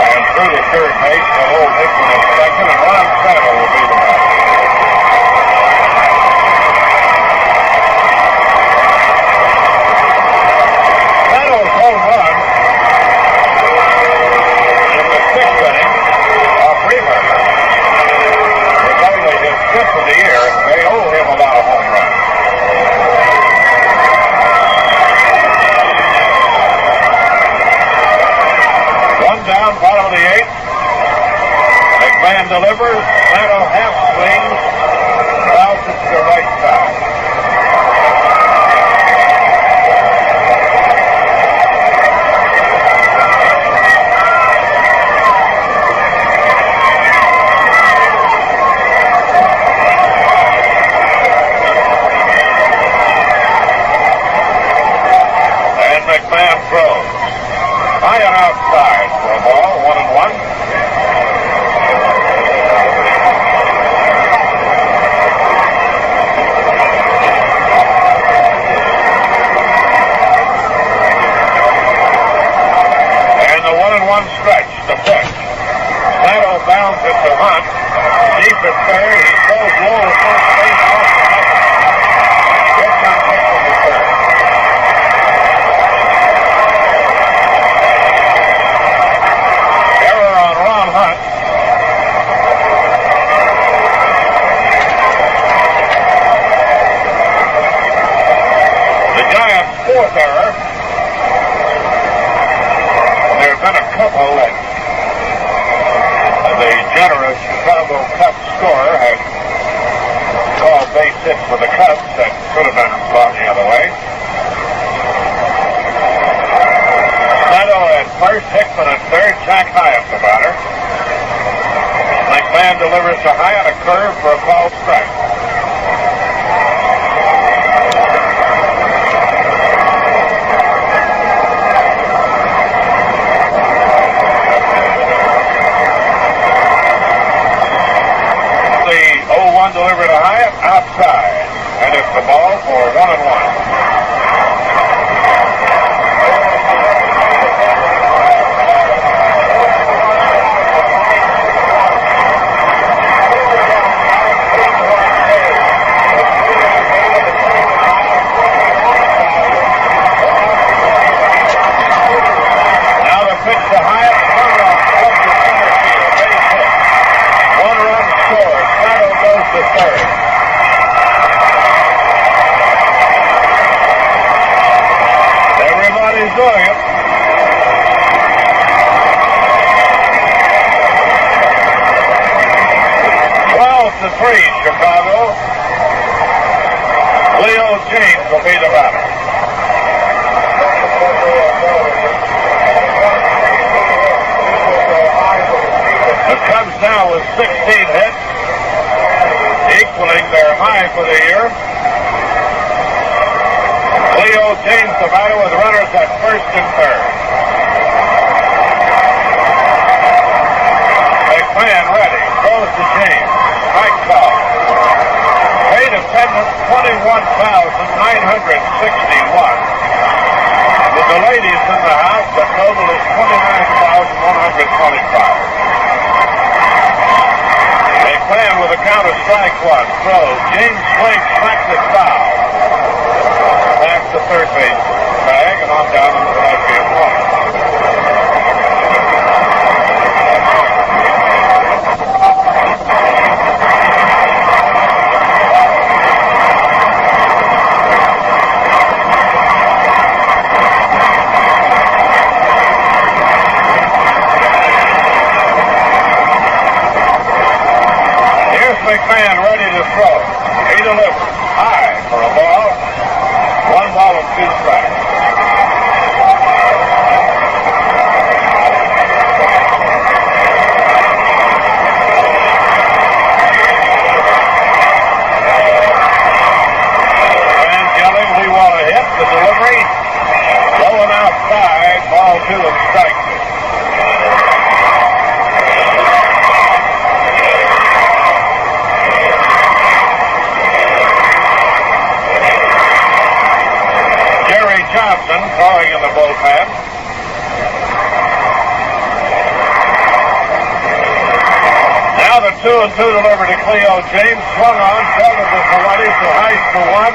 and through the third base, the whole Hickman at second, and Ron Santo will be the batter. Santo's home run in the 6th inning of Freeman was only his 5th of the year. They owe him a lot of home runs. One down, bottom of the 8th. McMahon delivers. Santo half swings. Fouls it to the right side. McMahon throws. High and outside for a ball, 1-1. And the 1-1 stretch, the pitch. Santo bounds it to Hunt. Deep and fair, he throws low to first base. Gets on hit from the third. generous Chicago Cubs scorer has called base hits for the Cubs that could have been gone the other way. Santo at first, Hickman at third, Jack Hyatt the batter. McMahon delivers to Hyatt a curve for a foul strike. The 0-1 delivery to Hyatt outside, and it's the ball for 1-1. Doing it. 12-3, Chicago. Leo James will be the batter. The Cubs now with 16 hits, equaling their high for the year. Leo James the batter with runners at first and third. McMahon ready. Throws to James. Strike call. Paid attendance $21,961. With the ladies in the house, the total is $29,125. McMahon with a count of strike one. Throws. James swings, strikes it foul. Past the third base bag and on down into the right field corner. Here's McMahon ready to throw. He delivers. High for a ball. 1 ball and 2 strikes. And Kelly, we want to hit the delivery. Going outside, ball 2 and strike 2. Johnson throwing in the bullpen. Now the 2-2 delivered to Cleo James. Swung on, shouldered to Solidify to Heise for 1.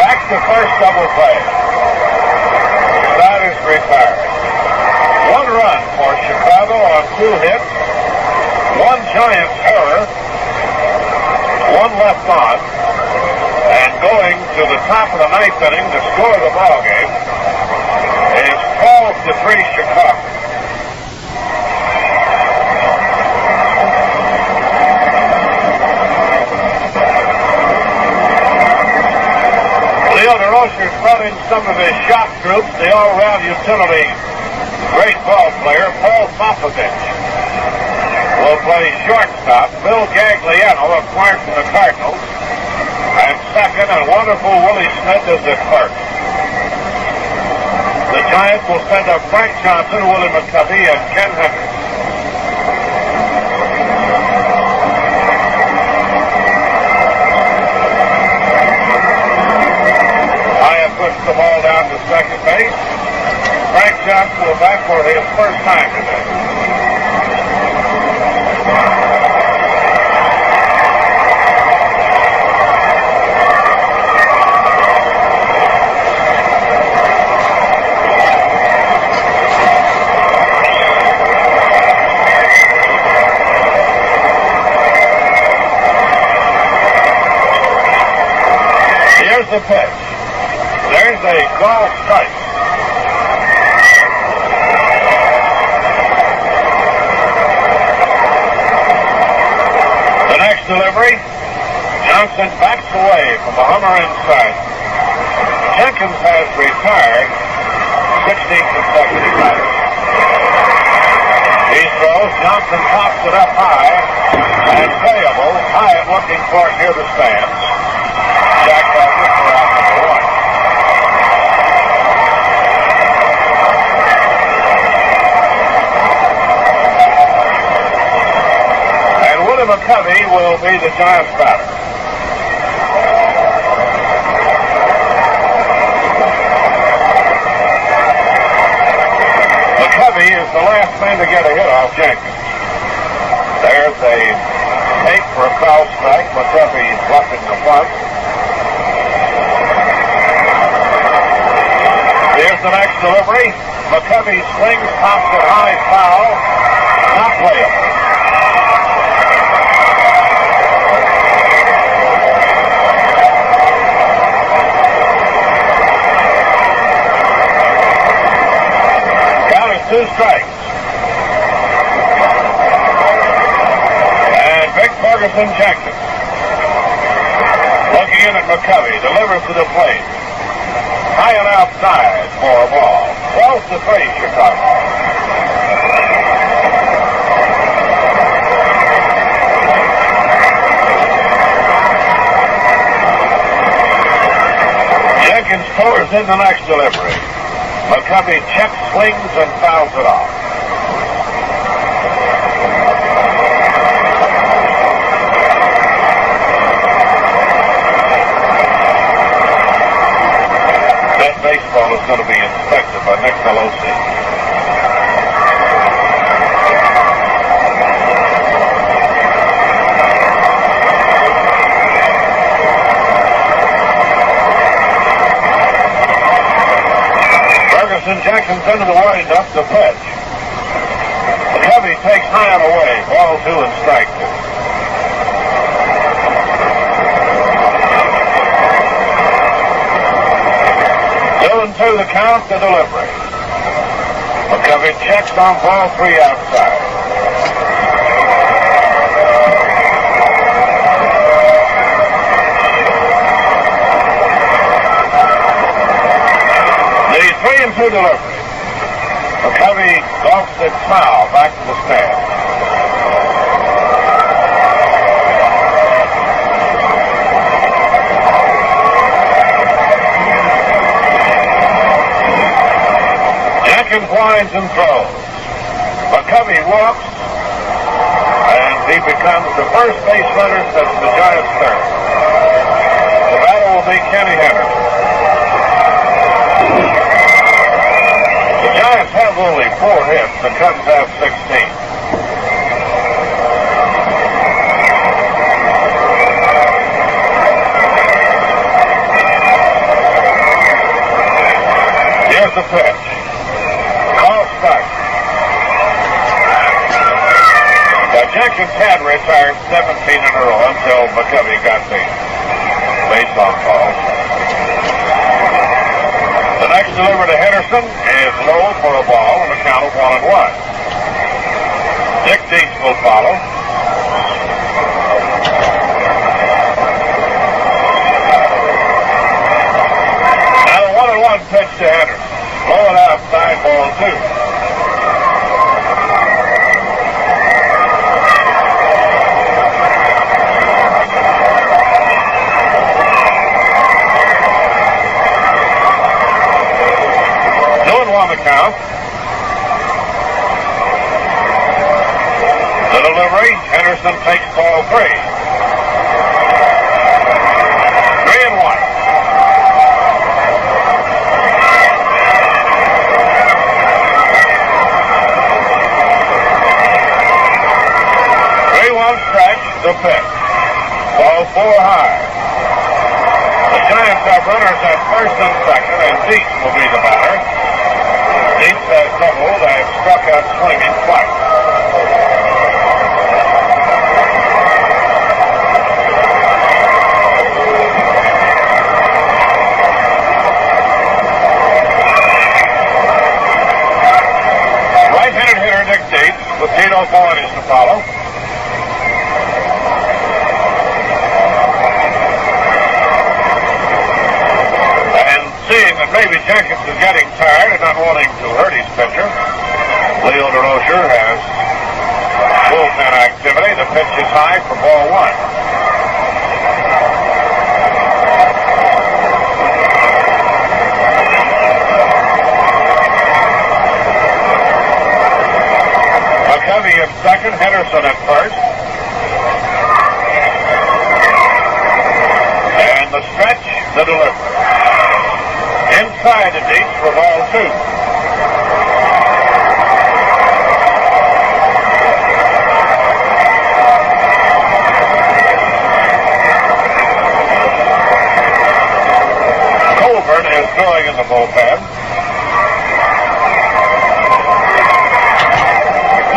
Back to first, double play. That is retired. 1 run for Chicago on 2 hits. 1 Giants error. 1 left on. And going to the top of the 9th inning to score the ball game is 12-3 Chicago. Leo DeRocher's brought in some of his shop troops, the all-round utility great ball player, Paul Popovich, will play shortstop. Bill Gagliano, acquired from the Cardinals, and second, and wonderful Willie Smith is at first. The Giants will send up Frank Johnson, Willie McCovey, and Ken Henderson. Hyatt puts the ball down to second base. Frank Johnson will bat for his first time today. Here's the pitch. There's a call strike. delivery, Johnson backs away from the Hummer inside. Jenkins has retired 16 consecutive batters. He throws, Johnson pops it up high, and playable. Hyatt looking for it near the stands. Jack Barker for out number one. And Willie McCovey will be the Giants batter. McCovey is the last man to get a hit off Jenkins. There's a take for a foul strike. McCovey bluffing the bunt. Here's the next delivery. McCovey swings, pops it high, foul. Not playable. Count is 2 strikes. And Big Ferguson Jenkins looking in at McCovey, delivers to the plate. High and outside for a ball. 12-3, Chicago. Jenkins pours in the next delivery. McCovey checks, swings, and fouls it off. That baseball is going to be inspected by Nick Pelosi. Ferguson Jenkins into the windup, the pitch. McCovey takes high and away. Ball 2 and strike 2. 2-2 the count, the delivery. McCovey checks on ball 3 outside. The 3-2 delivery. McCovey golfs it foul back to the stand. Jenkins winds and throws. McCovey walks, and he becomes the first base runner since the Giants' turn. The batter will be Ken Henderson. The Giants have only 4 hits. The Cubs have 16. Here's the pitch. Strike. Now Jenkins had retired 17 in a row until McCovey got the base on ball. The next delivery to Henderson is low for a ball on the count of 1-1. Dick Dietz will follow. Now the 1-1 pitch to Henderson. Blow it outside, ball 2. On the count. The delivery, Henderson takes ball 3. 3-1. Stretch, the pitch. Ball 4 high. The Giants have runners at first and second, and Dietz will be the batter. Dietz has doubled and struck out swinging twice. Right-handed hitter Dick Dietz with Tito Boyd to follow. Fergie Jenkins is getting tired and not wanting to hurt his pitcher. Leo DeRocher has bullpen activity. The pitch is high for ball one. McCovey at second, Henderson at first. And the stretch, the delivery. Inside the deep for ball two. Colburn is throwing in the bullpen.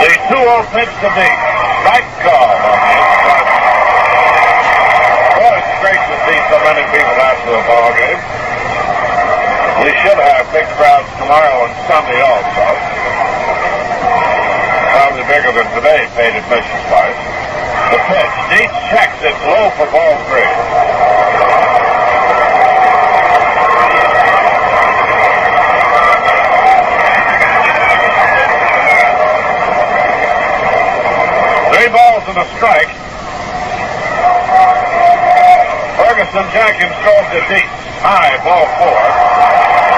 The 2-0 pitch to deep. Strike call on the inside. Well, it's great to see so many people after the ball game. We should have big crowds tomorrow and Sunday also. Probably bigger than today, paid admissions-wise. The pitch. Deep checks it low for ball three. Three balls and a strike. Ferguson Jenkins throws it deep. High, ball four.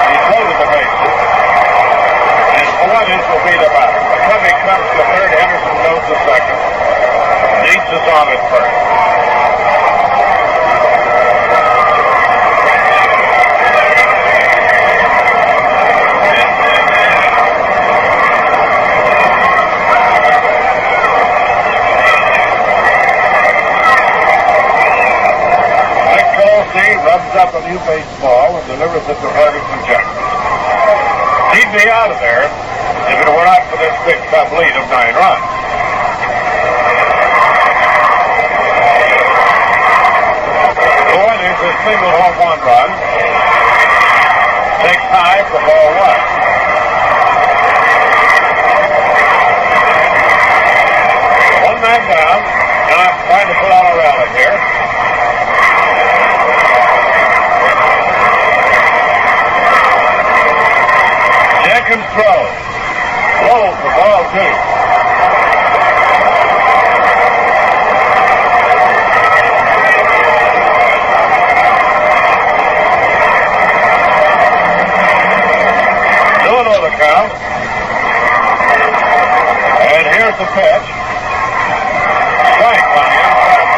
He's loaded the bases. And Fuentes will be the batter. McCovey comes to third. Henderson goes to second. Dietz is on at first. Rubs up a new baseball and delivers it to Ferguson Jenkins. He'd be out of there if it were not for this big Cub lead of 9 runs. Fuentes a single home run. Takes high for ball one. One man down, and I'm trying to put out a rally here. Jenkins throws. Low for ball two. Doing the count. And here's the pitch. Strike on the inside.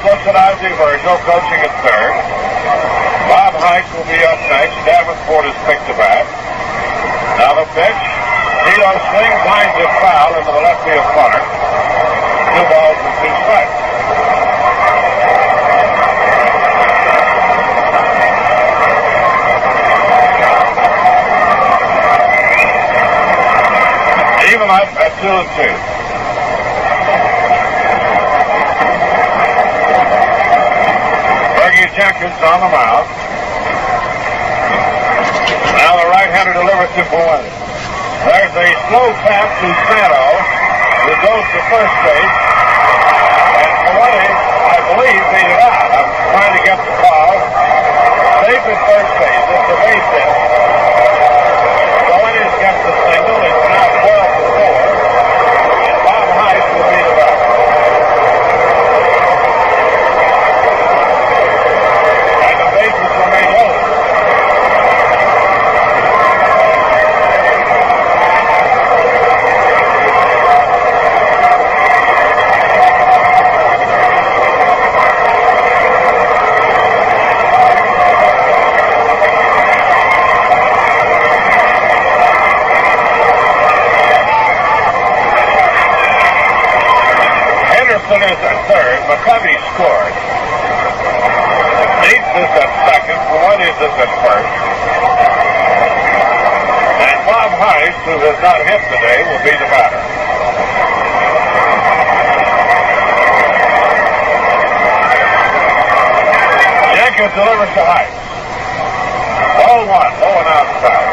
Looks at Isaac Virgil coaching at third. Bob Heise will be up next. Davenport has picked the bat. Now the pitch. Tito swings, lines it foul into the left field corner. 2 balls and 2 strikes. Even up at 2-2. Fergie Jenkins on the mound. Now the right-hander delivers to Fuentes. There's a slow tap to Santo, who goes to first base. And Fuentes, I believe, beat it out. I'm trying to get the call. Safe at first base. It's a base hit. Fuentes gets the single. It's now 12-4. And Bob Heise will be the batter. Bases remain loaded. Henderson is at third. McCovey scored. Dietz is at second. Fuentes is at first. And Bob Heise, who has not hit today, will be the batter. Jenkins delivers to Heise. Ball one, low and outside.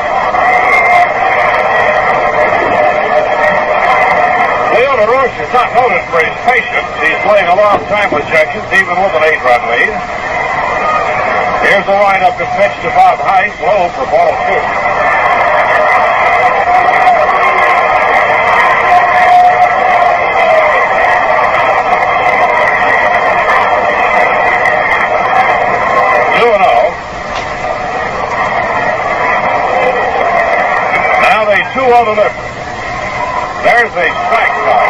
LaRoche is not noted for his patience. He's playing a long time with Jenkins, even with an 8-run lead. Here's the windup and pitch to Bob Heise, low for ball 2. 2-0. Now they 2-0 to Lippert. There's a strike call.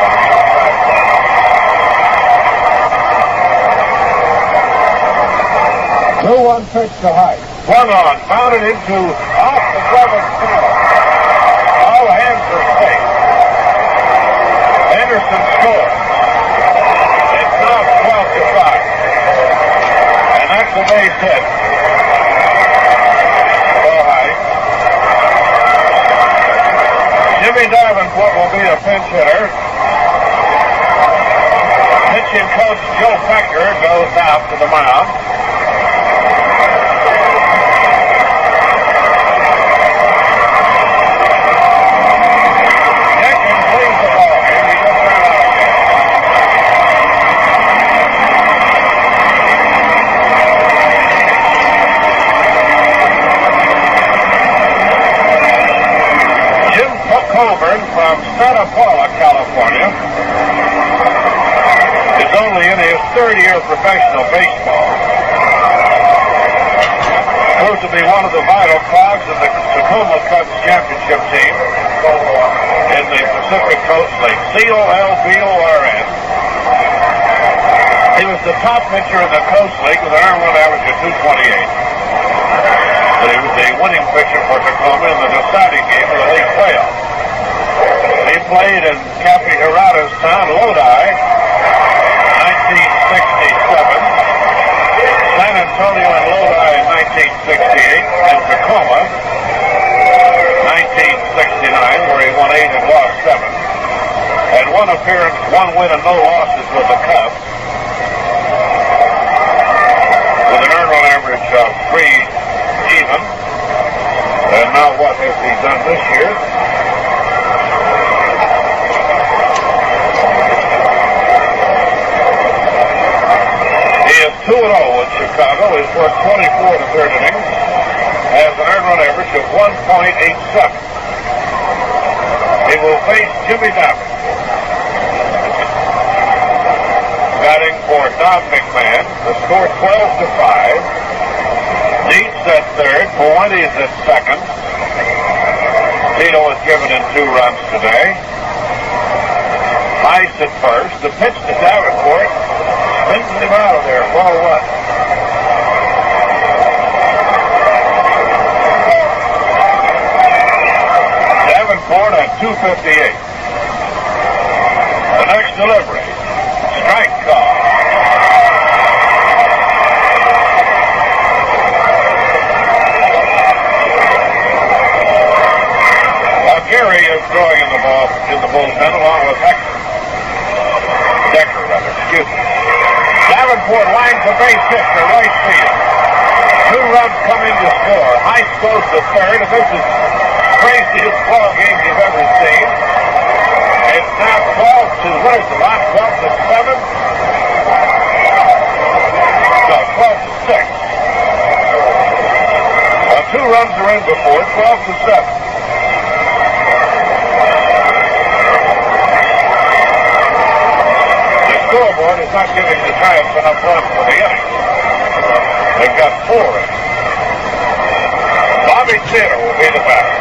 2-1 pitch to Heise. One on, mounted into off the glove of Santo. All hands are safe. Henderson scores. It's now 12-5. And that's the base hit. For Heise. Jimmy Davenport will be a pinch hitter. Pitching coach Joe Becker goes out to the mound. Jenkins leaves the ball game. He just ran out again. Jim Colburn from Santa Paula, California, is only in his third year of professional baseball. Proved to be one of the vital cogs in the Tacoma Cubs championship team in the Pacific Coast League, COLBORN. He was the top pitcher in the Coast League with an earned run average of 228. But he was the winning pitcher for Tacoma in the deciding game of the league playoff. He played in Cappy Hirata's town, Lodi, 1967, San Antonio and Lodi in 1968, and Tacoma, 1969, where he won 8 and lost 7. Had one appearance, 1 win and no losses with the Cubs, with an earned run average of 3 even. And now what has he done this year? He is 2-0 in Chicago. He's worked 24 to third innings. Has an earned run average of 1.87. He will face Jimmy Davenport. Batting for Don Hickman. The score 12-5. Dietz at third. Fuentes at second. Tito was given in 2 runs today. Heise at first. The pitch to Davenport. Spins him out of there. Ball 1. Davenport at 258. The next delivery. Strike call. Gary is throwing in the bullpen along with Decker, excuse me. Davenport lines a base hit to right field. 2 runs come in to score. Heise goes to third, and this is the craziest ball game you've ever seen. It's now 12-7? No, 12-6. 2 runs are in before, 12-7. Scoreboard is not giving the Giants enough runs for the inning. They've got 4 in. Bobby Taylor will be the batter.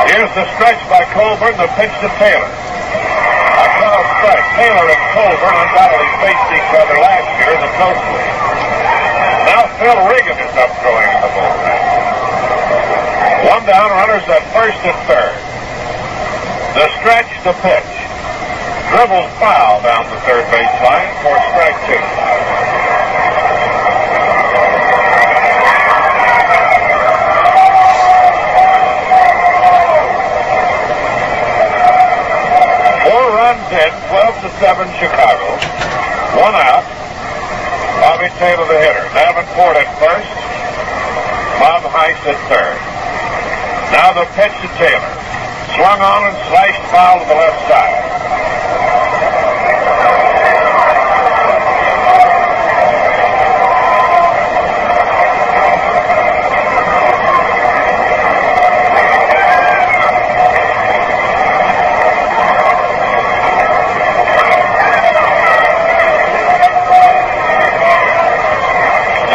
Here's the stretch by Colburn, the pitch to Taylor. A call strike. Taylor and Colburn undoubtedly faced each other last year in the Coast League. Now Phil Regan is up throwing in the bullpen. 1 down, runners at first and third. The stretch, the pitch. Dribbles foul down the third baseline for strike 2. Four runs in, 12-7 Chicago. 1 out. Bobby Taylor the hitter. Davenport at first. Bob Heise at third. Now the pitch to Taylor. Swung on and sliced foul to the left side.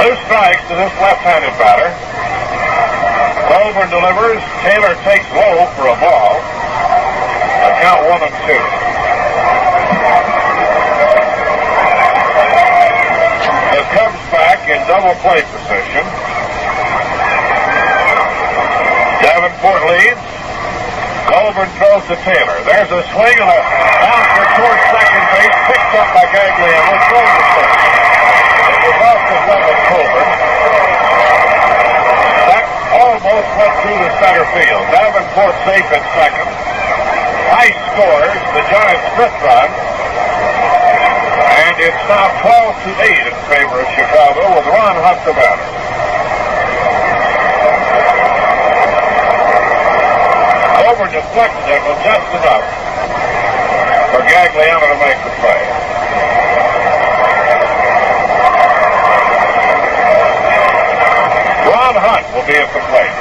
Two strikes to this left-handed batter. Colburn delivers. Taylor takes low for a ball. A count 1-2. The Cubs back in double play position. Davenport leads. Colburn throws to Taylor. There's a swing and a bouncer towards second base, picked up by Gagliano and thrown to first. It was off the glove of Colburn. That almost went through the center field. Davenport safe at second. Heise scores. The Giants' fifth run. And it's now 12-8 in favor of Chicago with Ron Hunt the batter. Colburn deflected it with just enough for Gagliano to make the play. Ron Hunt will be at the plate.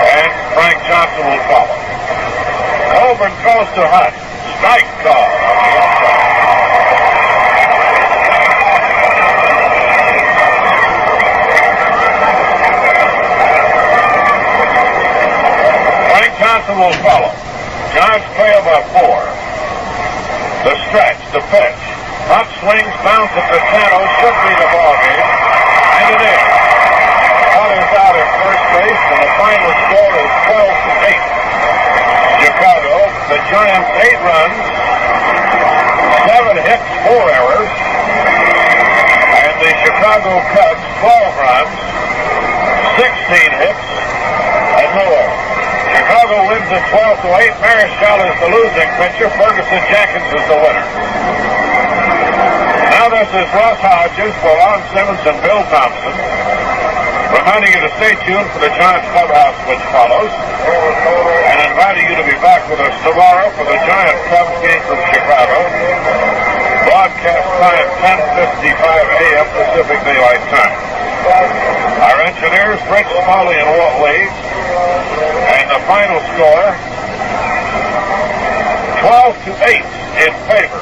And Frank Johnson will follow. Colburn throws to Hunt. Strike call on the inside. Frank Johnson will follow. Giants trail by 4. The stretch, the pitch. Hunt swings, bounce at the channel, should be the ball game. And it is. Hunt is out at first base, and the final score is 12-8. Chicago, the Giants 8 runs, 7 hits, 4 errors. And the Chicago Cubs 12 runs, 16 hits, and no errors. Chicago wins at 12-8. Marichal is the losing pitcher. Fergie Jenkins is the winner. Now this is Russ Hodges for Ron Simmons and Bill Thompson, reminding you to stay tuned for the Giants clubhouse which follows, and inviting you to be back with us tomorrow for the Giants Cubs game from Chicago. Broadcast time 10:55 a.m. Pacific Daylight Time. Our engineers, Rich Smalley and Walt Lee, and the final score 12-8 in favor